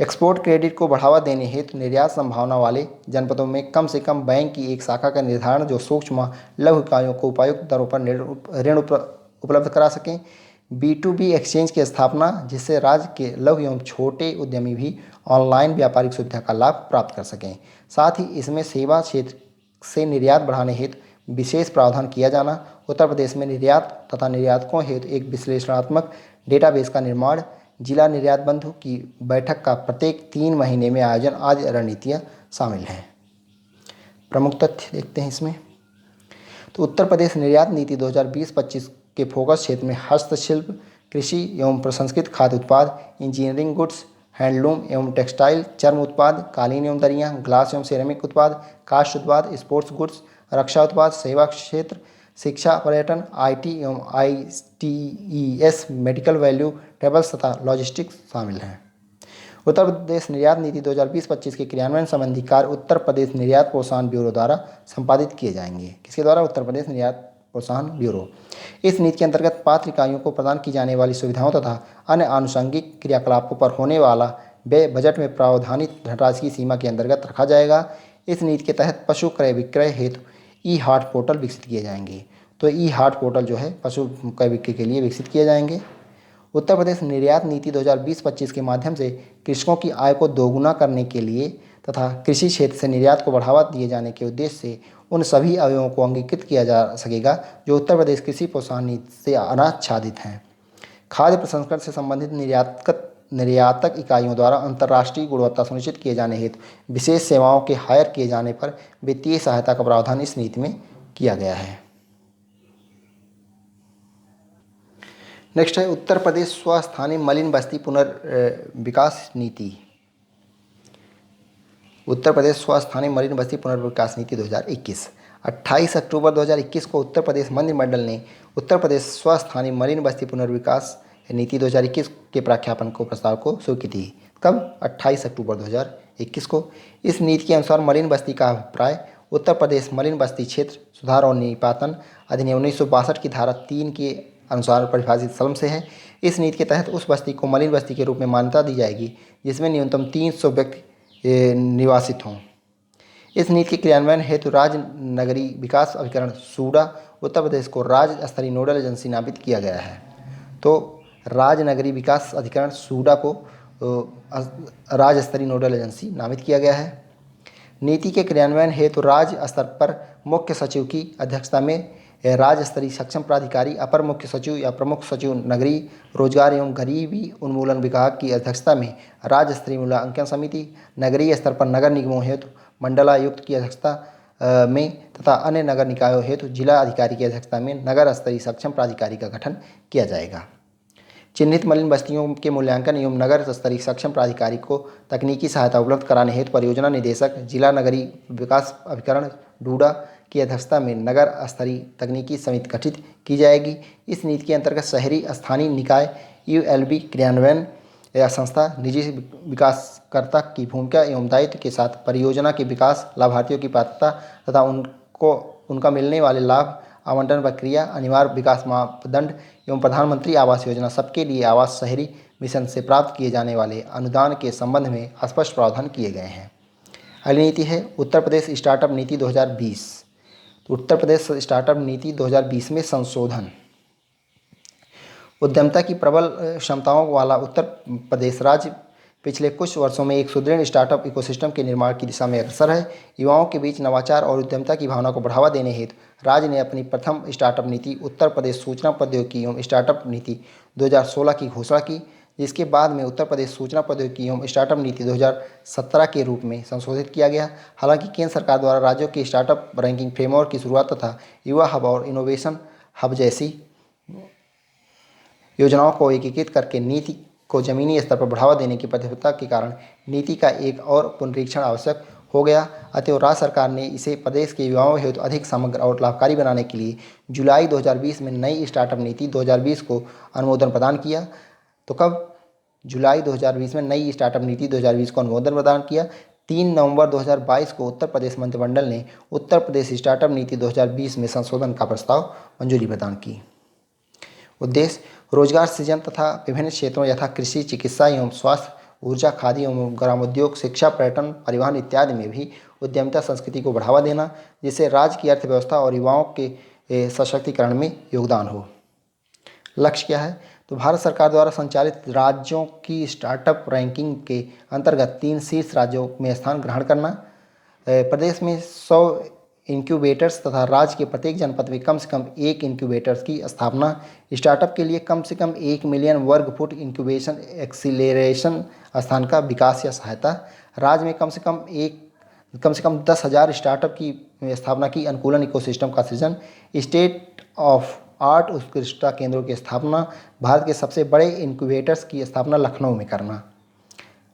एक्सपोर्ट क्रेडिट को बढ़ावा देने हेतु निर्यात संभावना वाले जनपदों में कम से कम बैंक की एक शाखा का निर्धारण जो सूक्ष्म लघु इकाइयों को उपयुक्त दरों पर ऋण उपलब्ध करा सकें। B2B एक्सचेंज की स्थापना, जिससे राज्य के लघु एवं छोटे उद्यमी भी ऑनलाइन व्यापारिक सुविधा का लाभ प्राप्त कर सकें। साथ ही इसमें सेवा क्षेत्र से निर्यात बढ़ाने हेतु विशेष प्रावधान किया जाना। उत्तर प्रदेश में निर्यात तथा निर्यातकों हेतु एक विश्लेषणात्मक डेटाबेस का निर्माण, जिला निर्यात बंधु की बैठक का प्रत्येक 3 महीने में आयोजन आदि रणनीतियाँ शामिल हैं। प्रमुख तथ्य देखते हैं इसमें। तो उत्तर प्रदेश निर्यात नीति 2020-25 के फोकस क्षेत्र में हस्तशिल्प, कृषि एवं प्रसंस्कृत खाद्य उत्पाद, इंजीनियरिंग गुड्स, हैंडलूम एवं टेक्सटाइल, चर्म उत्पाद, कालीन एवं दरियाँ, ग्लास एवं सिरेमिक उत्पाद, काष्ठ उत्पाद, स्पोर्ट्स गुड्स, रक्षा उत्पाद, सेवा क्षेत्र, शिक्षा, पर्यटन, आईटी एवं आईटीईएस, मेडिकल वैल्यू ट्रेवल्स तथा लॉजिस्टिक्स शामिल हैं। उत्तर प्रदेश निर्यात नीति 2020-25 के क्रियान्वयन संबंधी कार्य उत्तर प्रदेश निर्यात प्रोत्साहन ब्यूरो द्वारा संपादित किए जाएंगे। किसके द्वारा? उत्तर प्रदेश निर्यात प्रोत्साहन ब्यूरो। इस नीति के अंतर्गत पात्र इकाइयों को प्रदान की जाने वाली सुविधाओं तथा अन्य आनुषंगिक क्रियाकलापों पर होने वाला व्यय बजट में प्रावधानित धनराशि की सीमा के अंतर्गत रखा जाएगा। इस नीति के तहत पशु क्रय विक्रय हेतु ई हाट पोर्टल विकसित किए जाएंगे। तो ई हाट पोर्टल जो है पशु क्रय विक्रय के लिए विकसित किए जाएंगे। उत्तर प्रदेश निर्यात नीति 2020-25 के माध्यम से कृषकों की आय को दोगुना करने के लिए तथा कृषि क्षेत्र से निर्यात को बढ़ावा दिए जाने के उद्देश्य से उन सभी अवयवों को अंगीकृत किया जा सकेगा जो उत्तर प्रदेश कृषि प्रोत्साहन नीति से अनाच्छादित हैं। खाद्य प्रसंस्करण से संबंधित निर्यातक इकाइयों द्वारा अंतर्राष्ट्रीय गुणवत्ता सुनिश्चित किए जाने हेतु विशेष सेवाओं के हायर किए जाने पर वित्तीय सहायता का प्रावधान इस नीति में किया गया है। नेक्स्ट है उत्तर प्रदेश स्वस्थानीय मलिन बस्ती पुनर्विकास नीति। उत्तर प्रदेश स्वस्थानीय मलिन बस्ती पुनर्विकास नीति 2021। 28 अक्टूबर 2021 को उत्तर प्रदेश मंत्रिमंडल ने उत्तर प्रदेश स्वस्थानीय मलिन बस्ती पुनर्विकास नीति 2021 के प्रख्यापन को प्रस्ताव को स्वीकृति दी। कब? 28 अक्टूबर 2021 को। इस नीति के अनुसार मलिन बस्ती का अभिप्राय उत्तर प्रदेश मलिन बस्ती क्षेत्र सुधार और निपातन अधिनियम 1962 की धारा 3 के अनुसार परिभाषित श्रम से है। इस नीति के तहत उस बस्ती को मलिन बस्ती के रूप में मान्यता दी जाएगी जिसमें न्यूनतम 300 व्यक्ति निवासित हों। इस नीति के क्रियान्वयन हेतु राज्य नगरीय विकास अभिकरण सूडा उत्तर प्रदेश को राज्य स्तरीय नोडल एजेंसी नामित किया गया है। तो राज्य नगरीय विकास अधिकरण सूडा को राज्य स्तरीय नोडल एजेंसी नामित किया गया है। नीति के क्रियान्वयन हेतु राज्य स्तर पर मुख्य सचिव की अध्यक्षता में राज्य स्तरीय सक्षम प्राधिकारी, अपर मुख्य सचिव या प्रमुख सचिव नगरीय रोजगार एवं गरीबी उन्मूलन विभाग की अध्यक्षता में राज्य स्तरीय मूल्यांकन समिति, नगरीय स्तर पर नगर निगमों हेतु मंडलायुक्त की अध्यक्षता में तथा अन्य नगर निकायों हेतु जिला अधिकारी की अध्यक्षता में नगर स्तरीय सक्षम प्राधिकारी का गठन किया जाएगा। चिन्हित मलिन बस्तियों के मूल्यांकन एवं नगर स्तरीय सक्षम प्राधिकारी को तकनीकी सहायता उपलब्ध कराने हेतु परियोजना निदेशक, जिला नगरीय विकास अभिकरण डूडा की अध्यक्षता में नगर स्तरीय तकनीकी समिति गठित की जाएगी। इस नीति के अंतर्गत शहरी स्थानीय निकाय यूएलबी क्रियान्वयन या संस्था निजी विकासकर्ता की भूमिका एवं दायित्व के साथ परियोजना के विकास, लाभार्थियों की पात्रता तथा उनका मिलने वाले लाभ, आवंटन प्रक्रिया, अनिवार्य विकास मापदंड एवं प्रधानमंत्री आवास योजना सबके लिए आवास शहरी मिशन से प्राप्त किए जाने वाले अनुदान के संबंध में स्पष्ट प्रावधान किए गए हैं। अगली नीति है उत्तर प्रदेश स्टार्टअप नीति 2020। तो उत्तर प्रदेश स्टार्टअप नीति 2020 में संशोधन। उद्यमता की प्रबल क्षमताओं वाला उत्तर प्रदेश राज्य पिछले कुछ वर्षों में एक सुदृढ़ स्टार्टअप इकोसिस्टम के निर्माण की दिशा में अग्रसर है। युवाओं के बीच नवाचार और उद्यमता की भावना को बढ़ावा देने हेतु राज्य ने अपनी प्रथम स्टार्टअप नीति उत्तर प्रदेश सूचना प्रौद्योगिकी एवं स्टार्टअप नीति 2016 की घोषणा की, जिसके बाद में उत्तर प्रदेश सूचना प्रौद्योगिकी एवं स्टार्टअप नीति 2017 के रूप में संशोधित किया गया। हालांकि केंद्र सरकार द्वारा राज्यों के स्टार्टअप रैंकिंग फ्रेमवर्क की शुरुआत तथा युवा हब और इनोवेशन हब जैसी योजनाओं को एकीकृत करके नीति को जमीनी स्तर पर बढ़ावा देने की प्रतिबद्धता के कारण नीति का एक और पुनरीक्षण आवश्यक हो गया। अतः राज्य सरकार ने इसे प्रदेश के युवाओं हेतु अधिक समग्र और लाभकारी बनाने के लिए जुलाई 2020 में नई स्टार्टअप नीति 2020 को अनुमोदन प्रदान किया। तो कब? जुलाई 2020 में नई स्टार्टअप नीति 2020 को अनुमोदन प्रदान किया। 3 नवंबर 2022 को उत्तर प्रदेश मंत्रिमंडल ने उत्तर प्रदेश स्टार्टअप नीति 2020 में संशोधन का प्रस्ताव मंजूरी प्रदान की। उद्देश्य रोजगार सृजन तथा विभिन्न क्षेत्रों यथा कृषि, चिकित्सा एवं स्वास्थ्य, ऊर्जा, खाद्य एवं ग्रामोद्योग, शिक्षा, पर्यटन, परिवहन इत्यादि में भी उद्यमिता संस्कृति को बढ़ावा देना, जिससे राज्य की अर्थव्यवस्था और युवाओं के सशक्तिकरण में योगदान हो। लक्ष्य क्या है? तो भारत सरकार द्वारा संचालित राज्यों की स्टार्टअप रैंकिंग के अंतर्गत 3 शीर्ष राज्यों में स्थान ग्रहण करना, प्रदेश में 100 इंक्यूबेटर्स तथा राज्य के प्रत्येक जनपद में कम से कम 1 इंक्यूबेटर्स की स्थापना, स्टार्टअप के लिए कम से कम 1 मिलियन वर्ग फुट इंक्यूबेशन एक्सीलरेशन स्थान का विकास या सहायता, राज्य में कम से कम 1 कम से कम 10,000 स्टार्टअप की स्थापना की, अनुकूलन इकोसिस्टम का सृजन, स्टेट ऑफ आर्ट उत्कृष्टता केंद्रों की स्थापना, भारत के सबसे बड़े इनक्यूबेटर्स की स्थापना लखनऊ में करना।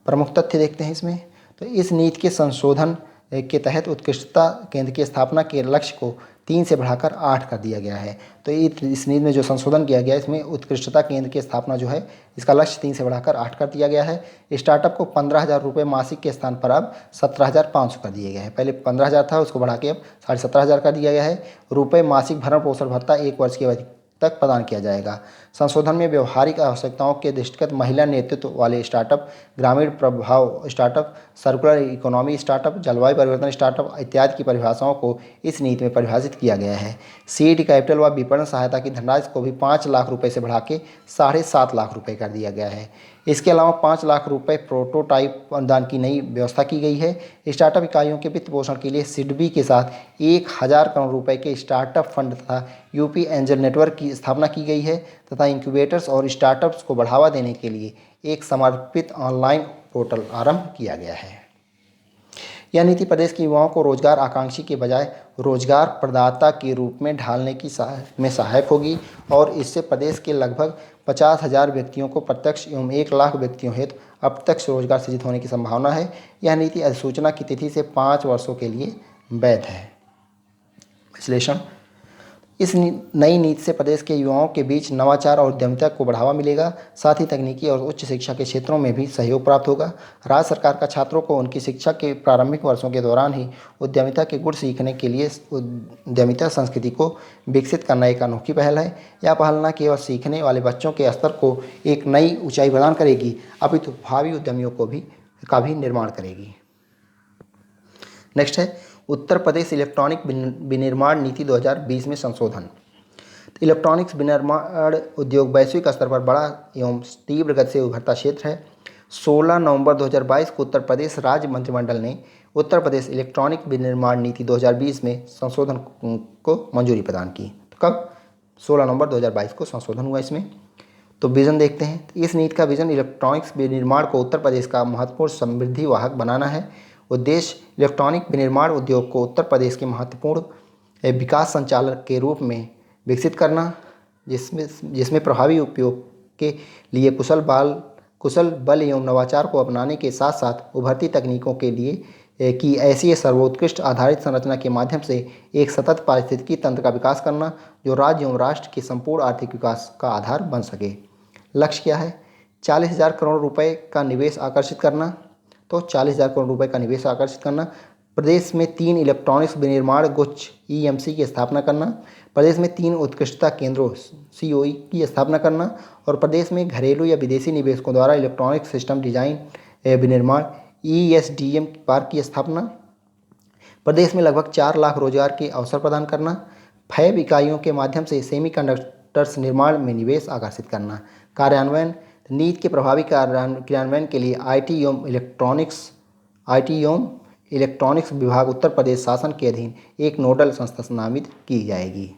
प्रमुख तथ्य देखते हैं इसमें। तो इस नीति के संशोधन के तहत उत्कृष्टता केंद्र की स्थापना के लक्ष्य को 3 से बढ़ाकर 8 कर दिया गया है। तो इस नीति में जो संशोधन किया गया है, इसमें उत्कृष्टता केंद्र की स्थापना जो है इसका लक्ष्य 3 से बढ़ाकर 8 कर दिया गया है। स्टार्टअप को 15,000 रुपये मासिक के स्थान पर अब 17,500 कर दिया गया है। पहले 15,000 था, उसको बढ़ा के अब 17,500 कर दिया गया है। रुपये मासिक भरण पोषण भत्ता 1 वर्ष की अवधि तक प्रदान किया जाएगा। संशोधन में व्यवहारिक आवश्यकताओं के दृष्टिगत महिला नेतृत्व वाले स्टार्टअप, ग्रामीण प्रभाव स्टार्टअप, सर्कुलर इकोनॉमी स्टार्टअप, जलवायु परिवर्तन स्टार्टअप इत्यादि की परिभाषाओं को इस नीति में परिभाषित किया गया है। सीड कैपिटल व विपणन सहायता की धनराशि को भी 5 लाख रुपये से बढ़ा के 7.5 लाख रुपये कर दिया गया है। इसके अलावा 5 लाख रुपये प्रोटोटाइप अनुदान की नई व्यवस्था की गई है। स्टार्टअप इकाइयों के वित्त पोषण के लिए सिडबी के साथ 1,000 करोड़ रुपए के स्टार्टअप फंड तथा यूपी एंजल नेटवर्क की स्थापना की गई है तथा इंक्यूबेटर्स और स्टार्टअप्स को बढ़ावा देने के लिए एक समर्पित ऑनलाइन पोर्टल आरंभ किया गया है। यह नीति प्रदेश के युवाओं को रोजगार आकांक्षी के बजाय रोजगार प्रदाता के रूप में ढालने की सहायक होगी और इससे प्रदेश के लगभग 50,000 व्यक्तियों को प्रत्यक्ष एवं 1 लाख व्यक्तियों हेतु अप्रत्यक्ष रोजगार सृजित होने की संभावना है। यह नीति अधिसूचना की तिथि से 5 वर्षों के लिए वैध है। विश्लेषण। इस नई नीति से प्रदेश के युवाओं के बीच नवाचार और उद्यमिता को बढ़ावा मिलेगा, साथ ही तकनीकी और उच्च शिक्षा के क्षेत्रों में भी सहयोग प्राप्त होगा। राज्य सरकार का छात्रों को उनकी शिक्षा के प्रारंभिक वर्षों के दौरान ही उद्यमिता के गुण सीखने के लिए उद्यमिता संस्कृति को विकसित करना एक अनोखी पहल है। यह पहल न केवल सीखने वाले बच्चों के स्तर को एक नई ऊंचाई प्रदान करेगी, अपितु भावी उद्यमियों का भी निर्माण करेगी। नेक्स्ट है उत्तर प्रदेश इलेक्ट्रॉनिक विनिर्माण नीति 2020 में संशोधन। तो इलेक्ट्रॉनिक्स विनिर्माण उद्योग वैश्विक स्तर पर बड़ा एवं तीव्र गति से उभरता क्षेत्र है। 16 नवंबर 2022 को उत्तर प्रदेश राज्य मंत्रिमंडल ने उत्तर प्रदेश इलेक्ट्रॉनिक विनिर्माण नीति 2020 में संशोधन को मंजूरी प्रदान की। तो कब? 16 नवंबर 2022 को संशोधन हुआ इसमें। तो विजन देखते हैं। इस नीति का विजन इलेक्ट्रॉनिक्स विनिर्माण को उत्तर प्रदेश का महत्वपूर्ण समृद्धि वाहक बनाना है। उद्देश्य इलेक्ट्रॉनिक विनिर्माण उद्योग को उत्तर प्रदेश के महत्वपूर्ण विकास संचालक के रूप में विकसित करना, जिसमें प्रभावी उपयोग के लिए कुशल बल एवं नवाचार को अपनाने के साथ साथ उभरती तकनीकों के लिए की ऐसी सर्वोत्कृष्ट आधारित संरचना के माध्यम से एक सतत पारिस्थितिकी तंत्र का विकास करना जो राज्य एवं राष्ट्र के संपूर्ण आर्थिक विकास का आधार बन सके। लक्ष्य क्या है? 40,000 करोड़ रुपए का निवेश आकर्षित करना। तो 40,000 करोड़ रुपए का निवेश आकर्षित करना। प्रदेश में 3 इलेक्ट्रॉनिक्स विनिर्माण गुच्छ EMC की स्थापना करना। प्रदेश में 3 उत्कृष्टता केंद्रों COE की स्थापना करना और प्रदेश में घरेलू या विदेशी निवेशकों द्वारा इलेक्ट्रॉनिक सिस्टम डिजाइन विनिर्माण ESDM पार्क की स्थापना। प्रदेश में लगभग 4 लाख रोजगार के अवसर प्रदान करना। फैब इकाइयों के माध्यम से सेमीकंडक्टर्स निर्माण में निवेश आकर्षित करना। कार्यान्वयन नीति के प्रभावी क्रियान्वयन के लिए IT एवं इलेक्ट्रॉनिक्स विभाग उत्तर प्रदेश शासन के अधीन एक नोडल संस्था नामित की जाएगी।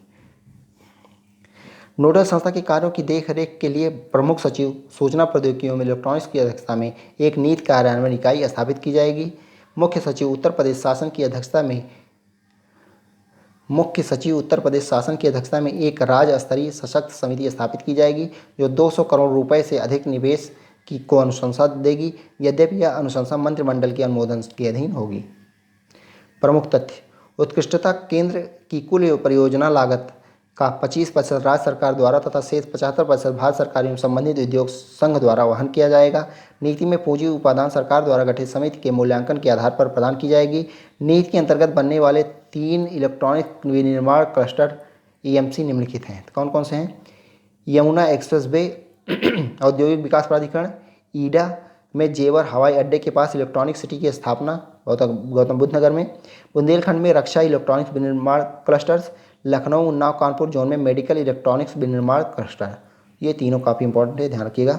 नोडल संस्था के कार्यों की देखरेख के लिए प्रमुख सचिव सूचना प्रौद्योगिकी एवं इलेक्ट्रॉनिक्स की अध्यक्षता में एक नीति कार्यान्वयन इकाई स्थापित की जाएगी। मुख्य सचिव उत्तर प्रदेश शासन की अध्यक्षता में एक राज्य स्तरीय सशक्त समिति स्थापित की जाएगी जो 200 करोड़ रुपए से अधिक निवेश को अनुशंसा देगी, यद्यपि यह अनुशंसा मंत्रिमंडल के अनुमोदन के अधीन होगी। प्रमुख तथ्य। उत्कृष्टता केंद्र की कुल परियोजना लागत का 25% राज्य सरकार द्वारा तथा शेष 75% भारत सरकार एवं संबंधित उद्योग संघ द्वारा वहन किया जाएगा। नीति में पूंजी उपादान सरकार द्वारा गठित समिति के मूल्यांकन के आधार पर प्रदान की जाएगी। नीति के अंतर्गत बनने वाले 3 इलेक्ट्रॉनिक विनिर्माण क्लस्टर EMC निम्नलिखित हैं। कौन कौन से हैं? यमुना एक्सप्रेसवे औद्योगिक विकास प्राधिकरण, ईडा में जेवर हवाई अड्डे के पास इलेक्ट्रॉनिक सिटी की स्थापना गौतम बुद्ध नगर में, बुंदेलखंड में रक्षा इलेक्ट्रॉनिक्स विनिर्माण क्लस्टर्स, लखनऊ उन्नाव कानपुर जोन में मेडिकल इलेक्ट्रॉनिक्स विनिर्माण क्लस्टर। ये तीनों काफ़ी इंपॉर्टेंट है, ध्यान रखिएगा।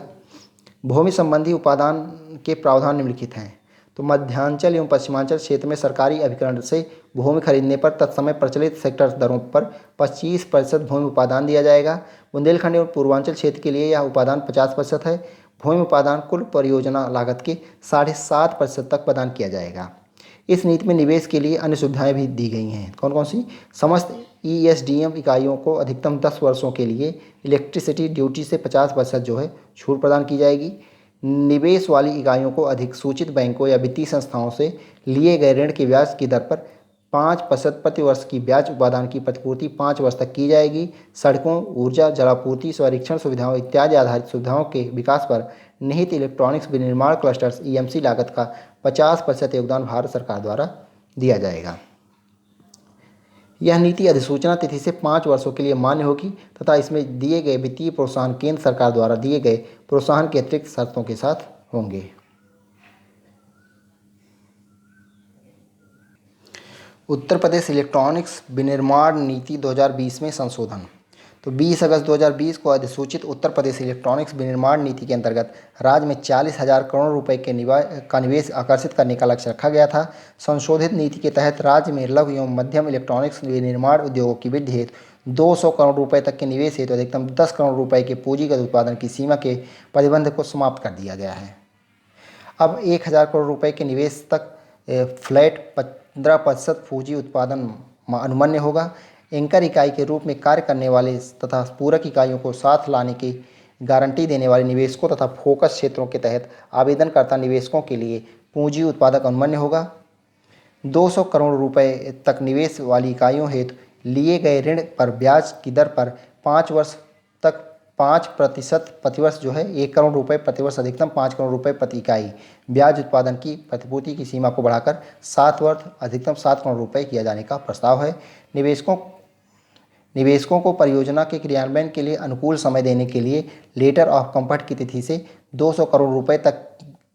भूमि संबंधी उपादान के प्रावधान निम्नलिखित हैं। तो मध्यांचल एवं पश्चिमांचल क्षेत्र में सरकारी अभिकरण से भूमि खरीदने पर तत्समय प्रचलित सेक्टर दरों पर 25% भूमि उपादान दिया जाएगा। बुंदेलखंड एवं पूर्वांचल क्षेत्र के लिए यह उपादान 50% है। भूमि उपादान कुल परियोजना लागत के 7.5% तक प्रदान किया जाएगा। इस नीति में निवेश के लिए अन्य सुविधाएं भी दी गई हैं। कौन कौन सी? समस्त ESDM इकाइयों को अधिकतम 10 वर्षों के लिए इलेक्ट्रिसिटी ड्यूटी से 50% जो है छूट प्रदान की जाएगी। निवेश वाली इकाइयों को अधिक सूचित बैंकों या वित्तीय संस्थाओं से लिए गए ऋण की ब्याज की दर पर 5% प्रति वर्ष की ब्याज उपादान की प्रतिपूर्ति 5 वर्ष तक की जाएगी। सड़कों, ऊर्जा, जलापूर्ति, स्वरीक्षण सुविधाओं इत्यादि आधारित सुविधाओं के विकास पर निहित इलेक्ट्रॉनिक्स विनिर्माण क्लस्टर्स EMC लागत का 50% योगदान भारत सरकार द्वारा दिया जाएगा। यह नीति अधिसूचना तिथि से 5 वर्षों के लिए मान्य होगी तथा इसमें दिए गए वित्तीय प्रोत्साहन केंद्र सरकार द्वारा दिए गए प्रोत्साहन के अतिरिक्त शर्तों के साथ होंगे। उत्तर प्रदेश इलेक्ट्रॉनिक्स विनिर्माण नीति 2020 में संशोधन। तो 20 अगस्त 2020 को अधिसूचित उत्तर प्रदेश इलेक्ट्रॉनिक्स विनिर्माण नीति के अंतर्गत राज्य में 40,000 करोड़ रुपए के निवेश आकर्षित करने का लक्ष्य रखा गया था। संशोधित नीति के तहत राज्य में लघु एवं मध्यम इलेक्ट्रॉनिक्स विनिर्माण उद्योगों की वृद्धि हेतु 200 करोड़ रुपए तक के निवेश हेतु अधिकतम 10 करोड़ रुपए के पूंजीगत उत्पादन की सीमा के प्रतिबंध को समाप्त कर दिया गया है। अब 1,000 करोड़ रुपए के निवेश तक फ्लैट 15% पूंजी उत्पादन अनुमन्य होगा। एंकर इकाई के रूप में कार्य करने वाले तथा पूरक इकाइयों को साथ लाने की गारंटी देने वाले निवेशकों तथा फोकस क्षेत्रों के तहत आवेदनकर्ता निवेशकों के लिए पूंजी उत्पादक अनुमन्य होगा। 200 करोड़ रुपए तक निवेश वाली इकाइयों हेतु लिए गए ऋण पर ब्याज की दर पर 5 वर्ष तक 5% प्रतिवर्ष जो है 1 करोड़ रुपए प्रतिवर्ष अधिकतम 5 करोड़ रुपए प्रति इकाई ब्याज उत्पादन की प्रतिपूर्ति की सीमा को बढ़ाकर 7 वर्ष अधिकतम 7 करोड़ रुपए किया जाने का प्रस्ताव है। निवेशकों को परियोजना के क्रियान्वयन के लिए अनुकूल समय देने के लिए लेटर ऑफ कंफर्ट की तिथि से 200 करोड़ रुपए तक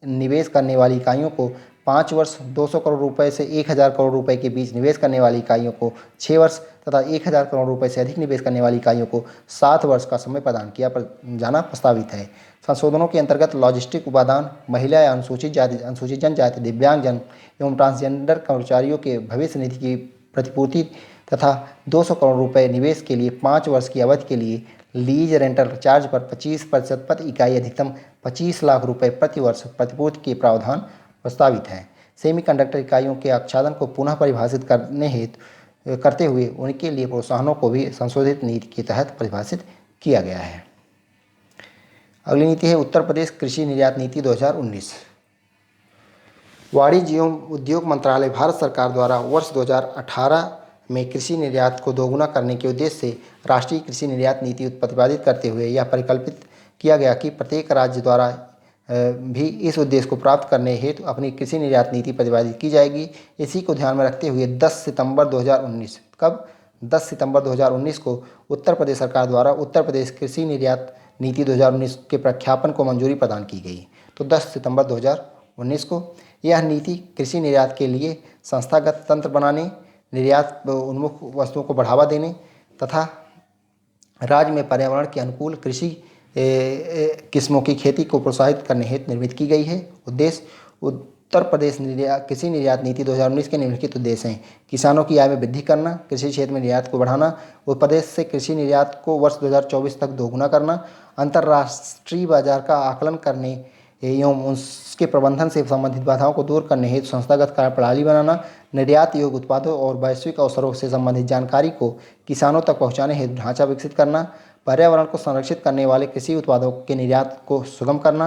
निवेश करने वाली इकाइयों को 5 वर्ष, 200 करोड़ रुपए से 1,000 करोड़ रुपए के बीच निवेश करने वाली इकाइयों को 6 वर्ष तथा 1,000 करोड़ रुपए से अधिक निवेश करने वाली इकाइयों को 7 वर्ष का समय प्रदान किया जाना प्रस्तावित है। संशोधनों के अंतर्गत लॉजिस्टिक उपादान, महिला या अनुसूचित जाति, अनुसूचित जनजाति, दिव्यांगजन एवं ट्रांसजेंडर कर्मचारियों के भविष्य निधि की प्रतिपूर्ति तथा 200 करोड़ रुपए निवेश के लिए 5 वर्ष की अवधि के लिए लीज रेंटल चार्ज पर 25% प्रति इकाई अधिकतम 25 लाख रुपए प्रति वर्ष प्रतिपूर्ति के प्रावधान प्रस्तावित है। सेमीकंडक्टर इकाइयों के आच्छादन को पुनः परिभाषित करते हुए उनके लिए प्रोत्साहनों को भी संशोधित नीति के तहत परिभाषित किया गया है। अगली नीति है उत्तर प्रदेश कृषि निर्यात नीति 2019। वाणिज्य एवं उद्योग मंत्रालय भारत सरकार द्वारा वर्ष 2018 में कृषि निर्यात को दोगुना करने के उद्देश्य से राष्ट्रीय कृषि निर्यात नीति प्रतिपादित करते हुए यह परिकल्पित किया गया कि प्रत्येक राज्य द्वारा भी इस उद्देश्य को प्राप्त करने हेतु अपनी कृषि निर्यात नीति प्रतिपादित की जाएगी। इसी को ध्यान में रखते हुए 10 सितंबर 2019 कब 10 सितंबर 2019 को उत्तर प्रदेश सरकार द्वारा उत्तर प्रदेश कृषि निर्यात नीति 2019 के प्रख्यापन को मंजूरी प्रदान की गई। तो 10 सितंबर 2019 को यह नीति कृषि निर्यात के लिए संस्थागत तंत्र बनाने, निर्यात उन्मुख वस्तुओं को बढ़ावा देने तथा राज्य में पर्यावरण के अनुकूल कृषि किस्मों की खेती को प्रोत्साहित करने हेतु निर्मित की गई है। उद्देश्य उत्तर प्रदेश कृषि निर्यात नीति 2019 के निम्नलिखित उद्देश्य हैं: किसानों की आय में वृद्धि करना, कृषि क्षेत्र में निर्यात को बढ़ाना, उत्तर प्रदेश से कृषि निर्यात को वर्ष 2024 तक दोगुना करना, अंतर्राष्ट्रीय बाजार का आकलन करने एवं उसके प्रबंधन से संबंधित बाधाओं को दूर करने हेतु संस्थागत कार्यप्रणाली बनाना, निर्यात योग्य उत्पादों और वैश्विक अवसरों से संबंधित जानकारी को किसानों तक पहुंचाने हेतु ढांचा विकसित करना, पर्यावरण को संरक्षित करने वाले कृषि उत्पादों के निर्यात को सुगम करना,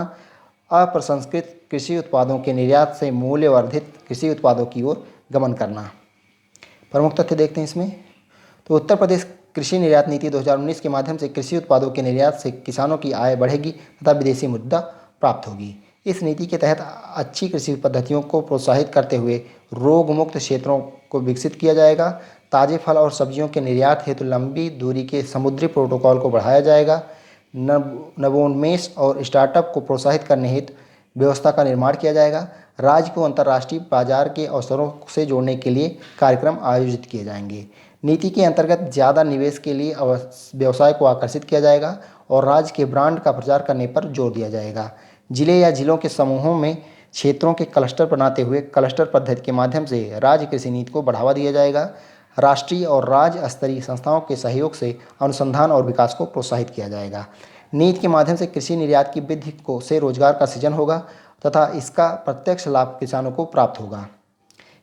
अप्रसंस्कृत कृषि उत्पादों के निर्यात से मूल्यवर्धित कृषि उत्पादों की ओर गमन करना। प्रमुख तथ्य देखते हैं इसमें। तो उत्तर प्रदेश कृषि निर्यात नीति 2019 के माध्यम से कृषि उत्पादों के निर्यात से किसानों की आय बढ़ेगी तथा विदेशी मुद्रा प्राप्त होगी। इस नीति के तहत अच्छी कृषि पद्धतियों को प्रोत्साहित करते हुए रोग मुक्त क्षेत्रों को विकसित किया जाएगा। ताजे फल और सब्जियों के निर्यात हेतु लंबी दूरी के समुद्री प्रोटोकॉल को बढ़ाया जाएगा। नवोन्मेष और स्टार्टअप को प्रोत्साहित करने हेतु व्यवस्था का निर्माण किया जाएगा। राज्य को अंतर्राष्ट्रीय बाजार के अवसरों से जोड़ने के लिए कार्यक्रम आयोजित किए जाएंगे। नीति के अंतर्गत ज़्यादा निवेश के लिए व्यवसाय को आकर्षित किया जाएगा और राज्य के ब्रांड का प्रचार करने पर जोर दिया जाएगा। जिले या जिलों के समूहों में क्षेत्रों के क्लस्टर बनाते हुए क्लस्टर पद्धति के माध्यम से राज्य कृषि नीति को बढ़ावा दिया जाएगा। राष्ट्रीय और राज्य स्तरीय संस्थाओं के सहयोग से अनुसंधान और विकास को प्रोत्साहित किया जाएगा। नीति के माध्यम से कृषि निर्यात की वृद्धि से रोजगार का सृजन होगा तथा इसका प्रत्यक्ष लाभ किसानों को प्राप्त होगा।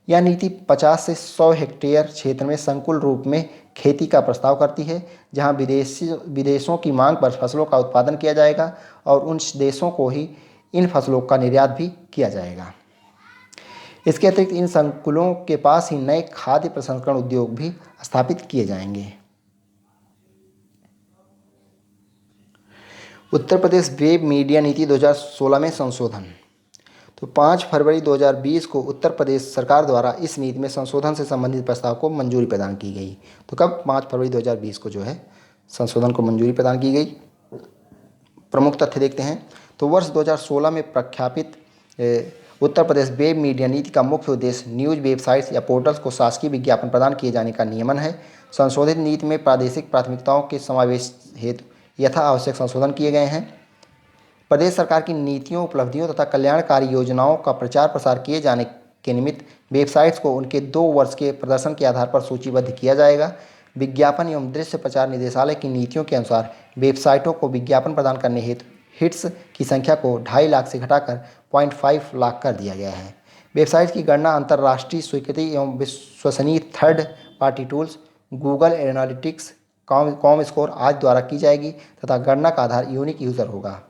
यह नीति 50 से 100 हेक्टेयर क्षेत्र में संकुल रूप में खेती का प्रस्ताव करती है, जहां विदेशों की मांग पर फसलों का उत्पादन किया जाएगा और उन देशों को ही इन फसलों का निर्यात भी किया जाएगा। इसके अतिरिक्त इन संकुलों के पास ही नए खाद्य प्रसंस्करण उद्योग भी स्थापित किए जाएंगे। उत्तर प्रदेश वेब मीडिया नीति 2016 में संशोधन। तो 5 फरवरी 2020 को उत्तर प्रदेश सरकार द्वारा इस नीति में संशोधन से संबंधित प्रस्ताव को मंजूरी प्रदान की गई। तो कब? 5 फरवरी 2020 को जो है संशोधन को मंजूरी प्रदान की गई। प्रमुख तथ्य देखते हैं। तो वर्ष 2016 में प्रख्यापित उत्तर प्रदेश वेब मीडिया नीति का मुख्य उद्देश्य न्यूज वेबसाइट्स या पोर्टल्स को शासकीय विज्ञापन प्रदान किए जाने का नियमन है। संशोधित नीति में प्रादेशिक प्राथमिकताओं के समावेश हेतु यथा आवश्यक संशोधन किए गए हैं। प्रदेश सरकार की नीतियों, उपलब्धियों तथा कल्याणकारी योजनाओं का प्रचार प्रसार किए जाने के निमित्त वेबसाइट्स को उनके 2 वर्ष के प्रदर्शन के आधार पर सूचीबद्ध किया जाएगा। विज्ञापन एवं दृश्य प्रचार निदेशालय की नीतियों के अनुसार वेबसाइटों को विज्ञापन प्रदान करने हेतु हिट्स की संख्या को 2.5 लाख से घटाकर 0.5 लाख कर दिया गया है। वेबसाइट की गणना अंतर्राष्ट्रीय स्वीकृति एवं विश्वसनीय third party tools, Google analytics, com score आदि द्वारा की जाएगी तथा गणना का आधार यूनिक यूज़र होगा।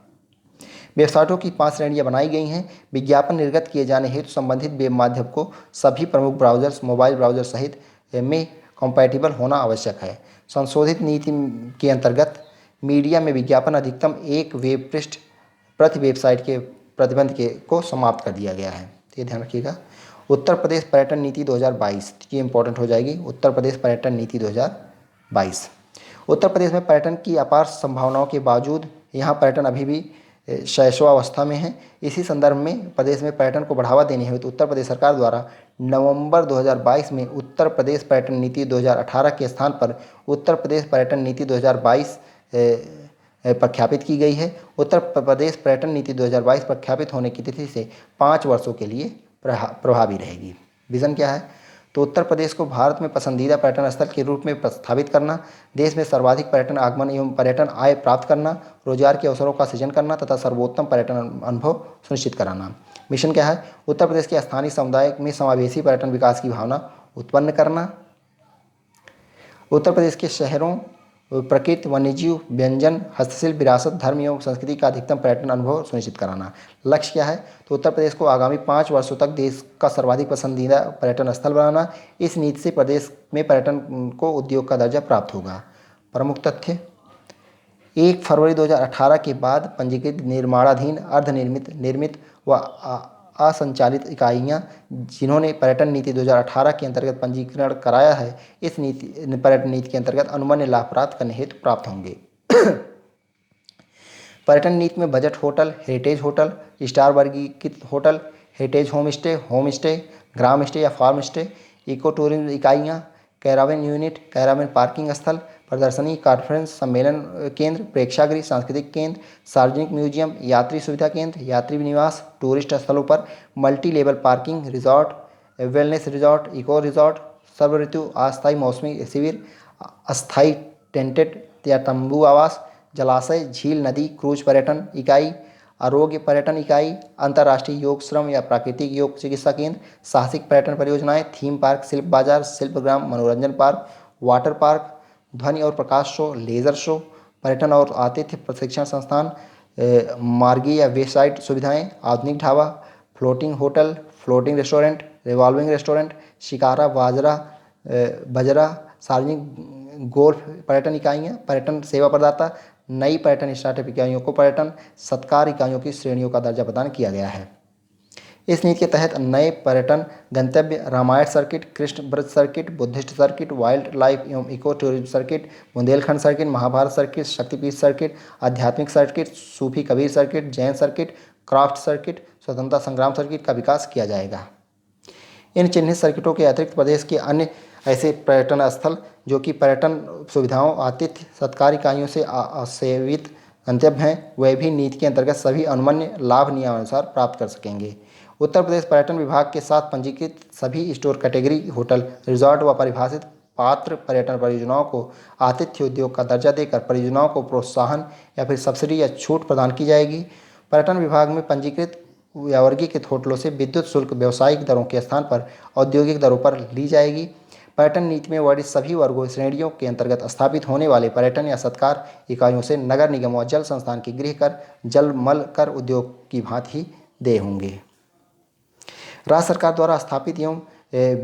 वेबसाइटों की 5 श्रेणियां बनाई गई हैं। विज्ञापन निर्गत किए जाने हेतु संबंधित वेब माध्यम को सभी प्रमुख ब्राउज़र्स, मोबाइल ब्राउज़र सहित में कंपैटिबल होना आवश्यक है। संशोधित नीति के अंतर्गत मीडिया में विज्ञापन अधिकतम 1 वेब पृष्ठ प्रति वेबसाइट के प्रतिबंध को समाप्त कर दिया गया है। तो ये ध्यान रखिएगा। उत्तर प्रदेश पर्यटन नीति 2022, ये इंपॉर्टेंट हो जाएगी। उत्तर प्रदेश पर्यटन नीति 2022। उत्तर प्रदेश में पर्यटन की अपार संभावनाओं के बावजूद यहाँ पर्यटन अभी भी शैशवावस्था में है। इसी संदर्भ में प्रदेश में पर्यटन को बढ़ावा देने हेतु उत्तर प्रदेश सरकार द्वारा नवंबर 2022 में उत्तर प्रदेश पर्यटन नीति 2018 के स्थान पर उत्तर प्रदेश पर्यटन नीति 2022 प्रख्यापित की गई है। उत्तर प्रदेश पर्यटन नीति 2022 प्रख्यापित होने की तिथि से 5 वर्षों के लिए प्रभावी रहेगी। विज़न क्या है? तो उत्तर प्रदेश को भारत में पसंदीदा पर्यटन स्थल के रूप में प्रस्थापित करना, देश में सर्वाधिक पर्यटन आगमन एवं पर्यटन आय प्राप्त करना, रोजगार के अवसरों का सृजन करना तथा सर्वोत्तम पर्यटन अनुभव सुनिश्चित कराना। मिशन क्या है? उत्तर प्रदेश के स्थानीय समुदाय में समावेशी पर्यटन विकास की भावना उत्पन्न करना। उत्तर प्रदेश के शहरों प्रकृति, वन्यजीव, व्यंजन, हस्तशिल्प, विरासत, धर्म एवं संस्कृति का अधिकतम पर्यटन अनुभव सुनिश्चित कराना। लक्ष्य क्या है? तो उत्तर प्रदेश को आगामी 5 वर्षों तक देश का सर्वाधिक पसंदीदा पर्यटन स्थल बनाना। इस नीति से प्रदेश में पर्यटन को उद्योग का दर्जा प्राप्त होगा। प्रमुख तथ्य: 1 फरवरी 2018 के बाद पंजीकृत निर्माणाधीन, अर्धनिर्मित, निर्मित व असंचालित इकाइयाँ जिन्होंने पर्यटन नीति 2018 के अंतर्गत पंजीकरण कराया है, इस पर्यटन नीति के अंतर्गत अनुमन्य लाभ प्राप्त करने हेतु प्राप्त होंगे। पर्यटन नीति में budget hotel, heritage hotel, star वर्गीकृत होटल, हेरिटेज होम स्टे, ग्राम स्टे या फार्म स्टे, इको टूरिज्म इकाइयाँ, कैरावेन यूनिट, कैरावेन पार्किंग स्थल, प्रदर्शनी, कॉन्फ्रेंस, सम्मेलन केंद्र, प्रेक्षागृह, सांस्कृतिक केंद्र, सार्वजनिक म्यूजियम, यात्री सुविधा केंद्र, यात्री निवास, टूरिस्ट स्थलों पर multi level parking, resort, wellness resort, eco resort, सर्व ऋतु अस्थायी मौसमी शिविर, अस्थायी टेंटेड या तंबू आवास, जलाशय, झील, नदी, क्रूज पर्यटन इकाई, आरोग्य पर्यटन इकाई, अंतर्राष्ट्रीय योग श्रम या प्राकृतिक योग चिकित्सा केंद्र, साहसिक पर्यटन परियोजनाएं, थीम पार्क, शिल्प बाजार, शिल्पग्राम, मनोरंजन पार्क, वाटर पार्क, ध्वनि और प्रकाश शो, लेजर शो, पर्यटन और आतिथ्य प्रशिक्षण संस्थान, मार्गी या वेबसाइट सुविधाएं, आधुनिक dhaba, floating hotel, floating restaurant, revolving restaurant, shikara, बजरा, सार्वजनिक गोल्फ पर्यटन इकाइयाँ, पर्यटन सेवा प्रदाता, नई पर्यटन स्टार्टअप इकाइयों को पर्यटन सत्कार इकाइयों की श्रेणियों का दर्जा प्रदान किया गया है। इस नीति के तहत नए पर्यटन गंतव्य रामायण सर्किट, कृष्ण व्रत circuit, Buddhist circuit, wild life एवं eco tourism circuit, Bundelkhand circuit, Mahabharata circuit, Shaktipeeth circuit, आध्यात्मिक circuit, Sufi Kabir circuit, Jain circuit, craft circuit, स्वतंत्रता संग्राम सर्किट का विकास किया जाएगा। इन चिन्हित सर्किटों के अतिरिक्त प्रदेश के अन्य ऐसे पर्यटन स्थल जो कि पर्यटन सुविधाओं, आतिथ्य सत्कार इकाइयों से सेवित गंतव्य हैं, वह भी नीति के अंतर्गत सभी अनुमन्य लाभ नियमानुसार प्राप्त कर सकेंगे। उत्तर प्रदेश पर्यटन विभाग के साथ पंजीकृत सभी स्टोर कैटेगरी होटल, रिजॉर्ट व परिभाषित पात्र पर्यटन परियोजनाओं को आतिथ्य उद्योग का दर्जा देकर परियोजनाओं को प्रोत्साहन या फिर सब्सिडी या छूट प्रदान की जाएगी। पर्यटन विभाग में पंजीकृत या वर्गीकृत होटलों से विद्युत शुल्क व्यावसायिक दरों के स्थान पर औद्योगिक दरों पर ली जाएगी। पर्यटन नीति में वर्णित सभी वर्गों श्रेणियों के अंतर्गत स्थापित होने वाले पर्यटन या सत्कार इकाइयों से नगर निगमों और जल संस्थान के गृह कर, जल मल कर उद्योग की भांति ही देय होंगे। राज्य सरकार द्वारा स्थापित एवं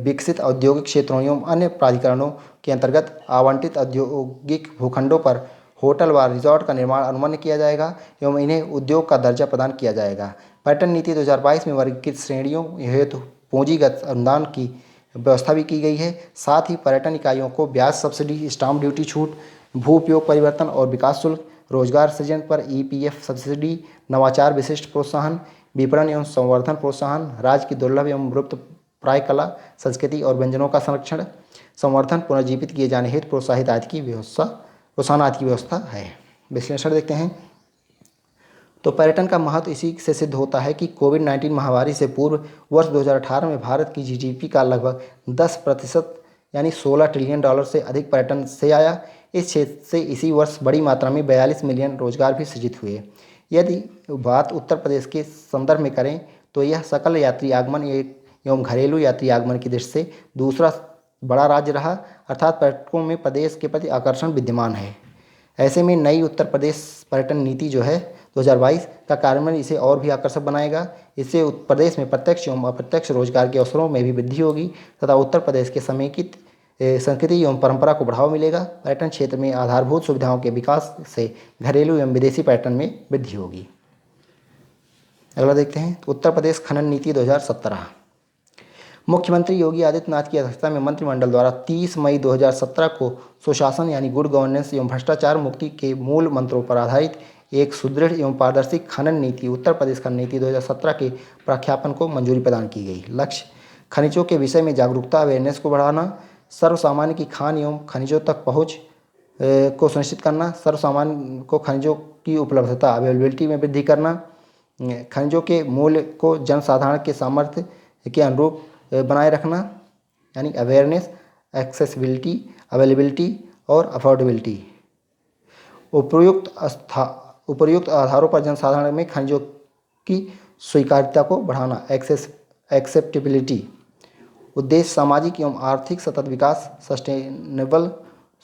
विकसित औद्योगिक क्षेत्रों एवं अन्य प्राधिकरणों के अंतर्गत आवंटित औद्योगिक भूखंडों पर होटल व रिजॉर्ट का निर्माण अनुमन्य किया जाएगा एवं इन्हें उद्योग का दर्जा प्रदान किया जाएगा। पर्यटन नीति 2022 में वर्गीकृत श्रेणियों हेतु पूंजीगत अनुदान की व्यवस्था भी की गई है। साथ ही पर्यटन इकाइयों को ब्याज सब्सिडी, स्टाम्प ड्यूटी छूट, भू उपयोग परिवर्तन और विकास शुल्क, रोजगार सृजन पर EPF सब्सिडी, नवाचार विशिष्ट प्रोत्साहन, विपणन एवं संवर्धन प्रोत्साहन, राज्य की दुर्लभ एवं लुप्त प्राय कला, संस्कृति और व्यंजनों का संरक्षण, संवर्धन, पुनर्जीवित किए जाने हेतु प्रोत्साहन आदि की व्यवस्था है। विश्लेषण देखते हैं तो पर्यटन का महत्व इसी से सिद्ध होता है कि कोविड-19 महामारी से पूर्व वर्ष 2018 में भारत की GDP का लगभग 10% यानी $16 ट्रिलियन से अधिक पर्यटन से आया। इस क्षेत्र से इसी वर्ष बड़ी मात्रा में 42 मिलियन रोजगार भी सृजित हुए। यदि बात उत्तर प्रदेश के संदर्भ में करें तो यह सकल यात्री आगमन एवं घरेलू यात्री आगमन की दृष्टि से दूसरा बड़ा राज्य रहा, अर्थात पर्यटकों में प्रदेश के प्रति आकर्षण विद्यमान है। ऐसे में नई उत्तर प्रदेश पर्यटन नीति जो है 2022 का कार्यान्वयन इसे और भी आकर्षक बनाएगा। इससे उत्तर प्रदेश में प्रत्यक्ष एवं अप्रत्यक्ष रोजगार के अवसरों में भी वृद्धि होगी तथा उत्तर प्रदेश के समेकित संस्कृति एवं परंपरा को बढ़ावा मिलेगा। पर्यटन क्षेत्र में आधारभूत सुविधाओं के विकास से घरेलू एवं विदेशी पर्यटन में वृद्धि होगी। अगला देखते हैं तो उत्तर प्रदेश खनन नीति 2017। मुख्यमंत्री योगी आदित्यनाथ की अध्यक्षता में मंत्रिमंडल द्वारा 30 मई 2017 को सुशासन यानी गुड गवर्नेंस एवं भ्रष्टाचार मुक्ति के मूल मंत्रों पर आधारित एक सुदृढ़ एवं पारदर्शी खनन नीति उत्तर प्रदेश खनन नीति 2017 के प्रख्यापन को मंजूरी प्रदान की गई। लक्ष्य खनिजों के विषय में जागरूकता अवेयरनेस को बढ़ाना, सर्वसामान्य की खान एवं खनिजों तक पहुँच को सुनिश्चित करना, सर्वसामान्य को खनिजों की उपलब्धता अवेलेबिलिटी में वृद्धि करना, खनिजों के मूल्य को जनसाधारण के सामर्थ्य के अनुरूप बनाए रखना यानी अवेयरनेस, एक्सेसिबिलिटी, अवेलेबिलिटी और अफोर्डेबिलिटी। उपर्युक्त आधारों पर जनसाधारण में खनिजों की स्वीकार्यता को बढ़ाना, एक्सेप्टेबिलिटी। उद्देश्य सामाजिक एवं आर्थिक सतत विकास, सस्टेनेबल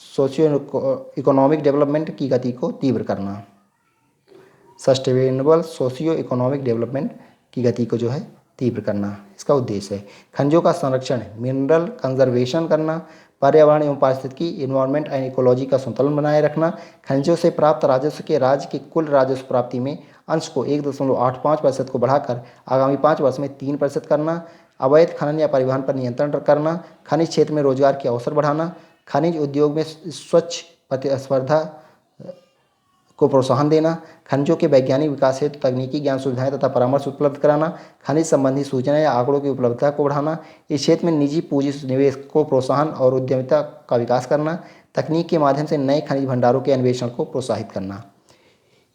सोशियो इकोनॉमिक डेवलपमेंट की गति को तीव्र करना, सस्टेनेबल सोशियो इकोनॉमिक डेवलपमेंट की गति को जो है तीव्र करना इसका उद्देश्य है। खनिजों का संरक्षण, मिनरल कंजर्वेशन करना, पर्यावरण एवं पारिस्थितिकी, इन्वायरमेंट एंड इकोलॉजी का संतुलन बनाए रखना, खनिजों से प्राप्त राजस्व के राज्य के कुल राजस्व प्राप्ति में अंश को 1.85% को बढ़ाकर आगामी 5 वर्ष में 3% करना, अवैध खनन या परिवहन पर नियंत्रण करना, खनिज क्षेत्र में रोजगार के अवसर बढ़ाना, खनिज उद्योग में स्वच्छ प्रतिस्पर्धा को प्रोत्साहन देना, खनिजों के वैज्ञानिक विकास हेतु तकनीकी ज्ञान सुविधाएं तथा परामर्श उपलब्ध कराना, खनिज संबंधी सूचना या आंकड़ों की उपलब्धता को बढ़ाना, इस क्षेत्र में निजी पूंजी निवेश को प्रोत्साहन और उद्यमिता का विकास करना, तकनीक के माध्यम से नए खनिज भंडारों के अन्वेषण को प्रोत्साहित करना,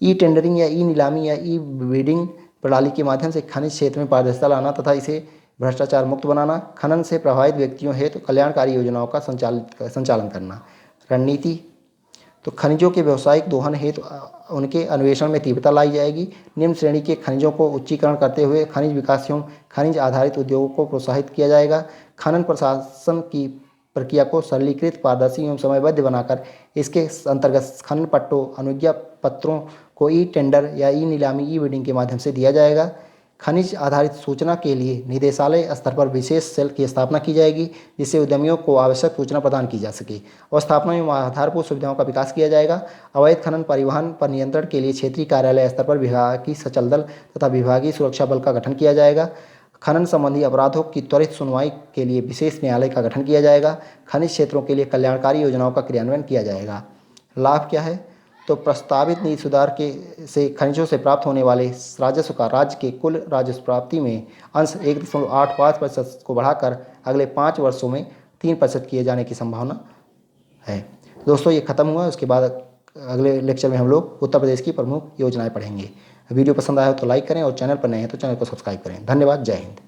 ई टेंडरिंग या ई नीलामी या ई बिडिंग प्रणाली के माध्यम से खनिज क्षेत्र में पारदर्शिता लाना तथा इसे भ्रष्टाचार मुक्त बनाना, खनन से प्रभावित व्यक्तियों हेतु कल्याणकारी योजनाओं का संचालन करना। रणनीति तो खनिजों के व्यावसायिक दोहन हेतु उनके अन्वेषण में तीव्रता लाई जाएगी। निम्न श्रेणी के खनिजों को उच्चीकरण करते हुए खनिज विकास एवं खनिज आधारित उद्योगों को प्रोत्साहित किया जाएगा। खनन प्रशासन की प्रक्रिया को सरलीकृत, पारदर्शी एवं समयबद्ध बनाकर इसके अंतर्गत खनन पट्टों, अनुज्ञा पत्रों को ई टेंडर या ई नीलामी, ई बिडिंग के माध्यम से दिया जाएगा। खनिज आधारित सूचना के लिए निदेशालय स्तर पर विशेष सेल की स्थापना की जाएगी जिससे उद्यमियों को आवश्यक सूचना प्रदान की जा सके और स्थापना में आधारभूत सुविधाओं का विकास किया जाएगा। अवैध खनन परिवहन पर नियंत्रण के लिए क्षेत्रीय कार्यालय स्तर पर विभागीय सचल दल तथा विभागीय सुरक्षा बल का गठन किया जाएगा। खनन संबंधी अपराधों की त्वरित सुनवाई के लिए विशेष न्यायालय का गठन किया जाएगा। खनिज क्षेत्रों के लिए कल्याणकारी योजनाओं का क्रियान्वयन किया जाएगा। लाभ क्या है तो प्रस्तावित नीति सुधार के से खनिजों से प्राप्त होने वाले राजस्व का राज्य के कुल राजस्व प्राप्ति में अंश 1.85% को बढ़ाकर अगले 5 वर्षों में 3% किए जाने की संभावना है। दोस्तों ये खत्म हुआ, उसके बाद अगले लेक्चर में हम लोग उत्तर प्रदेश की प्रमुख योजनाएं पढ़ेंगे। वीडियो पसंद आया हो तो लाइक करें और चैनल पर नए हैं तो चैनल को सब्सक्राइब करें। धन्यवाद। जय हिंद।